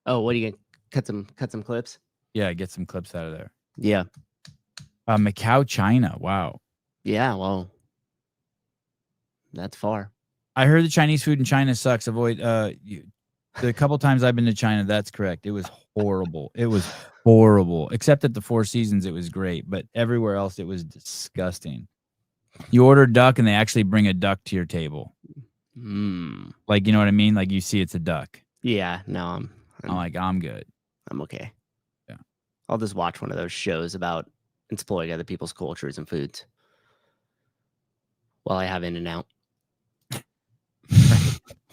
Oh, what are you gonna cut some clips? Yeah, get some clips out of there. Yeah. Macau, China. Wow. Yeah, well, that's far. I heard the Chinese food in China sucks. Avoid the couple times I've been to China, that's correct. It was horrible. It was horrible. Except at the Four Seasons, it was great, but everywhere else it was disgusting. You order duck and they actually bring a duck to your table. Like, you know what I mean? Like, you see it's a duck. Yeah, no, I'm like, I'm good. I'm okay. Yeah. I'll just watch one of those shows about exploiting other people's cultures and foods while I have In-N-Out.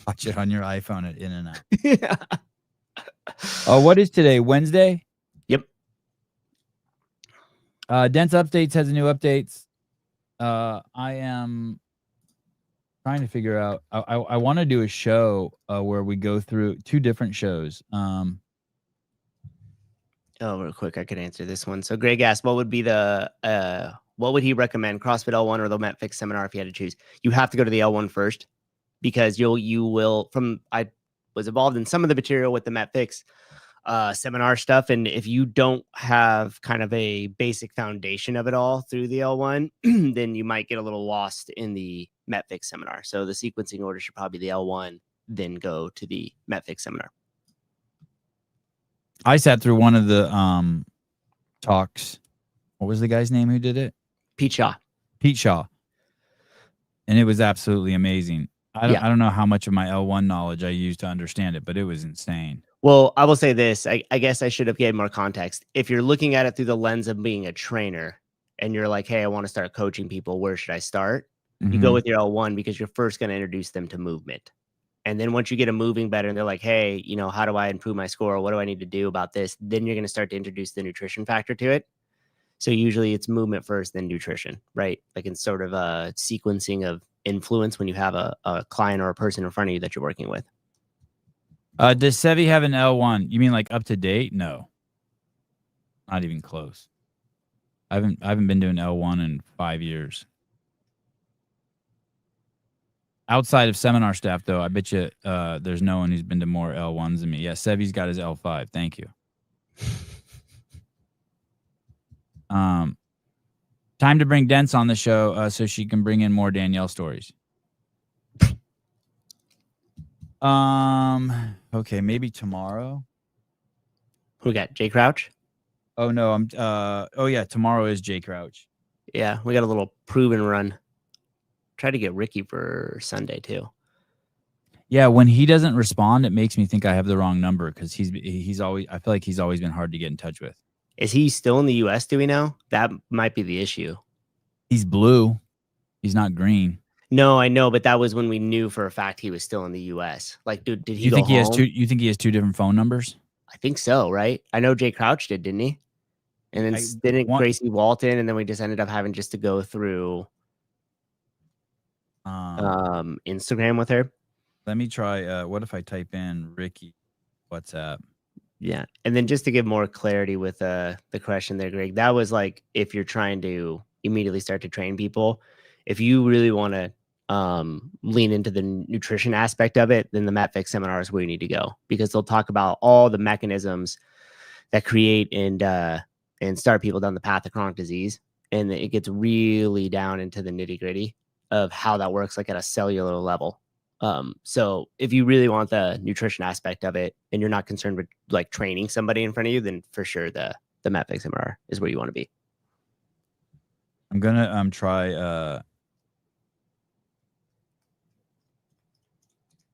Watch it on your iPhone at In-N-Out. Yeah. Oh, what is today? Wednesday? Yep. Dense Updates has a new updates. I am trying to figure out. I want to do a show where we go through 2 different shows. Oh, real quick, I could answer this one. So Greg asked, what would be the what would he recommend, CrossFit L1 or the MetFix seminar if you had to choose? You have to go to the L1 first, because you will I was involved in some of the material with the MetFix seminar stuff, and if you don't have kind of a basic foundation of it all through the L1, then you might get a little lost in the MetFix seminar. So the sequencing order should probably be the L1, then go to the MetFix seminar. I sat through one of the talks. What was the guy's name who did it? Pete Shaw. And it was absolutely amazing. I don't know how much of my L1 knowledge I used to understand it, but it was insane. Well, I will say this. I guess I should have given more context. If you're looking at it through the lens of being a trainer and you're like, hey, I want to start coaching people, where should I start? You go with your L1 because you're first going to introduce them to movement. And then once you get them moving better and they're like, hey, you know, how do I improve my score? What do I need to do about this? Then you're going to start to introduce the nutrition factor to it. So usually it's movement first, then nutrition, right? Like in sort of a sequencing of influence when you have a client or a person in front of you that you're working with. Does Sevi have an L1? You mean like up to date? No, not even close. I haven't been doing L1 in 5 years. Outside of seminar staff, though, I bet you there's no one who's been to more L1s than me. Yeah, Sevi's got his L5. Thank you. Time to bring Dents on the show so she can bring in more Danielle stories. Okay, maybe tomorrow. Who we got? Jay Crouch? Oh no, oh yeah, tomorrow is Jay Crouch. Yeah, we got a little proven run. Try to get Ricky for Sunday too. Yeah, when he doesn't respond, it makes me think I have the wrong number because he's always, I feel like he's always been hard to get in touch with. Is he still in the US? Do we know? That might be the issue. He's blue. He's not green. No, I know, but that was when we knew for a fact he was still in the US. Like, dude, did he you go think home? He has two? You think he has 2 different phone numbers? I think so, right? I know Jay Crouch did, didn't he? And then didn't Gracie Walton, and then we just ended up having just to go through Instagram with her. Let me try. What if I type in Ricky WhatsApp? Yeah, and then just to give more clarity with the question there, Greg, that was like if you're trying to immediately start to train people, if you really want to lean into the nutrition aspect of it, then the MetFix seminar is where you need to go, because they'll talk about all the mechanisms that create and start people down the path of chronic disease, and it gets really down into the nitty gritty of how that works, like at a cellular level. So if you really want the nutrition aspect of it and you're not concerned with like training somebody in front of you, then for sure the MetFix MR is where you want to be. I'm gonna try I'm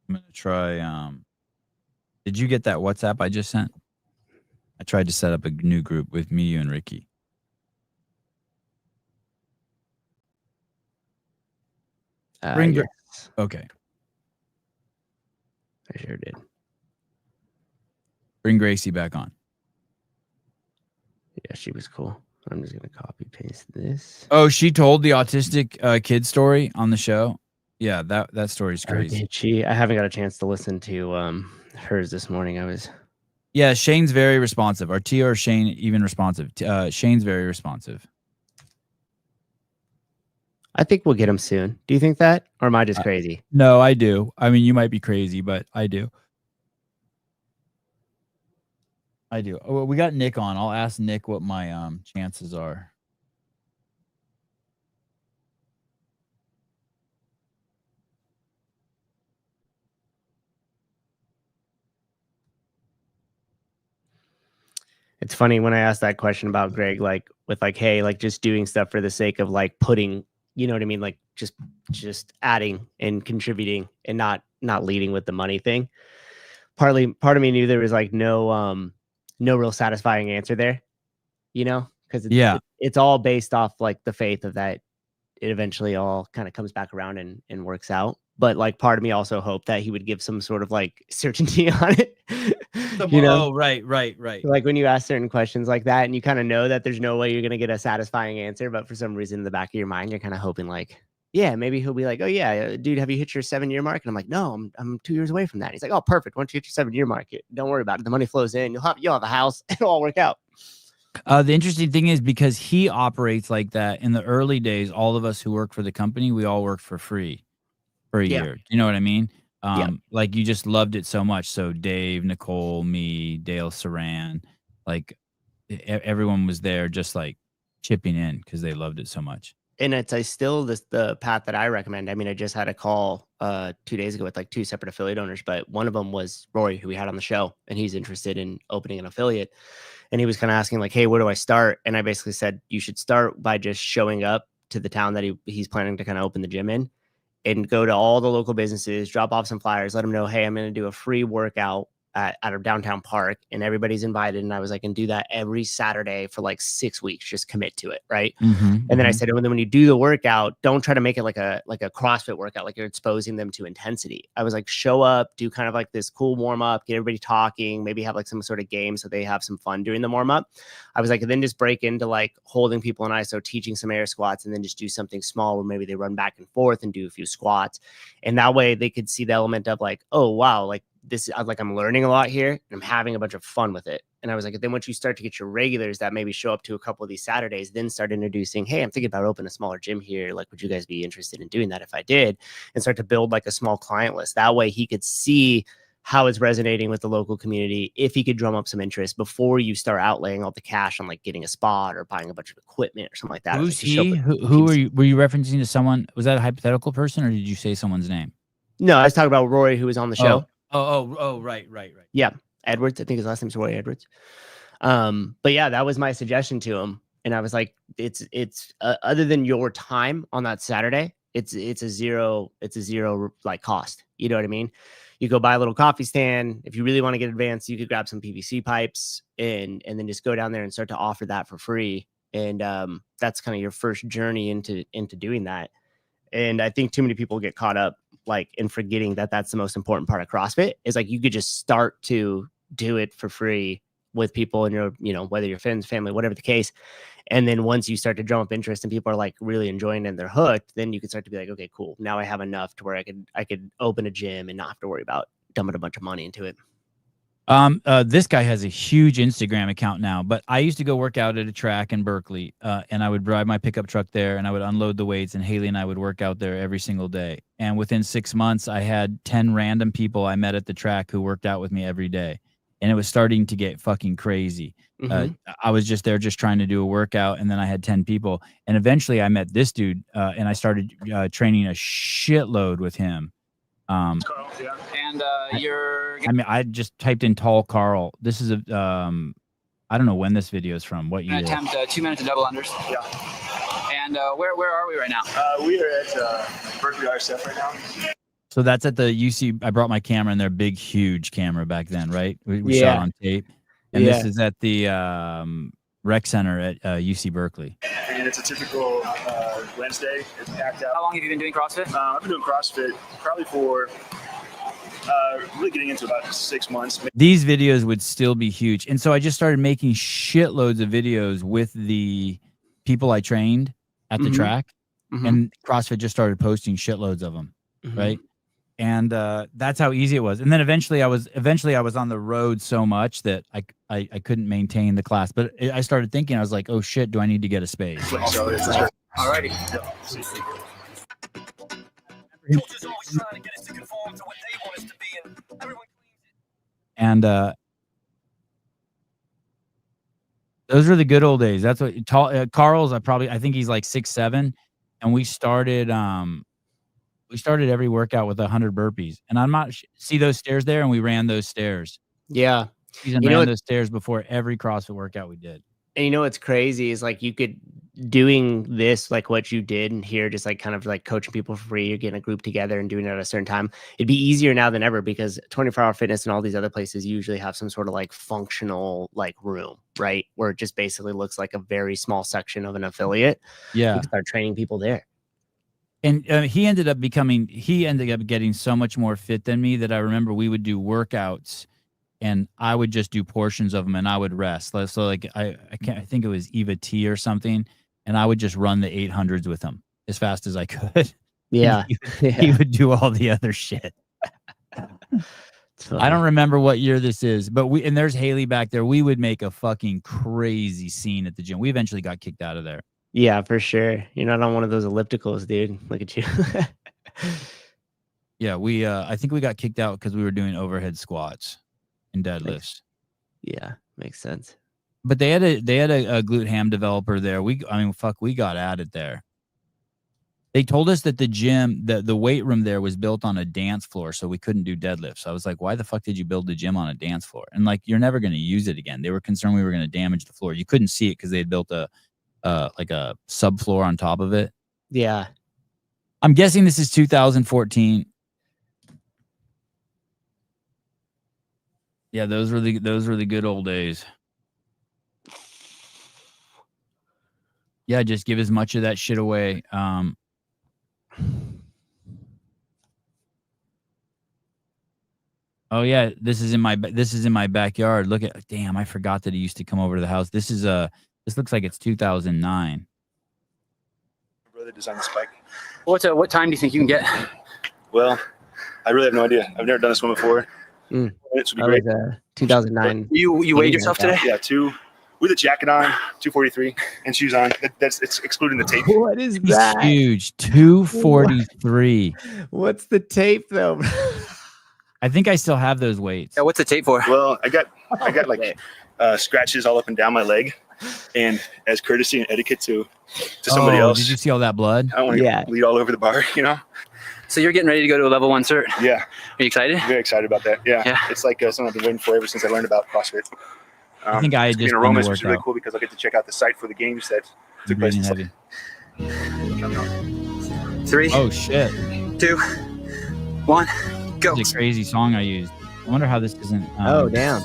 gonna try did you get that WhatsApp I just sent? I tried to set up a new group with me, you, and Ricky. Yes. Okay. I sure did. Bring Gracie back on. Yeah, she was cool. I'm just gonna copy paste this. Oh, she told the autistic kid story on the show. Yeah, that story's crazy. Did she? I haven't got a chance to listen to hers this morning. Yeah, Shane's very responsive. Or Tia or Shane even responsive? Shane's very responsive. I think we'll get him soon. Do you think that? Or am I just crazy? No, I do. I mean, you might be crazy, but I do. Oh, well, we got Nick on. I'll ask Nick what my chances are. It's funny when I asked that question about Greg, like with like, hey, like just doing stuff for the sake of like putting, you know what I mean? Like just adding and contributing and not leading with the money thing. Part of me knew there was like no real satisfying answer there, you know, because it's all based off like the faith of that it eventually all kind of comes back around and works out. But like part of me also hoped that he would give some sort of like certainty on it. You know? Oh, right. Like when you ask certain questions like that and you kind of know that there's no way you're going to get a satisfying answer, but for some reason in the back of your mind, you're kind of hoping like, Yeah, maybe he'll be like, oh yeah, dude, have you hit your 7-year mark? And I'm like, no, I'm 2 years away from that. He's like, oh, perfect. Once you hit your 7-year mark, don't worry about it. The money flows in. You'll have a house. It'll all work out. The interesting thing is because he operates like that in the early days, all of us who work for the company, we all worked for free for a year. You know what I mean? Like you just loved it so much. So Dave, Nicole, me, Dale Saran, like everyone was there just like chipping in because they loved it so much. And it's still the path that I recommend. I mean, I just had a call 2 days ago with like 2 separate affiliate owners, but one of them was Rory, who we had on the show, and he's interested in opening an affiliate. And he was kind of asking like, hey, where do I start? And I basically said, you should start by just showing up to the town that he's planning to kind of open the gym in, and go to all the local businesses, drop off some flyers, let them know, hey, I'm going to do a free workout at a downtown park, and everybody's invited. And I was like, and do that every Saturday for like 6 weeks, just commit to it. Right. And then I said, and then when you do the workout, don't try to make it like a CrossFit workout, like you're exposing them to intensity. I was like, show up, do kind of like this cool warm up, get everybody talking, maybe have like some sort of game so they have some fun during the warm up. I was like, and then just break into like holding people in ISO, teaching some air squats, and then just do something small where maybe they run back and forth and do a few squats. And that way they could see the element of like, oh, wow, like this, like I'm learning a lot here and I'm having a bunch of fun with it. And I was like, then once you start to get your regulars that maybe show up to a couple of these Saturdays, then start introducing, hey, I'm thinking about opening a smaller gym here. Like, would you guys be interested in doing that if I did? And start to build like a small client list. That way he could see how it's resonating with the local community, if he could drum up some interest before you start outlaying all the cash on like getting a spot or buying a bunch of equipment or something like that. Who's he? Who were you referencing to someone? Was that a hypothetical person or did you say someone's name? No, I was talking about Rory, who was on the show. Oh, right. Yeah. Edwards. I think his last name's Roy Edwards. But yeah, that was my suggestion to him. And I was like, it's other than your time on that Saturday, it's a zero like cost. You know what I mean? You go buy a little coffee stand. If you really want to get advanced, you could grab some PVC pipes and then just go down there and start to offer that for free. And that's kind of your first journey into doing that. And I think too many people get caught up like in forgetting that that's the most important part of CrossFit is like you could just start to do it for free with people in your, whether your friends, family, whatever the case. And then once you start to drum up interest and people are like really enjoying it and they're hooked, then you can start to be like, okay, cool. Now I have enough to where I could open a gym and not have to worry about dumping a bunch of money into it. This guy has a huge Instagram account now, but I used to go work out at a track in Berkeley, and I would drive my pickup truck there and I would unload the weights, and Haley and I would work out there every single day. And within 6 months, I had 10 random people I met at the track who worked out with me every day. And it was starting to get fucking crazy. I was just there just trying to do a workout, and then I had 10 people. And eventually I met this dude, and I started training a shitload with him. Carl, yeah. And I just typed in tall Carl. This is I don't know when this video is from. What year? Attempt 2 minutes of double unders. Yeah. And where are we right now? We are at Berkeley RSF right now. So that's at the UC. I brought my camera and their big, huge camera back then, right? We shot on tape. And this is at the rec center at UC Berkeley. And it's a typical Wednesday. It's packed out. How long have you been doing CrossFit? I've been doing CrossFit probably for really getting into about 6 months. These videos would still be huge. And so I just started making shitloads of videos with the people I trained at the track. And CrossFit just started posting shitloads of them, right? And that's how easy it was. And then eventually I was on the road so much that I couldn't maintain the class. But I started thinking, I was like, oh shit, do I need to get a space? Alrighty. And those were the good old days. That's what Carl's. I think he's like 6'7", and we started every workout with 100 burpees. And I'm not see those stairs there, and we ran those stairs. Yeah, ran those stairs before every CrossFit workout we did. And you know what's crazy is like you could doing this like what you did and here, just like kind of like coaching people for free, you're getting a group together and doing it at a certain time. It'd be easier now than ever because 24-hour fitness and all these other places usually have some sort of like functional like room, right? Where it just basically looks like a very small section of an affiliate. Yeah. You can start training people there. And he ended up getting so much more fit than me that I remember we would do workouts and I would just do portions of them and I would rest. So like I think it was Eva T or something. And I would just run the 800s with him as fast as I could. Yeah. He would do all the other shit. I don't remember what year this is, but and there's Haley back there. We would make a fucking crazy scene at the gym. We eventually got kicked out of there. Yeah, for sure. You're not on one of those ellipticals, dude. Look at you. Yeah, I think we got kicked out because we were doing overhead squats and deadlifts. Yeah, makes sense. But they had a glute ham developer there. We got at it there. They told us that the gym, the weight room there was built on a dance floor, so we couldn't do deadlifts. I was like, why the fuck did you build the gym on a dance floor? And like, you're never going to use it again. They were concerned we were going to damage the floor. You couldn't see it because they had built a subfloor on top of it. Yeah. I'm guessing this is 2014. Yeah, those were the good old days. Yeah, just give as much of that shit away. Oh yeah, this is in my backyard. Look at, damn, I forgot that he used to come over to the house. This looks like it's 2009. Brother designed the spike. What time do you think you can get? Well, I really have no idea. I've never done this one before. Minutes would be great. 2009. You weighed yourself today? Yeah, with a jacket on, 243, and shoes on. It's excluding the tape. What is He's that? huge. 243. What's the tape though? I think I still have those weights. Yeah, what's the tape for? Well, I got like scratches all up and down my leg, and as courtesy and etiquette to somebody else. Did you see all that blood? I don't want to bleed all over the bar, you know. So you're getting ready to go to a level 1 cert? Yeah. Are you excited? Very excited about that. Yeah. It's like something I've been waiting for ever since I learned about CrossFit. I think I had just been to which is really cool because I'll get to check out the site for the games that took place. Heavy. 3. Oh shit. 2. 1. Go. It's a crazy song I used. I wonder how this isn't. Oh damn.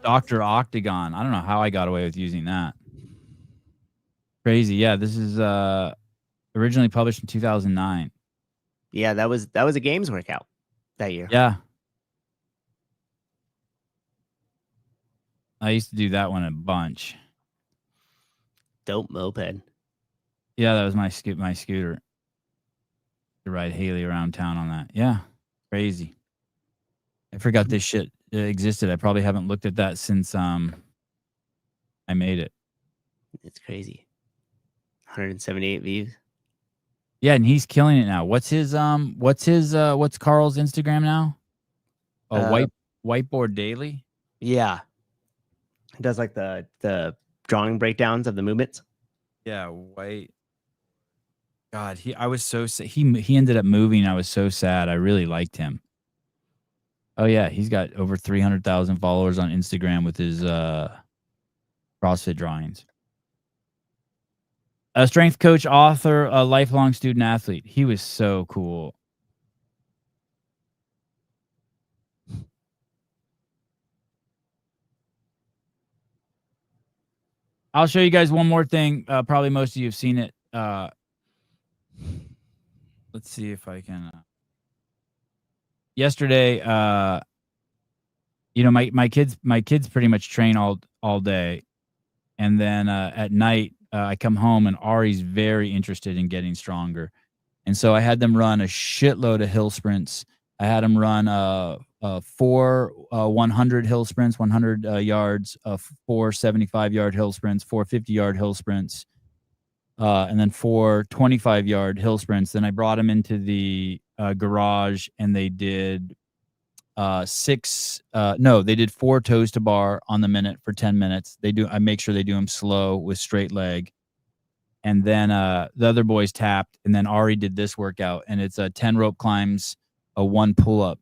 Dr. Octagon. I don't know how I got away with using that. Crazy. Yeah, this is originally published in 2009. Yeah, that was a games workout that year. Yeah. I used to do that one a bunch. Dope moped. Yeah, that was my scooter. To ride Haley around town on that. Yeah. Crazy. I forgot this shit existed. I probably haven't looked at that since I made it. It's crazy. 178 views. Yeah, and he's killing it now. What's Carl's Instagram now? Whiteboard Daily? Yeah. He does like the drawing breakdowns of the movements. Yeah, God, I was so sad. He ended up moving. I was so sad. I really liked him. Oh yeah, he's got over 300,000 followers on Instagram with his CrossFit drawings. A strength coach, author, a lifelong student athlete. He was so cool. I'll show you guys one more thing. Probably most of you have seen it. Let's see if I can. Yesterday, my kids pretty much train all day, and then at night I come home and Ari's very interested in getting stronger, and so I had them run a shitload of hill sprints. I had them run 4 100 hill sprints, 100 yards, 4 75-yard hill sprints, 4 50-yard hill sprints, and then 4 25-yard hill sprints. Then I brought them into the garage, and they did 4 toes to bar on the minute for 10 minutes. I make sure they do them slow with straight leg. And then the other boys tapped, and then Ari did this workout, and it's 10 rope climbs, a 1 pull-up.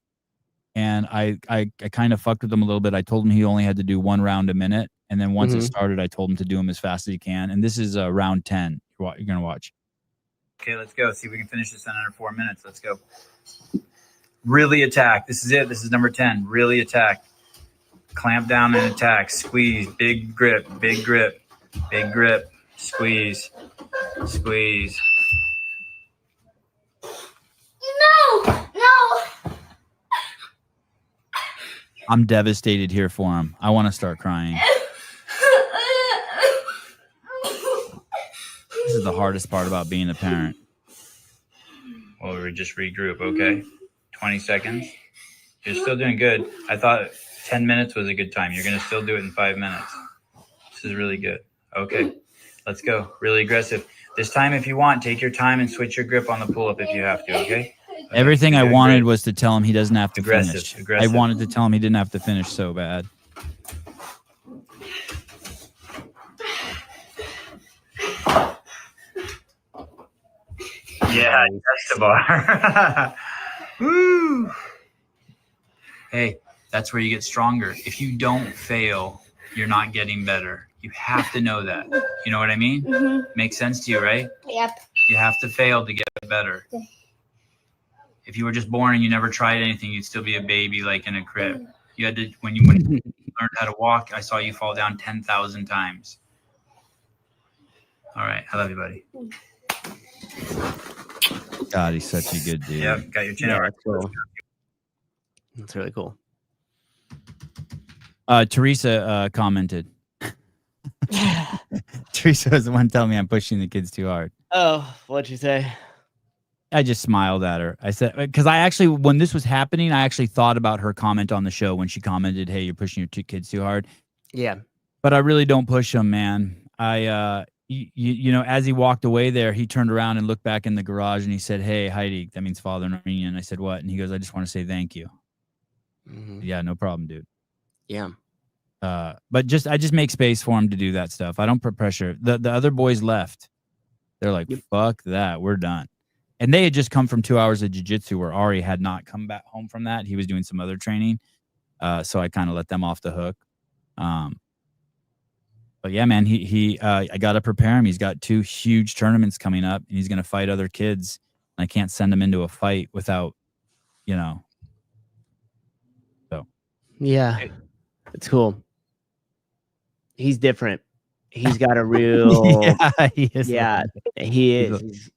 And I kind of fucked with him a little bit. I told him he only had to do 1 round a minute. And then once it started, I told him to do them as fast as he can. And this is round 10. You're going to watch. Okay, let's go. See if we can finish this in under 4 minutes. Let's go. Really attack. This is it. This is number 10. Really attack. Clamp down and attack. Squeeze. Big grip. Big grip. Big grip. Squeeze. Squeeze. No. I'm devastated here for him. I want to start crying. is the hardest part about being a parent. Well, we just regroup. Okay. 20 seconds. You're still doing good. I thought 10 minutes was a good time. You're going to still do it in 5 minutes. This is really good. Okay. Let's go. Really aggressive. This time, if you want, take your time and switch your grip on the pull-up if you have to, okay? Everything I wanted was to tell him he doesn't have to Aggressive, finish. aggressive. I wanted to tell him he didn't have to finish so bad. Yeah, that's the bar. Woo! Hey, that's where you get stronger. If you don't fail, you're not getting better. You have to know that. You know what I mean? Mm-hmm. Makes sense to you, right? Yep. You have to fail to get better. If you were just born and you never tried anything, you'd still be a baby, like in a crib. You had to, when you learned how to walk, I saw you fall down 10,000 times. All right. I love you, buddy. God, he's such a good dude. Yep. Got your chin. Yeah, that's cool. That's really cool. Teresa commented. Teresa was the one telling me I'm pushing the kids too hard. Oh, what'd you say? I just smiled at her. I said, because I actually, when this was happening, I actually thought about her comment on the show when she commented, "Hey, you're pushing your two kids too hard." Yeah. But I really don't push them, man. You know, as he walked away there, he turned around and looked back in the garage and he said, "Hey, Heidi," that means father in Armenian. I said, "What?" And he goes, "I just want to say thank you." Mm-hmm. Yeah, no problem, dude. Yeah. But I just make space for him to do that stuff. I don't put pressure. The other boys left. They're like, fuck that. We're done. And they had just come from 2 hours of jiu-jitsu where Ari had not come back home from that. He was doing some other training. So I kind of let them off the hook. But yeah, man, I got to prepare him. He's got 2 huge tournaments coming up and he's going to fight other kids. And I can't send him into a fight without, you know. So. Yeah, it's cool. He's different. He's got a real, yeah, he is. Yeah, he is.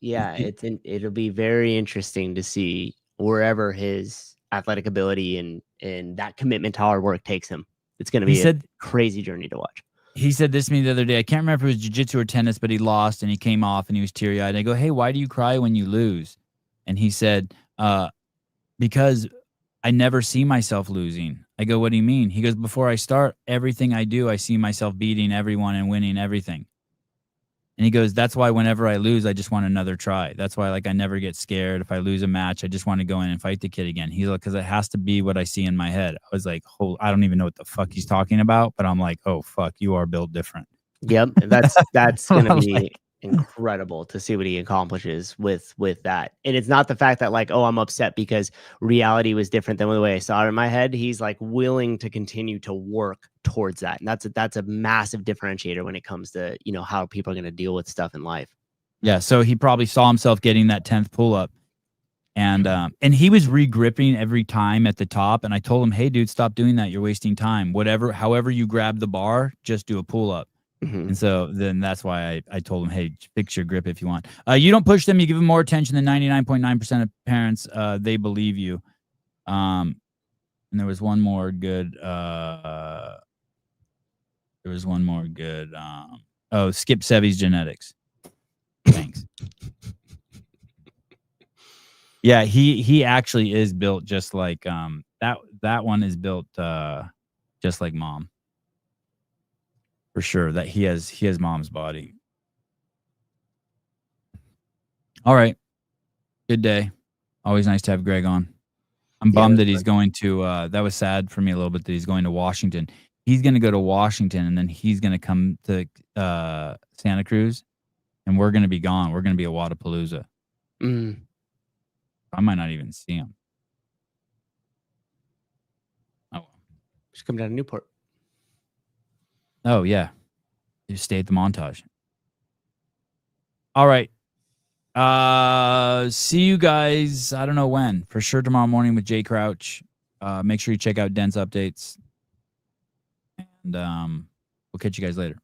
It'll be very interesting to see wherever his athletic ability and that commitment to hard work takes him. It's going to be a crazy journey to watch. He said this to me the other day. I can't remember if it was jiu-jitsu or tennis, but he lost and he came off and he was teary-eyed. I go, "Hey, why do you cry when you lose?" And he said, "Because I never see myself losing." I go, "What do you mean?" He goes, "Before I start, everything I do, I see myself beating everyone and winning everything." And he goes, "That's why whenever I lose, I just want another try. That's why, like, I never get scared. If I lose a match, I just want to go in and fight the kid again." He's like, "Because it has to be what I see in my head." I was like, I don't even know what the fuck he's talking about, but I'm like, "Oh, fuck, you are built different." Yep. That's going to be incredible to see what he accomplishes with that. And it's not the fact that like, oh, I'm upset because reality was different than the way I saw it in my head. He's like willing to continue to work towards that. And that's a massive differentiator when it comes to, you know, how people are going to deal with stuff in life. Yeah. So he probably saw himself getting that 10th pull up and he was re-gripping every time at the top. And I told him, "Hey dude, stop doing that. You're wasting time. However you grab the bar, just do a pull up." Mm-hmm. And so then that's why I told him, "Hey, fix your grip if you want." You don't push them. You give them more attention than 99.9% of parents. They believe you. And there was one more good. Skip Sevy's genetics. Thanks. Yeah, he actually is built just like that one is built just like mom. For sure, that he has mom's body. All right. Good day. Always nice to have Greg on. I'm bummed that he's going to that was sad for me a little bit that he's going to Washington. He's going to go to Washington and then he's going to come to Santa Cruz and we're going to be gone. We're going to be at Wodipalooza. I might not even see him. Oh. Just come down to Newport. Oh, yeah. You stay at the Montage. All right. See you guys. I don't know when. For sure tomorrow morning with Jay Crouch. Make sure you check out Dent's updates. And we'll catch you guys later.